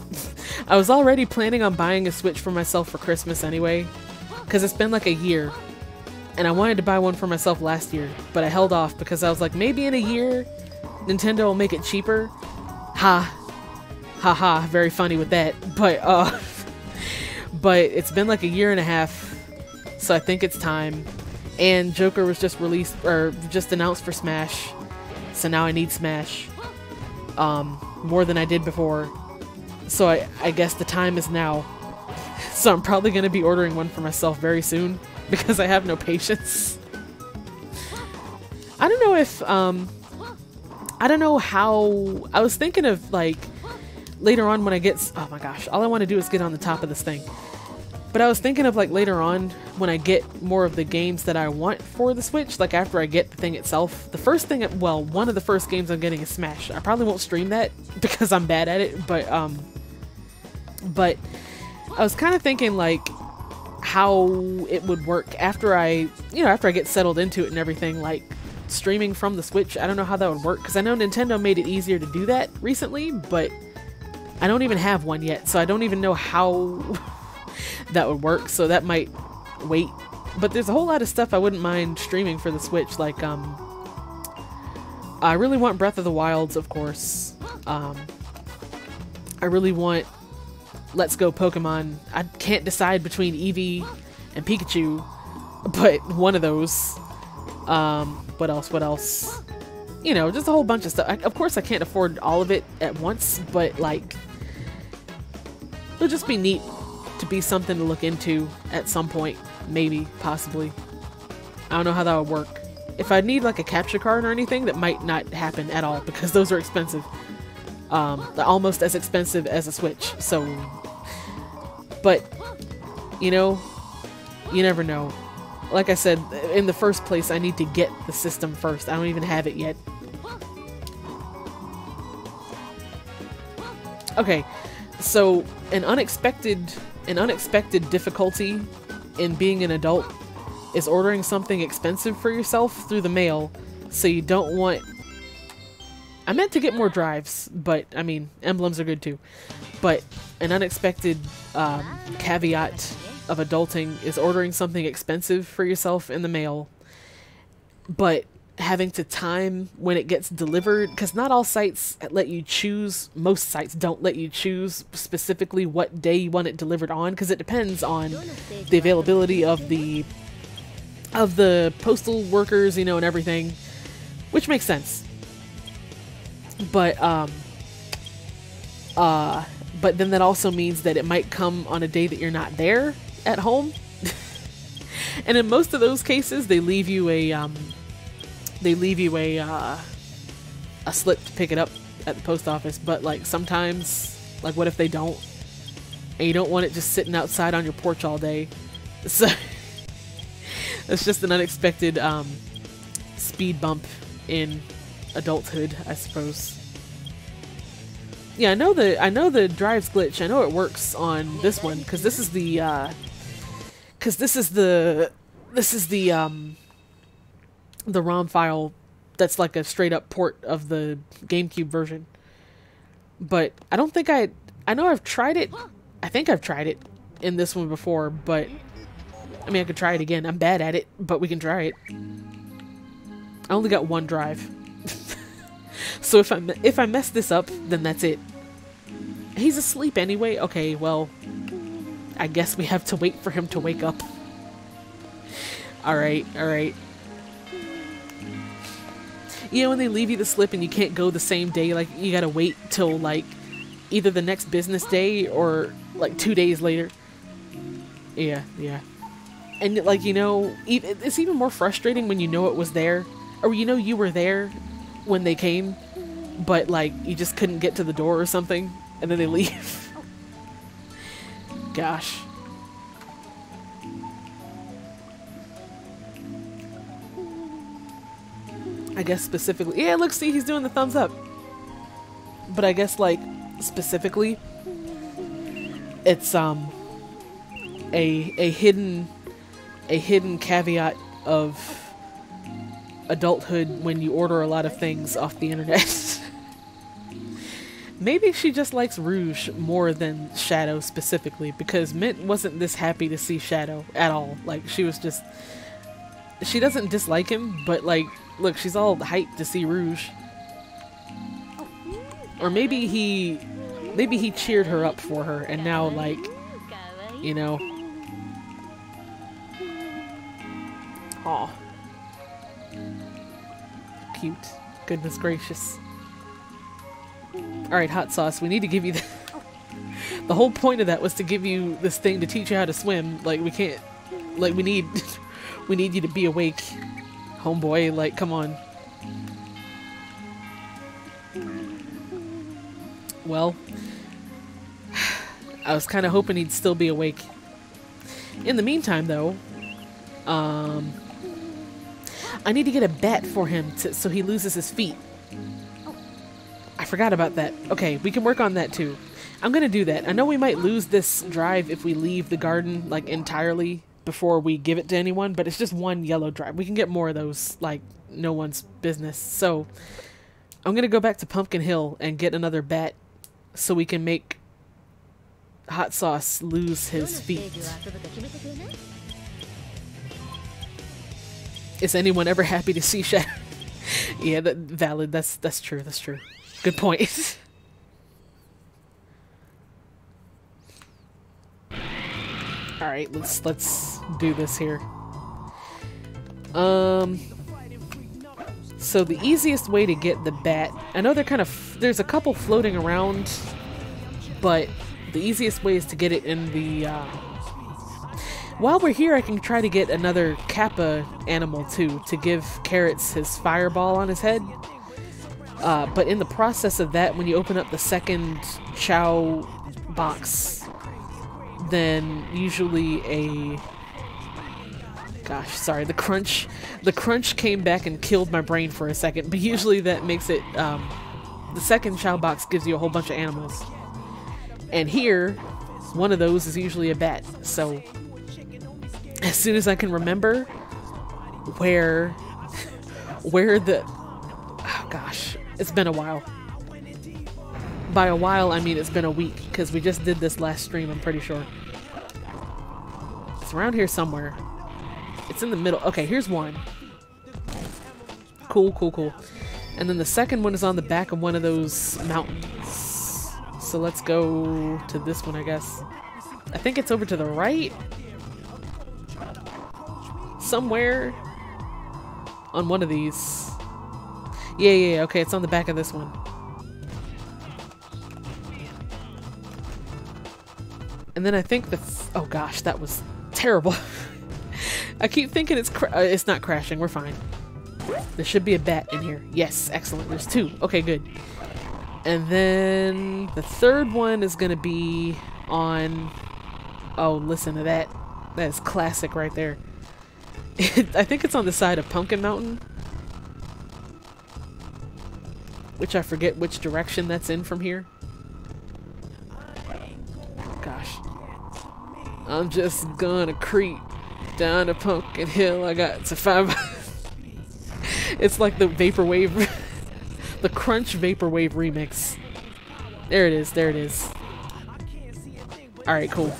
A: I was already planning on buying a Switch for myself for Christmas anyway. Because it's been like a year. And I wanted to buy one for myself last year. But I held off because I was like, maybe in a year, Nintendo will make it cheaper. Ha, very funny with that. But it's been like a year and a half, so I think it's time. And Joker was just released, or just announced for Smash, so now I need Smash, more than I did before. So I guess the time is now. So I'm probably going to be ordering one for myself very soon, because I have no patience. I don't know if, I don't know how... I was thinking of, like, later on when I get... Oh my gosh, all I want to do is get on the top of this thing. But I was thinking of, like, later on when I get more of the games that I want for the Switch, like, after I get the thing itself. The first thing... Well, one of the first games I'm getting is Smash. I probably won't stream that because I'm bad at it, but I was kind of thinking, like, how it would work after I get settled into it and everything, like... streaming from the Switch. I don't know how that would work because I know Nintendo made it easier to do that recently, but I don't even have one yet, so I don't even know how that would work, so that might wait. But there's a whole lot of stuff I wouldn't mind streaming for the Switch, like I really want Breath of the Wilds, of course. I really want Let's Go Pokemon. I can't decide between Eevee and Pikachu, but one of those. What else? You know, just a whole bunch of stuff. Of course I can't afford all of it at once, but like, it'll just be neat to be something to look into at some point. Maybe, possibly. I don't know how that would work. If I need like a capture card or anything, that might not happen at all because those are expensive. They're almost as expensive as a Switch, so... But, you know, you never know. Like I said, in the first place, I need to get the system first. I don't even have it yet. Okay, so an unexpected difficulty in being an adult is ordering something expensive for yourself through the mail, so you don't want... I meant to get more drives, but, I mean, emblems are good too. But an unexpected caveat of adulting is ordering something expensive for yourself in the mail, but having to time when it gets delivered, because not all sites let you choose. Most sites don't let you choose specifically what day you want it delivered on, because it depends on the availability of the postal workers, you know, and everything, which makes sense. But then that also means that it might come on a day that you're not there at home. And in most of those cases, they leave you a slip to pick it up at the post office. But like sometimes, like what if they don't, and you don't want it just sitting outside on your porch all day? So it's just an unexpected speed bump in adulthood, I suppose. Yeah, I know the drive's glitch. I know it works on this one because this is the the ROM file that's like a straight up port of the GameCube version. But I don't think I know I've tried it. I think I've tried it in this one before, but I mean I could try it again. I'm bad at it, but we can try it. I only got one drive. So if I mess this up, then that's it. He's asleep anyway. Okay, well, I guess we have to wait for him to wake up. Alright, alright. You know when they leave you the slip and you can't go the same day, like you gotta wait till like either the next business day or like 2 days later. Yeah, yeah. And like, you know, it's even more frustrating when you know it was there, or you know you were there when they came, but like you just couldn't get to the door or something, and then they leave. Gosh. I guess specifically, yeah, look, see, he's doing the thumbs up. But I guess like specifically, it's a hidden caveat of adulthood when you order a lot of things off the internet. Maybe she just likes Rouge more than Shadow specifically, because Mint wasn't this happy to see Shadow at all. Like, she was just... She doesn't dislike him, but like, look, she's all hyped to see Rouge. Or maybe he cheered her up for her, and now, like, you know... Aw. Cute. Goodness gracious. Alright, hot sauce, we need to give you the... The whole point of that was to give you this thing to teach you how to swim. Like, we can't... Like, we need... We need you to be awake. Homeboy, like, come on. Well... I was kind of hoping he'd still be awake. In the meantime, though... I need to get a bat for him so he loses his feet. I forgot about that. Okay, we can work on that too. I'm gonna do that. I know we might lose this drive if we leave the garden, like, entirely before we give it to anyone, but it's just one yellow drive. We can get more of those, like, no one's business. So, I'm gonna go back to Pumpkin Hill and get another bat so we can make Hot Sauce lose his feet. Is anyone ever happy to see Shadow? Yeah, valid. That's true. That's true. Good point. All right, let's do this here. So the easiest way to get the bat, I know there's a couple floating around, but the easiest way is to get it in the. While we're here, I can try to get another Kappa animal too, to give Carrots his fireball on his head. But in the process of that, when you open up the second Chow box, then usually gosh, sorry, the crunch came back and killed my brain for a second, but usually that makes it, the second Chow box gives you a whole bunch of animals. And here, one of those is usually a bat, so as soon as I can remember where the... Oh gosh, it's been a while. By a while, I mean it's been a week, because we just did this last stream, I'm pretty sure. It's around here somewhere. It's in the middle. Okay, here's one. Cool, cool, cool. And then the second one is on the back of one of those mountains. So let's go to this one, I guess. I think it's over to the right? Somewhere on one of these. Yeah, okay, it's on the back of this one. And then I think oh gosh, that was terrible. I keep thinking it's not crashing, we're fine. There should be a bat in here. Yes, excellent, there's two. Okay, good. And then the third one is gonna be on... Oh, listen to that. That is classic right there. I think it's on the side of Pumpkin Mountain, which I forget which direction that's in from here. I'm just gonna creep down a pumpkin hill. I got to find. It's like the vaporwave, the Crunch Vaporwave remix. There it is. There it is. All right, cool.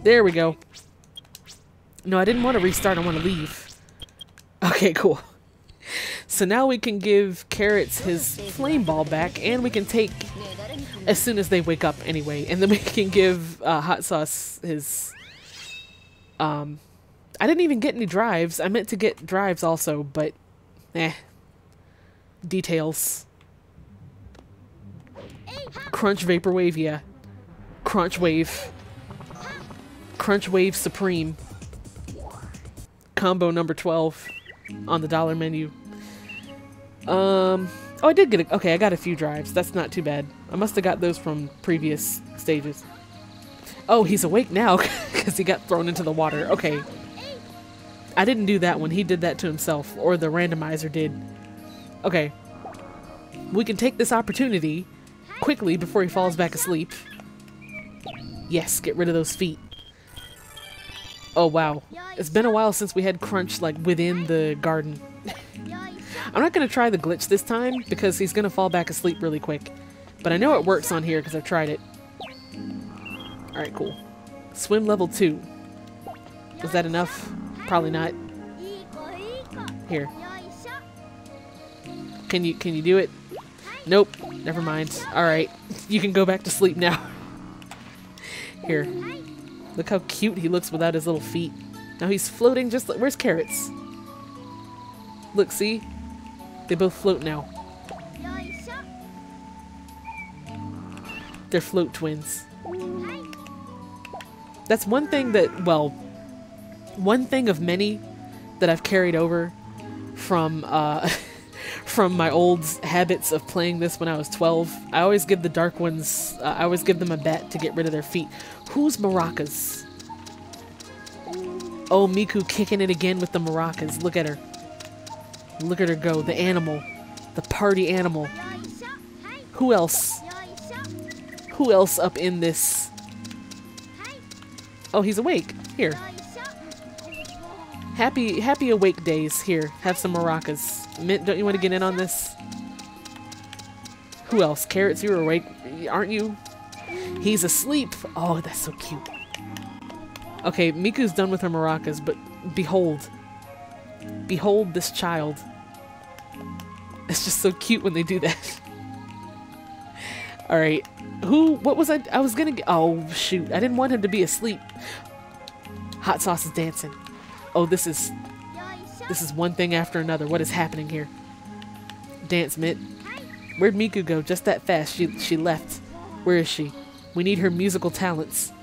A: There we go. No, I didn't want to restart. I want to leave. Okay, cool. So now we can give Carrots his flame ball back, and we can take as soon as they wake up anyway, and then we can give Hot Sauce his. I didn't even get any drives. I meant to get drives also, but details. Crunch Vaporwave, yeah. Crunch Wave. Crunch Wave Supreme. Combo number 12 on the dollar menu. Oh, I did get okay, I got a few drives. That's not too bad. I must have got those from previous stages. Oh, he's awake now because he got thrown into the water. Okay. I didn't do that one. He did that to himself, or the randomizer did. Okay. We can take this opportunity quickly before he falls back asleep. Yes, get rid of those feet. Oh, wow. It's been a while since we had Crunch, like, within the garden. I'm not going to try the glitch this time, because he's going to fall back asleep really quick. But I know it works on here, because I've tried it. Alright, cool. Swim level 2. Was that enough? Probably not. Here. Can you do it? Nope. Never mind. Alright. You can go back to sleep now. Here. Look how cute he looks without his little feet. Now he's floating just like... Where's Carrots? Look, see? They both float now. They're float twins. That's one thing that... Well, one thing of many that I've carried over from... from my old habits of playing this when I was 12. I always give the dark ones, I always give them a bet to get rid of their feet. Who's maracas? Oh, Miku kicking it again with the maracas. Look at her. Look at her go. The animal. The party animal. Who else? Who else up in this? Oh, he's awake. Here. Happy awake days. Here, have some maracas. Mint, don't you want to get in on this? Who else? Carrots, you're awake, aren't you? He's asleep. Oh, that's so cute. Okay, Miku's done with her maracas, but behold. Behold this child. It's just so cute when they do that. Alright. What was I was gonna get... Oh, shoot. I didn't want him to be asleep. Hot Sauce is dancing. Oh, this is one thing after another. What is happening here? Dance, Mitt. Where'd Miku go? Just that fast. She left. Where is she? We need her musical talents.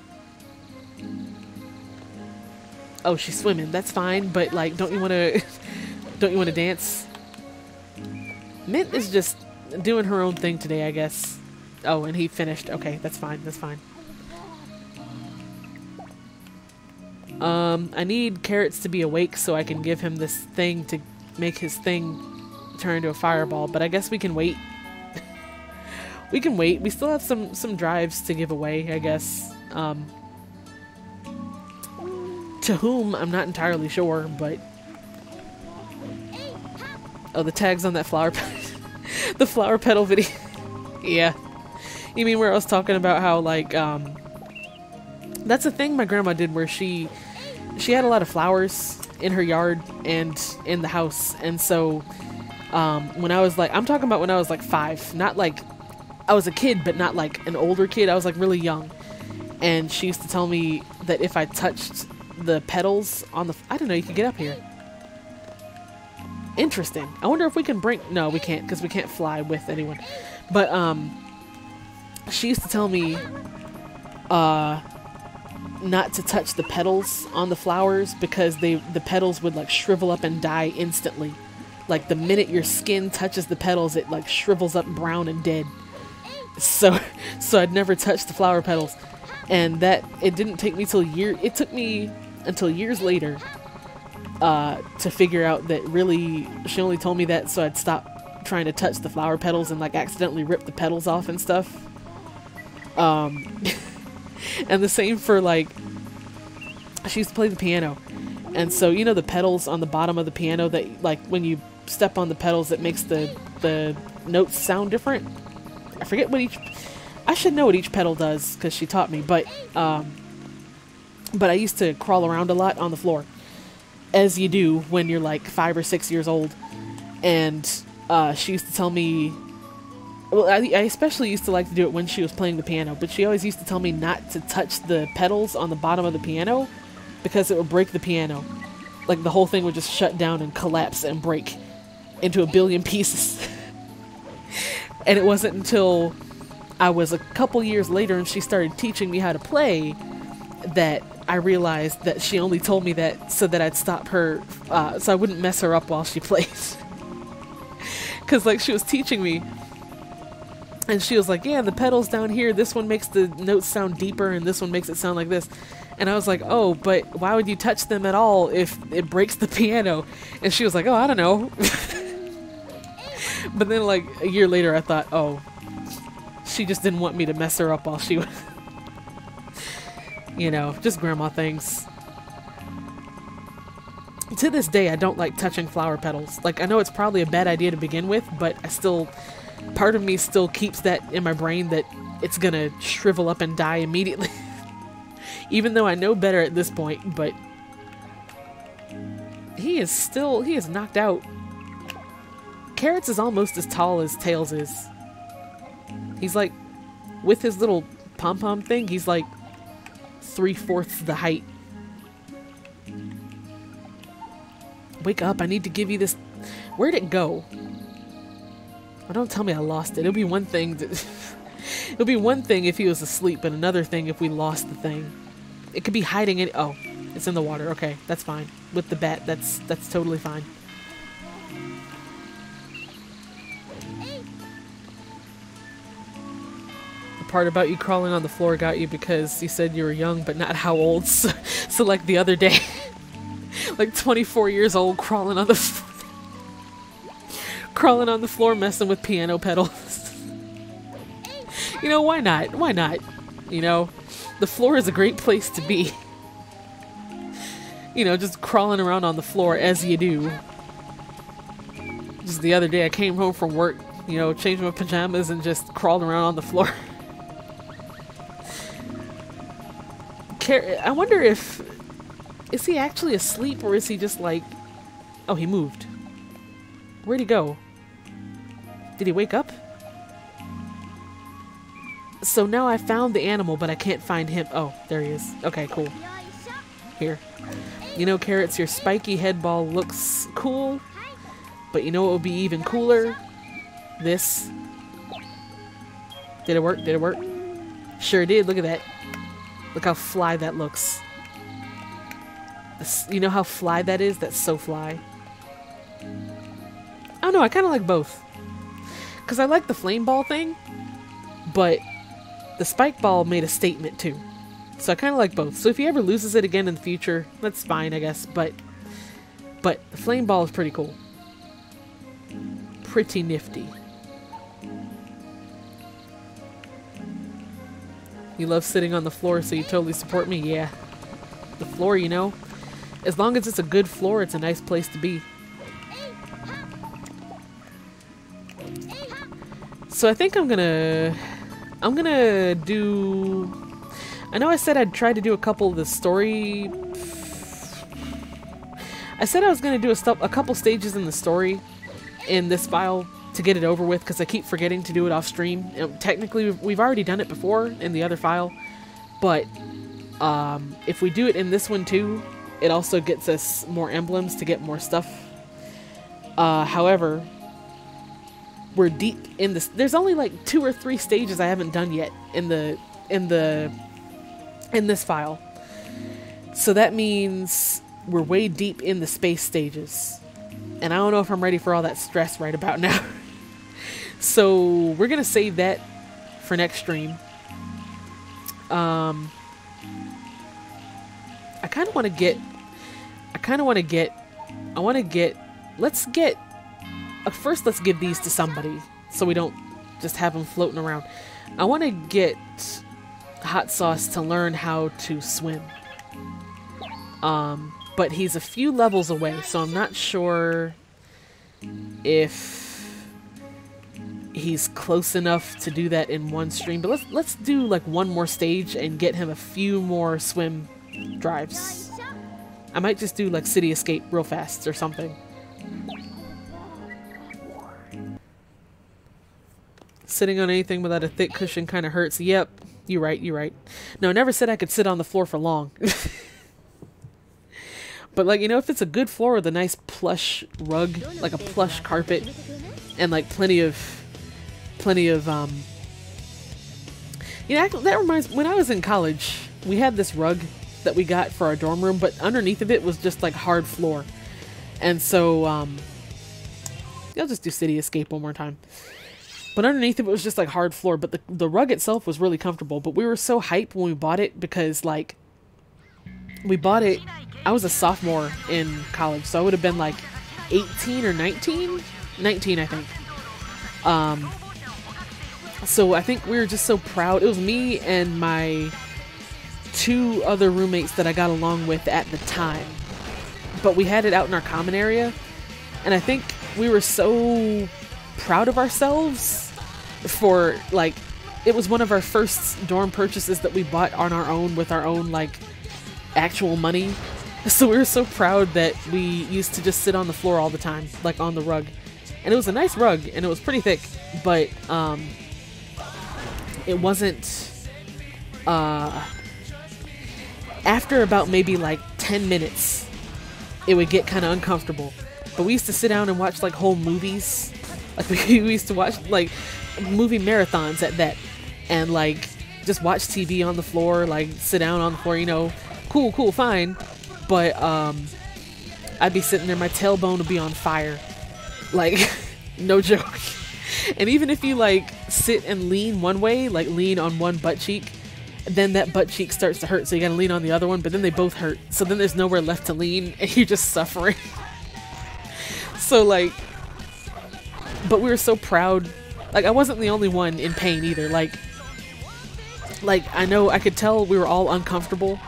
A: Oh, she's swimming. That's fine, but like, don't you want to dance? Mint is just doing her own thing today, I guess. Oh, and he finished. Okay, that's fine. That's fine. I need Carrots to be awake so I can give him this thing to make his thing turn into a fireball, but I guess we can wait. We can wait. We still have some drives to give away, I guess. To whom, I'm not entirely sure, but... Oh, the tag's on that flower petal. The flower petal video. Yeah. You mean where I was talking about how, like, that's a thing my grandma did where she had a lot of flowers in her yard and in the house, and so when I was like, I'm talking about when I was like 5, not like I was a kid, but not like an older kid. I was like really young, and she used to tell me that if I touched the petals on the, I don't know, you could get up here. Interesting. I wonder if we can bring, no, we can't, because we can't fly with anyone. But she used to tell me not to touch the petals on the flowers because the petals would like shrivel up and die instantly. Like the minute your skin touches the petals, it like shrivels up brown and dead. So I'd never touch the flower petals, and that it didn't take me till it took me until years later to figure out that really she only told me that so I'd stop trying to touch the flower petals and like accidentally rip the petals off and stuff. And the same for like, she used to play the piano. And so, you know, the pedals on the bottom of the piano that, like, when you step on the pedals, it makes the notes sound different. I forget what I should know what each pedal does because she taught me, but I used to crawl around a lot on the floor, as you do when you're like 5 or 6 years old. And she used to tell me, well, I especially used to like to do it when she was playing the piano, but she always used to tell me not to touch the pedals on the bottom of the piano because it would break the piano. Like the whole thing would just shut down and collapse and break into a billion pieces. And it wasn't until I was a couple years later and she started teaching me how to play that I realized that she only told me that so that I'd stop her, so I wouldn't mess her up while she plays. Because like she was teaching me and she was like, yeah, the pedals down here, this one makes the notes sound deeper and this one makes it sound like this. And I was like, oh, but why would you touch them at all if it breaks the piano? And she was like, oh, I don't know. But then like a year later I thought, oh, she just didn't want me to mess her up while she was, you know, just grandma things. To this day, I don't like touching flower petals. Like, I know it's probably a bad idea to begin with, but I still, part of me still keeps that in my brain that it's gonna shrivel up and die immediately. Even though I know better at this point, but he is knocked out. Carrots is almost as tall as Tails is. He's like, with his little pom-pom thing, he's like 3/4 the height. Wake up, I need to give you this. Where'd it go? Oh, don't tell me I lost it. It'll be one thing it'll be one thing if he was asleep, but another thing if we lost the thing. It could be hiding in, oh, it's in the water. Okay, that's fine. With the bat, that's totally fine. The part about you crawling on the floor got you because you said you were young, but not how old. So like the other day, like 24 years old, crawling on the floor, messing with piano pedals. You know, why not? Why not? You know, the floor is a great place to be. You know, just crawling around on the floor as you do. Just the other day I came home from work, you know, changed my pajamas and just crawled around on the floor. I wonder if... Is he actually asleep or is he just like... Oh, he moved. Where'd he go? Did he wake up? So now I found the animal, but I can't find him. Oh, there he is. Okay, cool. Here. You know, Carrots, your spiky head ball looks cool, but you know what would be even cooler? This. Did it work? Did it work? Sure did. Look at that. Look how fly that looks. You know how fly that is? That's so fly. Oh no, I kind of like both. Because I like the flame ball thing, but the spike ball made a statement too. So I kind of like both. So if he ever loses it again in the future, that's fine, I guess. But the flame ball is pretty cool. Pretty nifty. You love sitting on the floor, so you totally support me? Yeah. The floor, you know. As long as it's a good floor, it's a nice place to be. So I think I'm gonna do... I know I said I'd try to do a couple of the story... I said I was gonna do a couple stages in the story in this file to get it over with, because I keep forgetting to do it off stream. And technically, we've already done it before in the other file, but if we do it in this one too, it also gets us more emblems to get more stuff. However, we're deep in this. There's only like 2 or 3 stages I haven't done yet in this file. So that means we're way deep in the space stages. And I don't know if I'm ready for all that stress right about now. So we're gonna save that for next stream. I kind of want to get. First, let's give these to somebody so we don't just have them floating around. I want to get Hot Sauce to learn how to swim. But he's a few levels away, so I'm not sure if he's close enough to do that in one stream. But let's do like one more stage and get him a few more swim drives. I might just do like City Escape real fast or something. Sitting on anything without a thick cushion kind of hurts. Yep, you're right, you're right. No, I never said I could sit on the floor for long. But like, you know, if it's a good floor with a nice plush rug, like a plush carpet, and like plenty of you know, that reminds, when I was in college, we had this rug that we got for our dorm room, but underneath of it was just like hard floor. And so, I'll just do City Escape one more time. But underneath it was just like hard floor, but the rug itself was really comfortable. But we were so hyped when we bought it because like, we bought it, I was a sophomore in college, so I would have been like 18 or 19? 19, I think. So I think we were just so proud. It was me and my 2 other roommates that I got along with at the time. But we had it out in our common area. And I think we were so proud of ourselves for, like, it was one of our first dorm purchases that we bought on our own with our own, like, actual money. So we were so proud that we used to just sit on the floor all the time, like on the rug. And it was a nice rug, and it was pretty thick, but it wasn't, after about maybe like 10 minutes, it would get kind of uncomfortable. But we used to sit down and watch like whole movies. Like we used to watch like movie marathons at that, and like just watch TV on the floor, like sit down on the floor, you know, cool, fine. But I'd be sitting there, my tailbone would be on fire. Like, no joke. And even if you like sit and lean one way, like lean on one butt cheek, then that butt cheek starts to hurt, so you gotta lean on the other one, but then they both hurt. So then there's nowhere left to lean, and you're just suffering. So like, but we were so proud. Like, I wasn't the only one in pain either. Like I know I could tell we were all uncomfortable,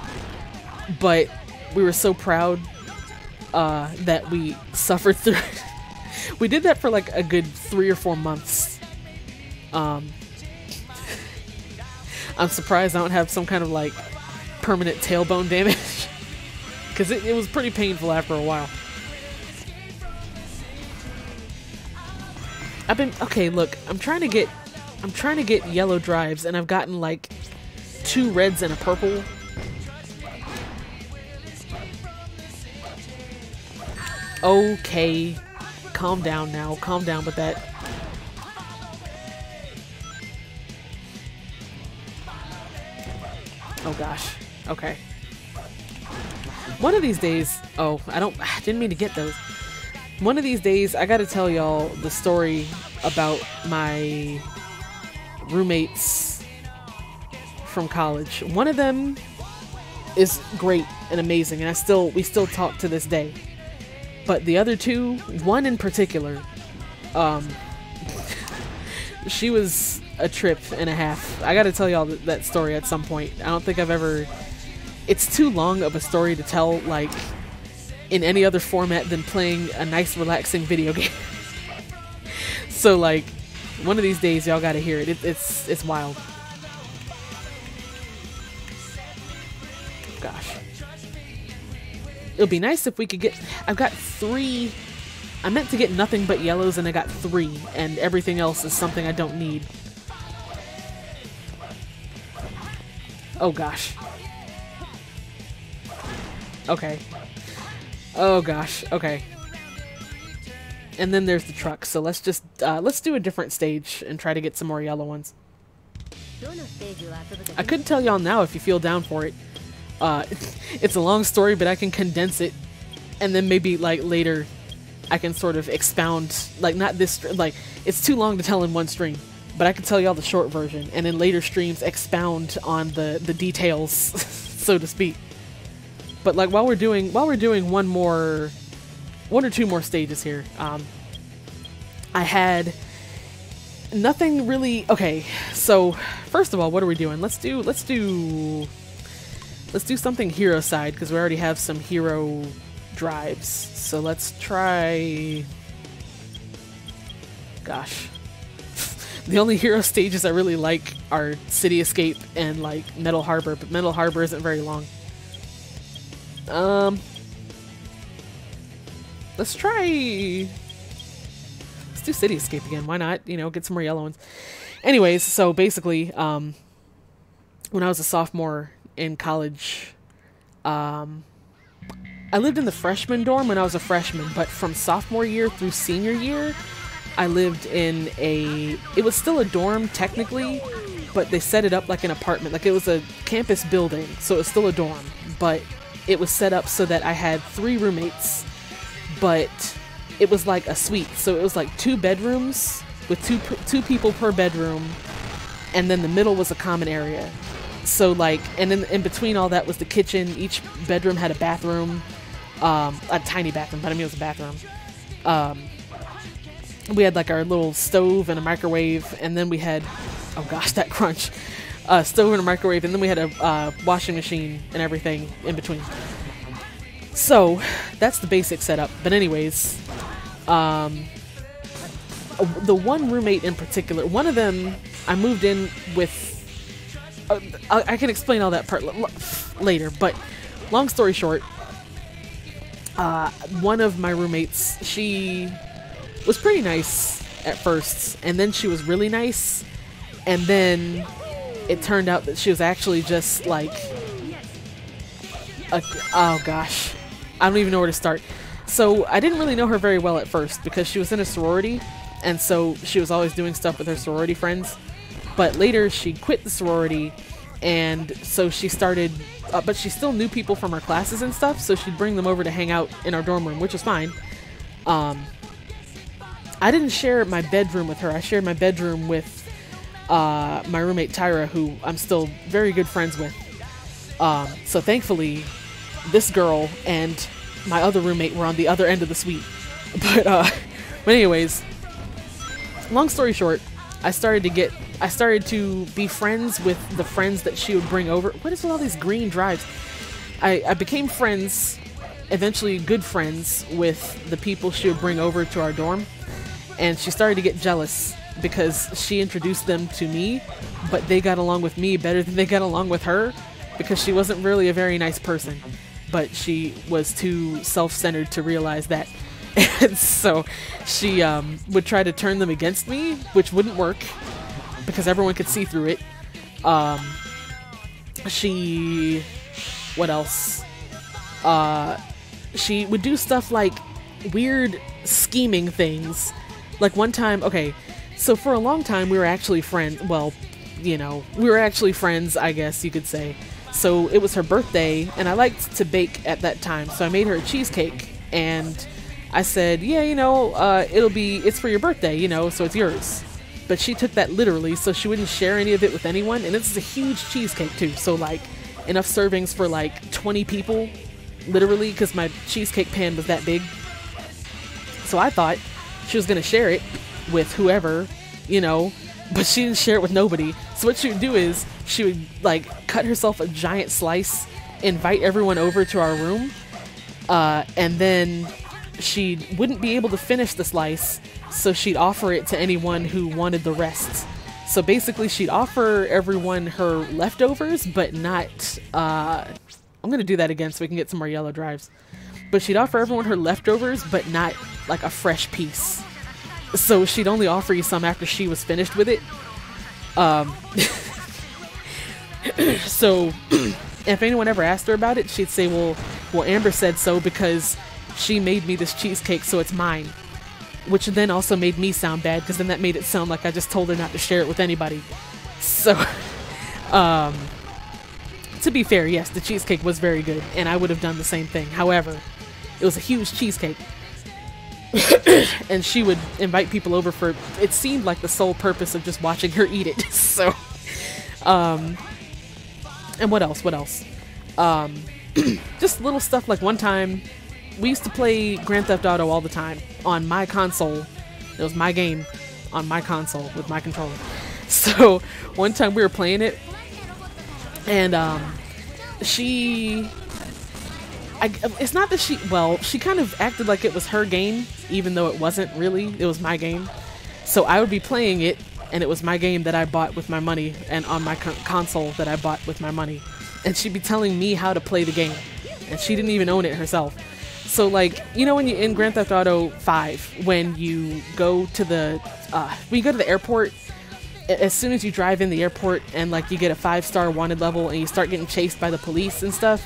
A: but we were so proud that we suffered through it. We did that for like a good 3 or 4 months. I'm surprised I don't have some kind of like permanent tailbone damage, because it was pretty painful after a while. Okay, look, I'm trying to get yellow drives, and I've gotten like 2 reds and a purple. Okay, calm down now. Calm down with that. Oh gosh. Okay. One of these days, I didn't mean to get those. One of these days, I gotta tell y'all the story about my roommates from college. One of them is great and amazing, and we still talk to this day. But the other 2, one in particular, she was a trip and a half. I gotta tell y'all that story at some point. I don't think I've ever... It's too long of a story to tell, like, in any other format than playing a nice, relaxing video game. So, like, one of these days, y'all gotta hear it. It's wild. Gosh. It would be nice if we could get... I've got 3... I meant to get nothing but yellows, and I got 3, and everything else is something I don't need. Oh gosh. Okay. Oh gosh, okay. And then there's the truck, so let's just, let's do a different stage and try to get some more yellow ones. I could tell y'all now if you feel down for it. It's a long story, but I can condense it, and then maybe like later I can sort of expound, like not this, like it's too long to tell in one stream, but I can tell y'all the short version, and in later streams expound on the details, so to speak. But like while we're doing one or 2 more stages here, I had Nothing really. Okay, so first of all, what are we doing? Let's do something hero side, because we already have some hero drives. So let's try. Gosh, the only hero stages I really like are City Escape and like Metal Harbor, but Metal Harbor isn't very long. Let's try. Let's do City Escape again. Why not? You know, get some more yellow ones. Anyways, so basically, when I was a sophomore in college, I lived in the freshman dorm when I was a freshman, but from sophomore year through senior year, I lived in it was still a dorm technically, but they set it up like an apartment. Like it was a campus building, so it was still a dorm, but it was set up so that I had 3 roommates, but it was like a suite. So it was like 2 bedrooms with two people per bedroom, and then the middle was a common area. So like, and then in between all that was the kitchen. Each bedroom had a bathroom, a tiny bathroom, but I mean it was a bathroom. We had like our little stove and a microwave, and then we had, oh gosh, that crunch, stove and a microwave, and then we had a washing machine and everything in between. So that's the basic setup. But anyways, the one roommate in particular, one of them I moved in with. I can explain all that part later, but long story short, one of my roommates, she was pretty nice at first, and then she was really nice, and then it turned out that she was actually just like oh gosh, I don't even know where to start. So I didn't really know her very well at first because she was in a sorority, and so she was always doing stuff with her sorority friends. But later she quit the sorority, and so she started, but she still knew people from her classes and stuff, so she'd bring them over to hang out in our dorm room, which was fine. I didn't share my bedroom with her. I shared my bedroom with my roommate Tyra, who I'm still very good friends with. So thankfully, this girl and my other roommate were on the other end of the suite. But anyways, long story short, I started to be friends with the friends that she would bring over. What is with all these green drives? I became friends, eventually good friends, with the people she would bring over to our dorm. And she started to get jealous because she introduced them to me, but they got along with me better than they got along with her, because she wasn't really a very nice person, but she was too self-centered to realize that. And so she would try to turn them against me, which wouldn't work because everyone could see through it. What else? She would do stuff like weird scheming things. Like one time, okay, so for a long time we were actually friends. Well, you know, we were actually friends, I guess you could say. So it was her birthday, and I liked to bake at that time, so I made her a cheesecake, and I said, yeah, you know, it's for your birthday, you know, so it's yours. But she took that literally, so she wouldn't share any of it with anyone, and this is a huge cheesecake too, so like enough servings for like 20 people, literally, because my cheesecake pan was that big. So I thought she was gonna share it with whoever, you know, but she didn't share it with nobody. So what she would do is she would like cut herself a giant slice, invite everyone over to our room, and then she wouldn't be able to finish the slice, so she'd offer it to anyone who wanted the rest. So basically she'd offer everyone her leftovers, but not, I'm gonna do that again so we can get some more yellow drives. But she'd offer everyone her leftovers, but not like a fresh piece. So she'd only offer you some after she was finished with it. So if anyone ever asked her about it, she'd say, well, Amber said so because she made me this cheesecake, so it's mine. Which then also made me sound bad, because then that made it sound like I just told her not to share it with anybody. So, to be fair, yes, the cheesecake was very good, and I would have done the same thing. However, it was a huge cheesecake. And she would invite people over for, it seemed like the sole purpose of just watching her eat it. So, and what else? Just little stuff like one time, we used to play Grand Theft Auto all the time on my console. It was my game. on my console with my controller. So one time we were playing it, and it's not that she kind of acted like it was her game, even though it wasn't really. It was my game. So I would be playing it, and it was my game that I bought with my money, and on my console that I bought with my money. And she'd be telling me how to play the game, and she didn't even own it herself. So like, you know, when you in Grand Theft Auto 5, when you go to the airport, as soon as you drive in the airport and like you get a 5-star wanted level and you start getting chased by the police and stuff.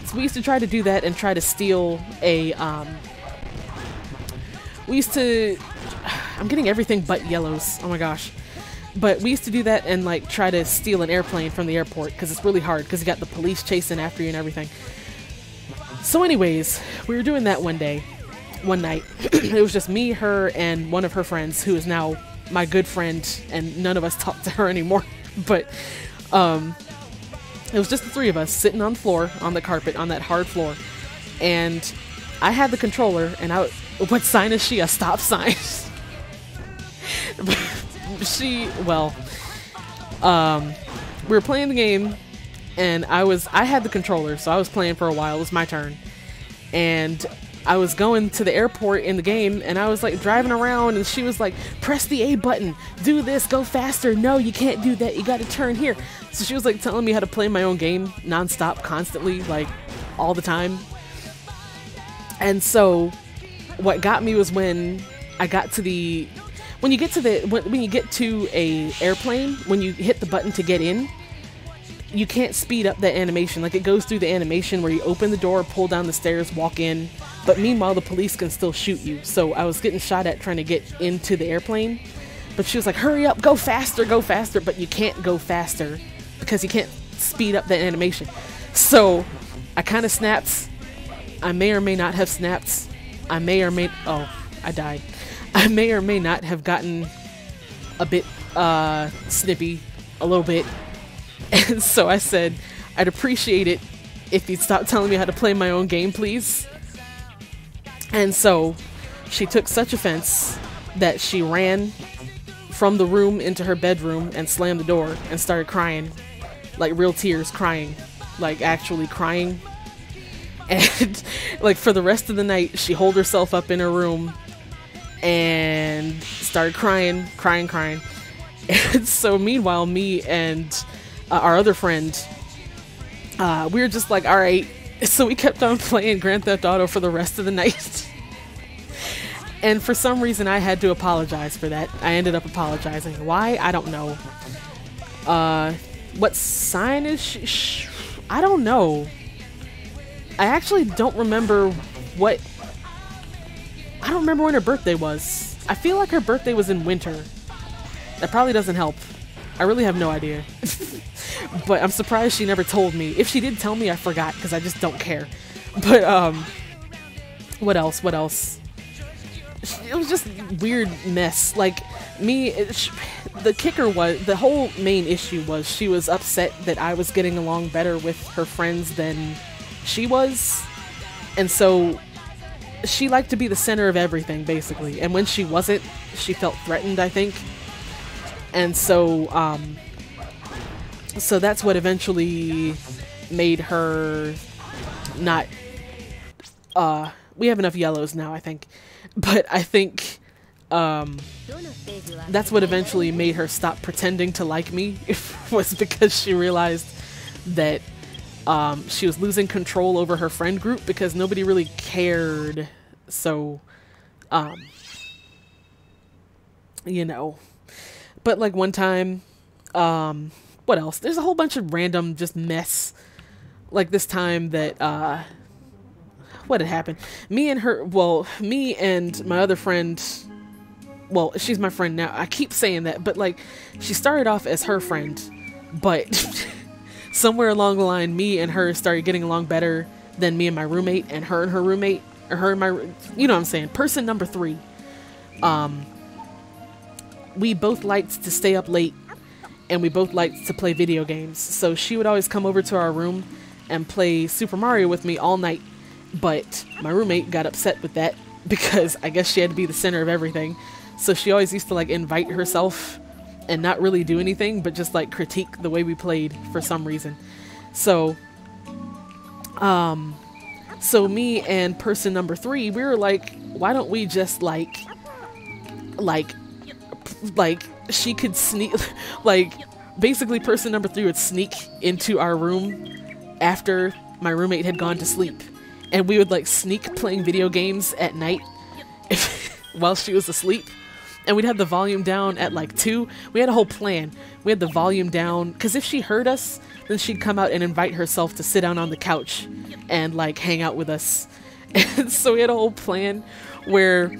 A: So we used to try to do that and try to steal a I'm getting everything but yellows. Oh my gosh. But we used to do that and like try to steal an airplane from the airport, because it's really hard because you got the police chasing after you and everything. So anyways, we were doing that one night. It was just me, her, and one of her friends, who is now my good friend, and none of us talk to her anymore. But it was just the three of us sitting on the floor, on the carpet, on that hard floor. And I had the controller, and what sign is she? A stop sign. We were playing the game, and I had the controller, so I was playing for a while. It was my turn. And I was going to the airport in the game, and I was like driving around, and she was like, press the A button, do this, go faster. No, you can't do that. You got to turn here. So she was like telling me how to play my own game nonstop, constantly, like all the time. And so what got me was when you get to a airplane, when you hit the button to get in, you can't speed up that animation. Like, it goes through the animation where you open the door, pull down the stairs, walk in, but meanwhile the police can still shoot you. So I was getting shot at trying to get into the airplane, but she was like, hurry up, go faster, but you can't go faster because you can't speed up that animation. So I kind of snapped. I may or may not have snapped. I died. I may or may not have gotten a bit snippy, a little bit. And so I said, I'd appreciate it if you'd stop telling me how to play my own game, please. And so she took such offense that she ran from the room into her bedroom and slammed the door and started crying, like real tears, crying, like actually crying. And like for the rest of the night, she holed herself up in her room and started crying. And so meanwhile, me and our other friend, we were just like, all right. So we kept on playing Grand Theft Auto for the rest of the night. And for some reason, I had to apologize for that. I ended up apologizing. Why? I don't know. What sign is she? I don't know. I actually don't remember I don't remember when her birthday was. I feel like her birthday was in winter. That probably doesn't help. I really have no idea. But I'm surprised she never told me. If she did tell me, I forgot, because I just don't care. But, what else? It was just a weird mess. Like, the kicker was, the whole main issue was she was upset that I was getting along better with her friends than she was. And so she liked to be the center of everything, basically. And when she wasn't, she felt threatened, I think. And so, so that's what eventually made her not, we have enough yellows now, I think. But I think, that's what eventually made her stop pretending to like me, was because she realized that, she was losing control over her friend group because nobody really cared. So, you know. But like one time, what else? There's a whole bunch of random just mess. Like this time that, what had happened? Me and my other friend, well, she's my friend now. I keep saying that, but like, she started off as her friend, but somewhere along the line, me and her started getting along better than me and my roommate, and her roommate, or her and my, you know what I'm saying? Person number 3. We both liked to stay up late, and we both liked to play video games. So she would always come over to our room and play Super Mario with me all night. But my roommate got upset with that because I guess she had to be the center of everything. So she always used to like invite herself and not really do anything, but just like critique the way we played for some reason. So, so me and person number 3, we were like, why don't we just like she could sneak, like basically person number 3 would sneak into our room after my roommate had gone to sleep, and we would like sneak playing video games at night while she was asleep. And we'd have the volume down at like 2. We had a whole plan. We had the volume down because if she heard us, then she'd come out and invite herself to sit down on the couch and like hang out with us. And so we had a whole plan where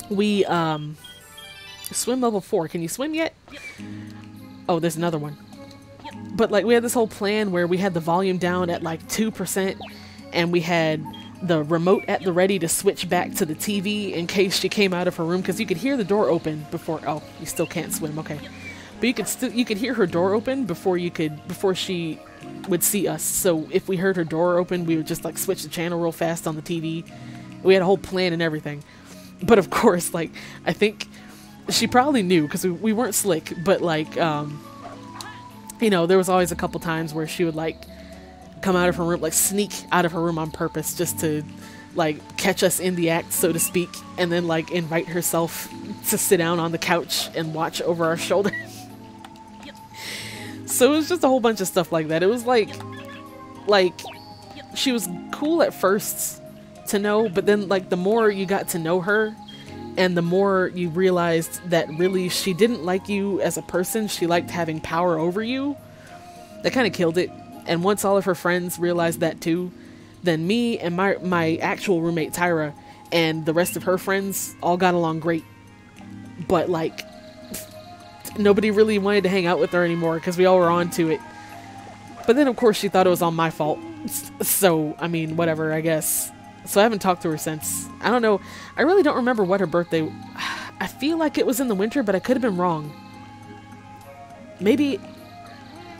A: we swim level 4. Can you swim yet? Oh, there's another one. But like we had this whole plan where we had the volume down at like 2%, and we had the remote at the ready to switch back to the TV in case she came out of her room, because you could hear the door open before. Oh, you still can't swim, okay. But you could hear her door open before she would see us. So if we heard her door open, we would just like switch the channel real fast on the TV. We had a whole plan and everything. But of course, like I think she probably knew because we weren't slick, but like you know, there was always a couple times where she would like come out of her room, like sneak out of her room on purpose just to like catch us in the act, so to speak, and then like invite herself to sit down on the couch and watch over our shoulder. So it was just a whole bunch of stuff like that. It was like she was cool at first to know, but then like the more you got to know her and the more you realized that really she didn't like you as a person, she liked having power over you, that kind of killed it. And once all of her friends realized that too, then me and my actual roommate Tyra and the rest of her friends all got along great. But like nobody really wanted to hang out with her anymore because we all were on to it. But then of course she thought it was all my fault. So, I mean, whatever, I guess. So I haven't talked to her since. I don't know. I really don't remember what her birthday... I feel like it was in the winter, but I could have been wrong. Maybe...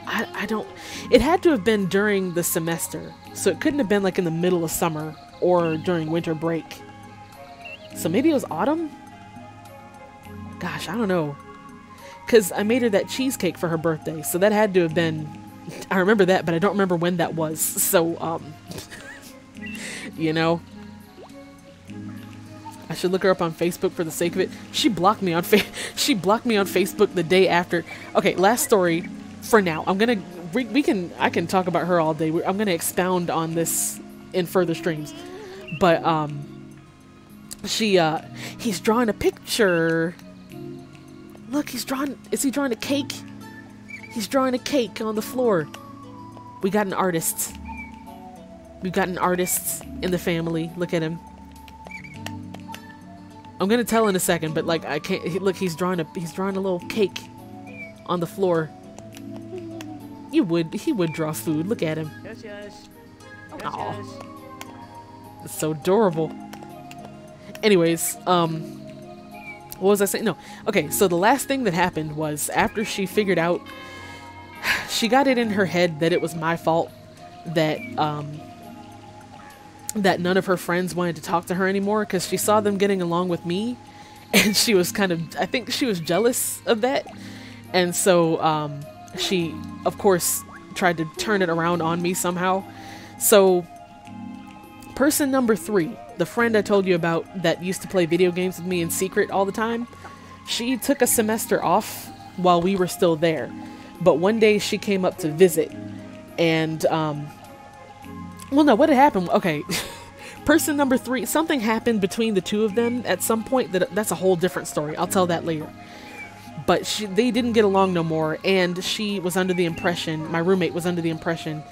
A: I don't... It had to have been during the semester. So it couldn't have been like in the middle of summer or during winter break. So maybe it was autumn? Gosh, I don't know. Because I made her that cheesecake for her birthday. So that had to have been... I remember that, but I don't remember when that was. So, you know, I should look her up on Facebook for the sake of it. She blocked me on Facebook the day after. Okay, last story for now. I can talk about her all day. I'm gonna expound on this in further streams. But he's drawing a picture. Look, is he drawing a cake? He's drawing a cake on the floor. We got an artist. We've got an artist in the family. Look at him. I'm gonna tell in a second, but like I can't. Look, he's drawing a little cake on the floor. He would draw food. Look at him.
B: Yes, yes. Yes,
A: Aw.
B: yes.
A: It's so adorable. Anyways, what was I saying? No. Okay, so the last thing that happened was after she figured out, she got it in her head that it was my fault that that none of her friends wanted to talk to her anymore because she saw them getting along with me, and she was I think she was jealous of that, and so she of course tried to turn it around on me somehow. So person number 3, the friend I told you about that used to play video games with me in secret all the time, she took a semester off while we were still there, but one day she came up to visit, and well, no, what had happened? Okay, person number 3, something happened between the two of them at some point. That's a whole different story. I'll tell that later. But they didn't get along no more, and she was under the impression, my roommate was under the impression,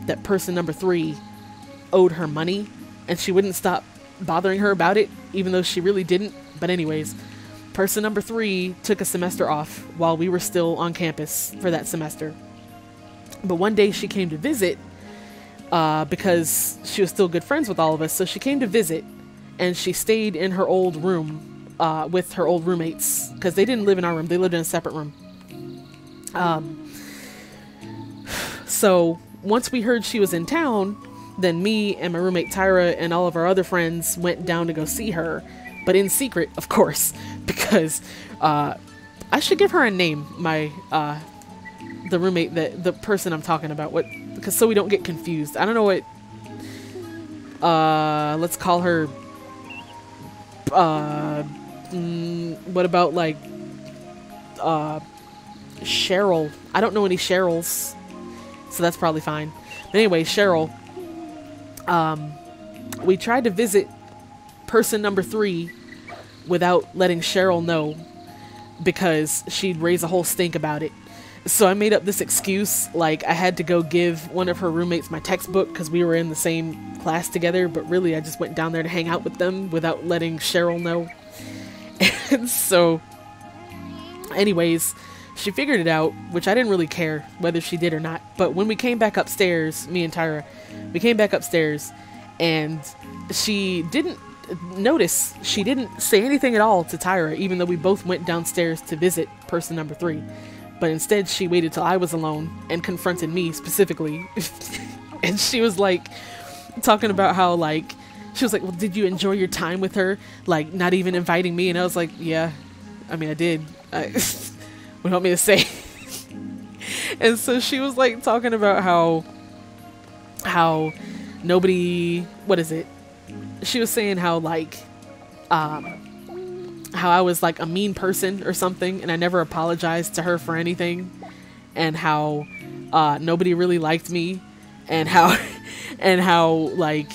A: that person number 3 owed her money, and she wouldn't stop bothering her about it, even though she really didn't. But anyways, person number 3 took a semester off while we were still on campus for that semester. But one day she came to visit, because she was still good friends with all of us. So she came to visit, and she stayed in her old room with her old roommates, because they didn't live in our room. They lived in a separate room. So once we heard she was in town, then me and my roommate Tyra and all of our other friends went down to go see her. but in secret, of course, because I should give her a name. My the roommate, the person I'm talking about. What? Because so we don't get confused. I don't know what. Let's call her. What about like Cheryl? I don't know any Cheryls, so that's probably fine. But anyway, Cheryl. We tried to visit person number 3 without letting Cheryl know because she'd raise a whole stink about it. So I made up this excuse, like I had to go give one of her roommates my textbook because we were in the same class together, but really I just went down there to hang out with them without letting Cheryl know. And so, anyways, she figured it out, which I didn't really care whether she did or not. But when we came back upstairs, me and Tyra, we came back upstairs, and she didn't notice, she didn't say anything at all to Tyra, even though we both went downstairs to visit person number 3. But instead, she waited till I was alone and confronted me specifically. And she was like, talking about how, like, she was like, well, did you enjoy your time with her? Like, not even inviting me. And I was like, yeah, I mean, I did. What do you want me to say? And so she was like talking about how nobody, what is it? She was saying how like, how I was like a mean person or something, and I never apologized to her for anything, and how nobody really liked me, and how and how like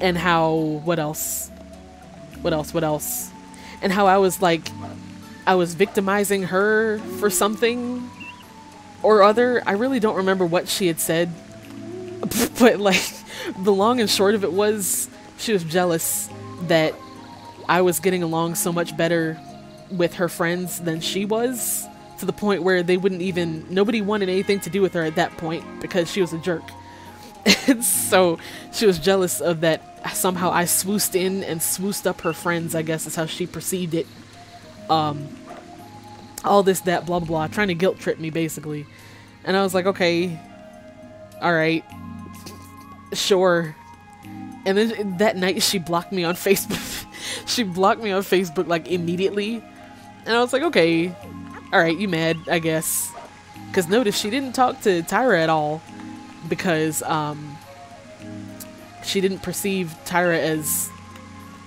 A: and how what else and how I was like, I was victimizing her for something or other. I really don't remember what she had said, but like the long and short of it was she was jealous that I was getting along so much better with her friends than she was, to the point where they wouldn't even, nobody wanted anything to do with her at that point because she was a jerk. And so she was jealous of that. Somehow I swoosed in and swoosed up her friends, I guess is how she perceived it. All this, that, blah, blah, blah, trying to guilt trip me basically. And I was like, okay, all right, sure. And then that night she blocked me on Facebook. She blocked me on Facebook like immediately. And I was like, okay, all right, you mad, I guess. Because notice she didn't talk to Tyra at all because she didn't perceive Tyra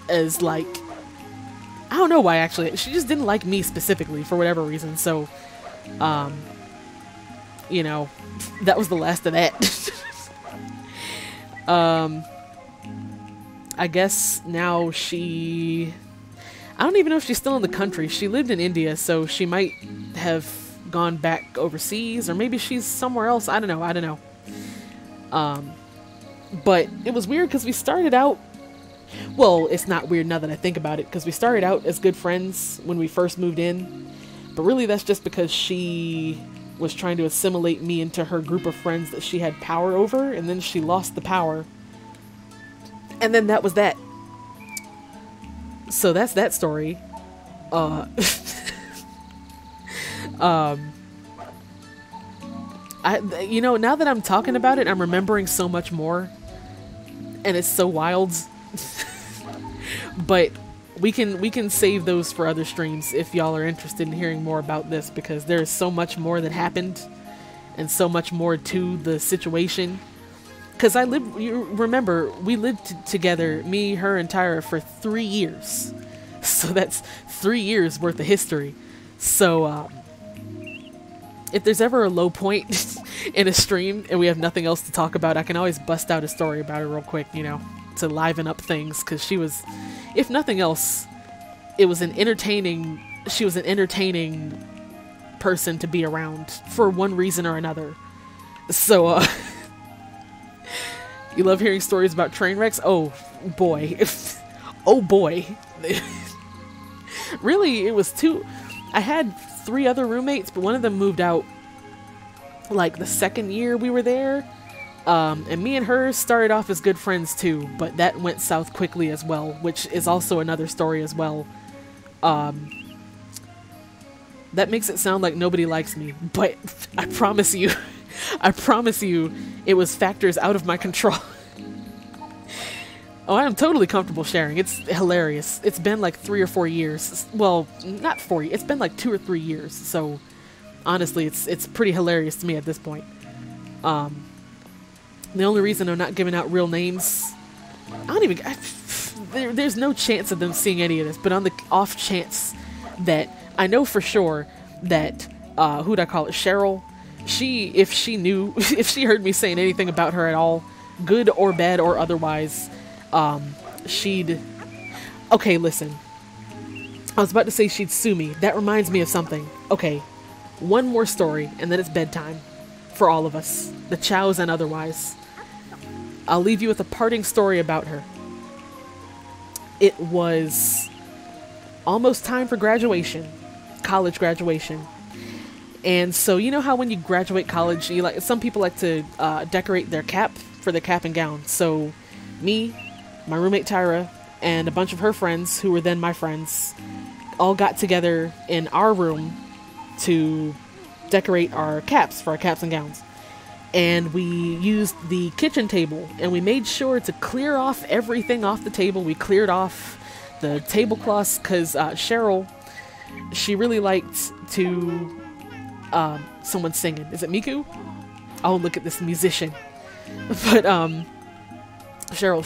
A: as like, I don't know why actually. She just didn't like me specifically for whatever reason. So, you know, that was the last of that. I guess now I don't even know if she's still in the country. She lived in India, so she might have gone back overseas, or maybe she's somewhere else. I don't know. But it was weird because we started out, well, it's not weird now that I think about it, because we started out as good friends when we first moved in, but really that's just because she was trying to assimilate me into her group of friends that she had power over, and then she lost the power. And then that was that. So that's that story. You know, now that I'm talking about it, I'm remembering so much more, and it's so wild. But we can save those for other streams if y'all are interested in hearing more about this, because there's so much more that happened and so much more to the situation. Because you remember, we lived together, me, her, and Tyra, for 3 years. So that's 3 years worth of history. So, if there's ever a low point in a stream and we have nothing else to talk about, I can always bust out a story about it real quick, you know, to liven up things. Because she was, if nothing else, she was an entertaining person to be around for one reason or another. So, you love hearing stories about train wrecks? Oh, boy. Oh, boy. Really, it was I had 3 other roommates, but one of them moved out like the second year we were there. And me and her started off as good friends too, but that went south quickly as well, which is also another story as well. That makes it sound like nobody likes me, but I promise you, it was factors out of my control. Oh, I am totally comfortable sharing. It's hilarious. It's been like 3 or 4 years. Well, not 4. It's been like 2 or 3 years. So honestly, it's pretty hilarious to me at this point. The only reason I'm not giving out real names, there's no chance of them seeing any of this. But on the off chance that I know for sure that who'd I call it, Cheryl. If she knew, if she heard me saying anything about her at all, good or bad or otherwise. Okay, listen. I was about to say she'd sue me. That reminds me of something. Okay, one more story, and then it's bedtime. For all of us. The Chows and otherwise. I'll leave you with a parting story about her. It was almost time for graduation. College graduation. And so, you know how when you graduate college, some people like to decorate their cap for their cap and gown. So, me, my roommate Tyra, and a bunch of her friends, who were then my friends, all got together in our room to decorate our caps for our caps and gowns. And we used the kitchen table, and we made sure to clear off everything off the table. We cleared off the tablecloths because Cheryl, she really liked to someone singing. Is it Miku? Oh, look at this musician. But Cheryl,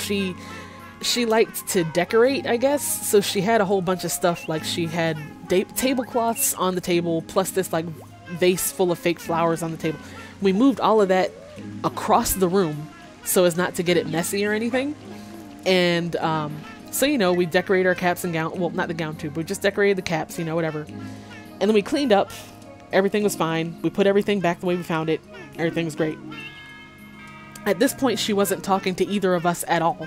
A: she liked to decorate, I guess. So she had a whole bunch of stuff. Like she had tablecloths on the table, plus this like vase full of fake flowers on the table. We moved all of that across the room so as not to get it messy or anything. And so, you know, we decorated our caps and gown. Well, not the gown too, but we just decorated the caps, you know, whatever. And then we cleaned up. Everything was fine. We put everything back the way we found it. Everything was great. At this point, she wasn't talking to either of us at all.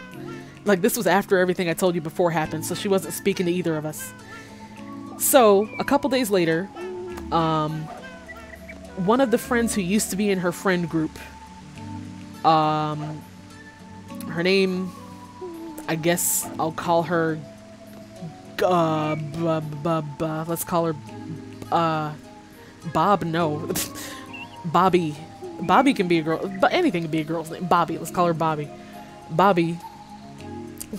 A: Like, this was after everything I told you before happened, so she wasn't speaking to either of us. So, a couple days later, one of the friends who used to be in her friend group, her name, I guess I'll call her, let's call her, Bob, no, Bobby. Bobby can be a girl, but anything can be a girl's name. Bobby, let's call her Bobby. Bobby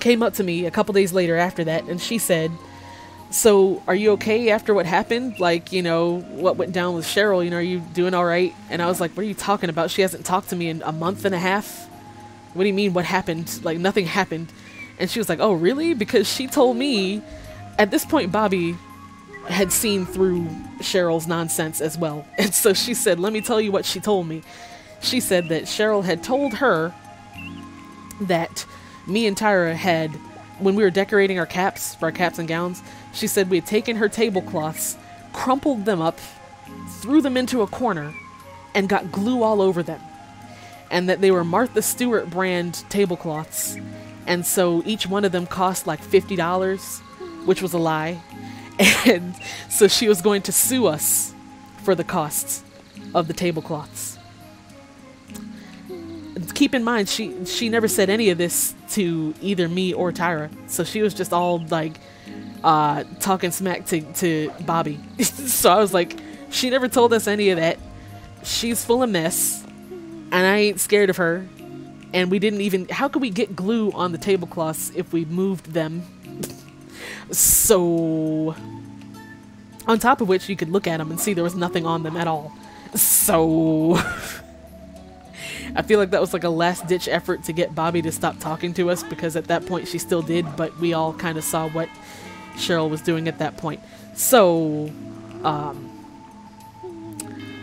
A: came up to me a couple days later after that, and she said, so are you okay after what happened? Like, you know, what went down with Cheryl, you know, are you doing all right? And I was like, what are you talking about? She hasn't talked to me in a month and a half. What do you mean, what happened? Like, nothing happened. And she was like, oh, really? Because she told me, at this point, Bobby had seen through Cheryl's nonsense as well. And so she said, let me tell you what she told me. She said that Cheryl had told her that me and Tyra had, when we were decorating our caps for our caps and gowns, she said we had taken her tablecloths, crumpled them up, threw them into a corner, and got glue all over them. And that they were Martha Stewart brand tablecloths. And so each one of them cost like $50, which was a lie. And so she was going to sue us for the costs of the tablecloths. Keep in mind, she never said any of this to either me or Tyra. So she was just all like talking smack to Bobby. So I was like, she never told us any of that. She's full of mess. And I ain't scared of her. And we didn't even... How could we get glue on the tablecloths if we moved them? So... On top of which, you could look at them and see there was nothing on them at all. So... I feel like that was like a last-ditch effort to get Bobby to stop talking to us, because at that point she still did, but we all kind of saw what Cheryl was doing at that point. So...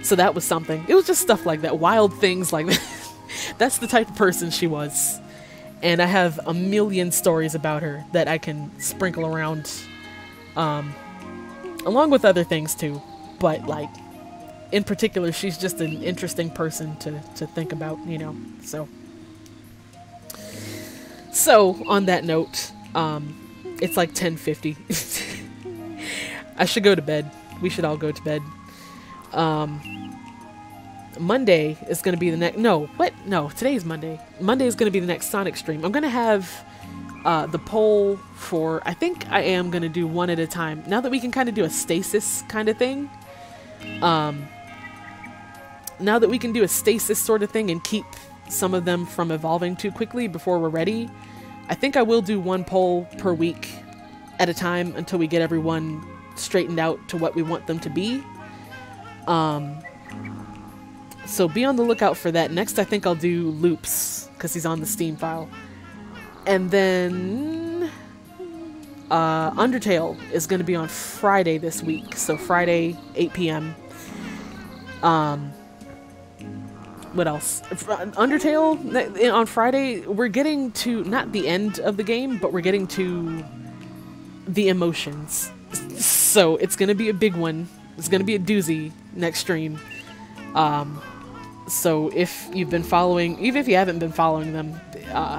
A: So that was something. It was just stuff like that. Wild things like that. That's the type of person she was. And I have a million stories about her that I can sprinkle around. Along with other things too. But like, in particular, she's just an interesting person to think about, you know. So on that note, it's like 10:50. I should go to bed. We should all go to bed. Monday is going to be the next... No, what? No, today's Monday. Monday is going to be the next Sonic stream. I'm going to have the poll for... I think I am going to do one at a time. Now that we can kind of do a stasis kind of thing. Now that we can do a stasis sort of thing and keep some of them from evolving too quickly before we're ready I think I will do one poll per week at a time until we get everyone straightened out to what we want them to be. So be on the lookout for that. Next, I think I'll do Loops, because he's on the Steam file. And then Undertale is going to be on Friday this week. So Friday, 8 p.m. What else? Undertale, on Friday, we're getting to, not the end of the game, but we're getting to the emotions. So it's going to be a big one. It's going to be a doozy next stream. So if you've been following, even if you haven't been following them,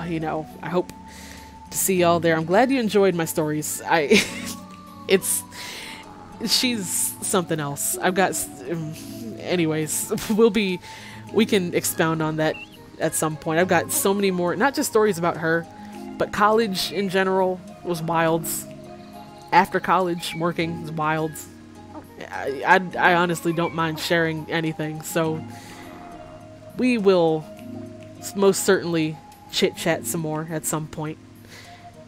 A: you know, I hope to see y'all there. I'm glad you enjoyed my stories. She's something else. I've got, anyways, we can expound on that at some point. I've got so many more, not just stories about her, but college in general was wild. After college, working was wild. I honestly don't mind sharing anything, so we will most certainly chit-chat some more at some point.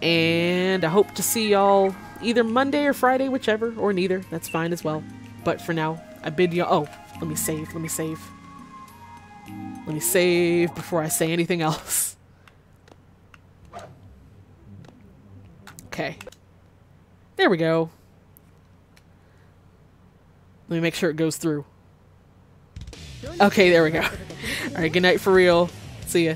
A: And I hope to see y'all either Monday or Friday, whichever, or neither. That's fine as well. But for now, I bid y'all... Oh, let me save. Let me save before I say anything else. Okay. There we go. Let me make sure it goes through. Okay, there we go. Alright, good night for real. See ya.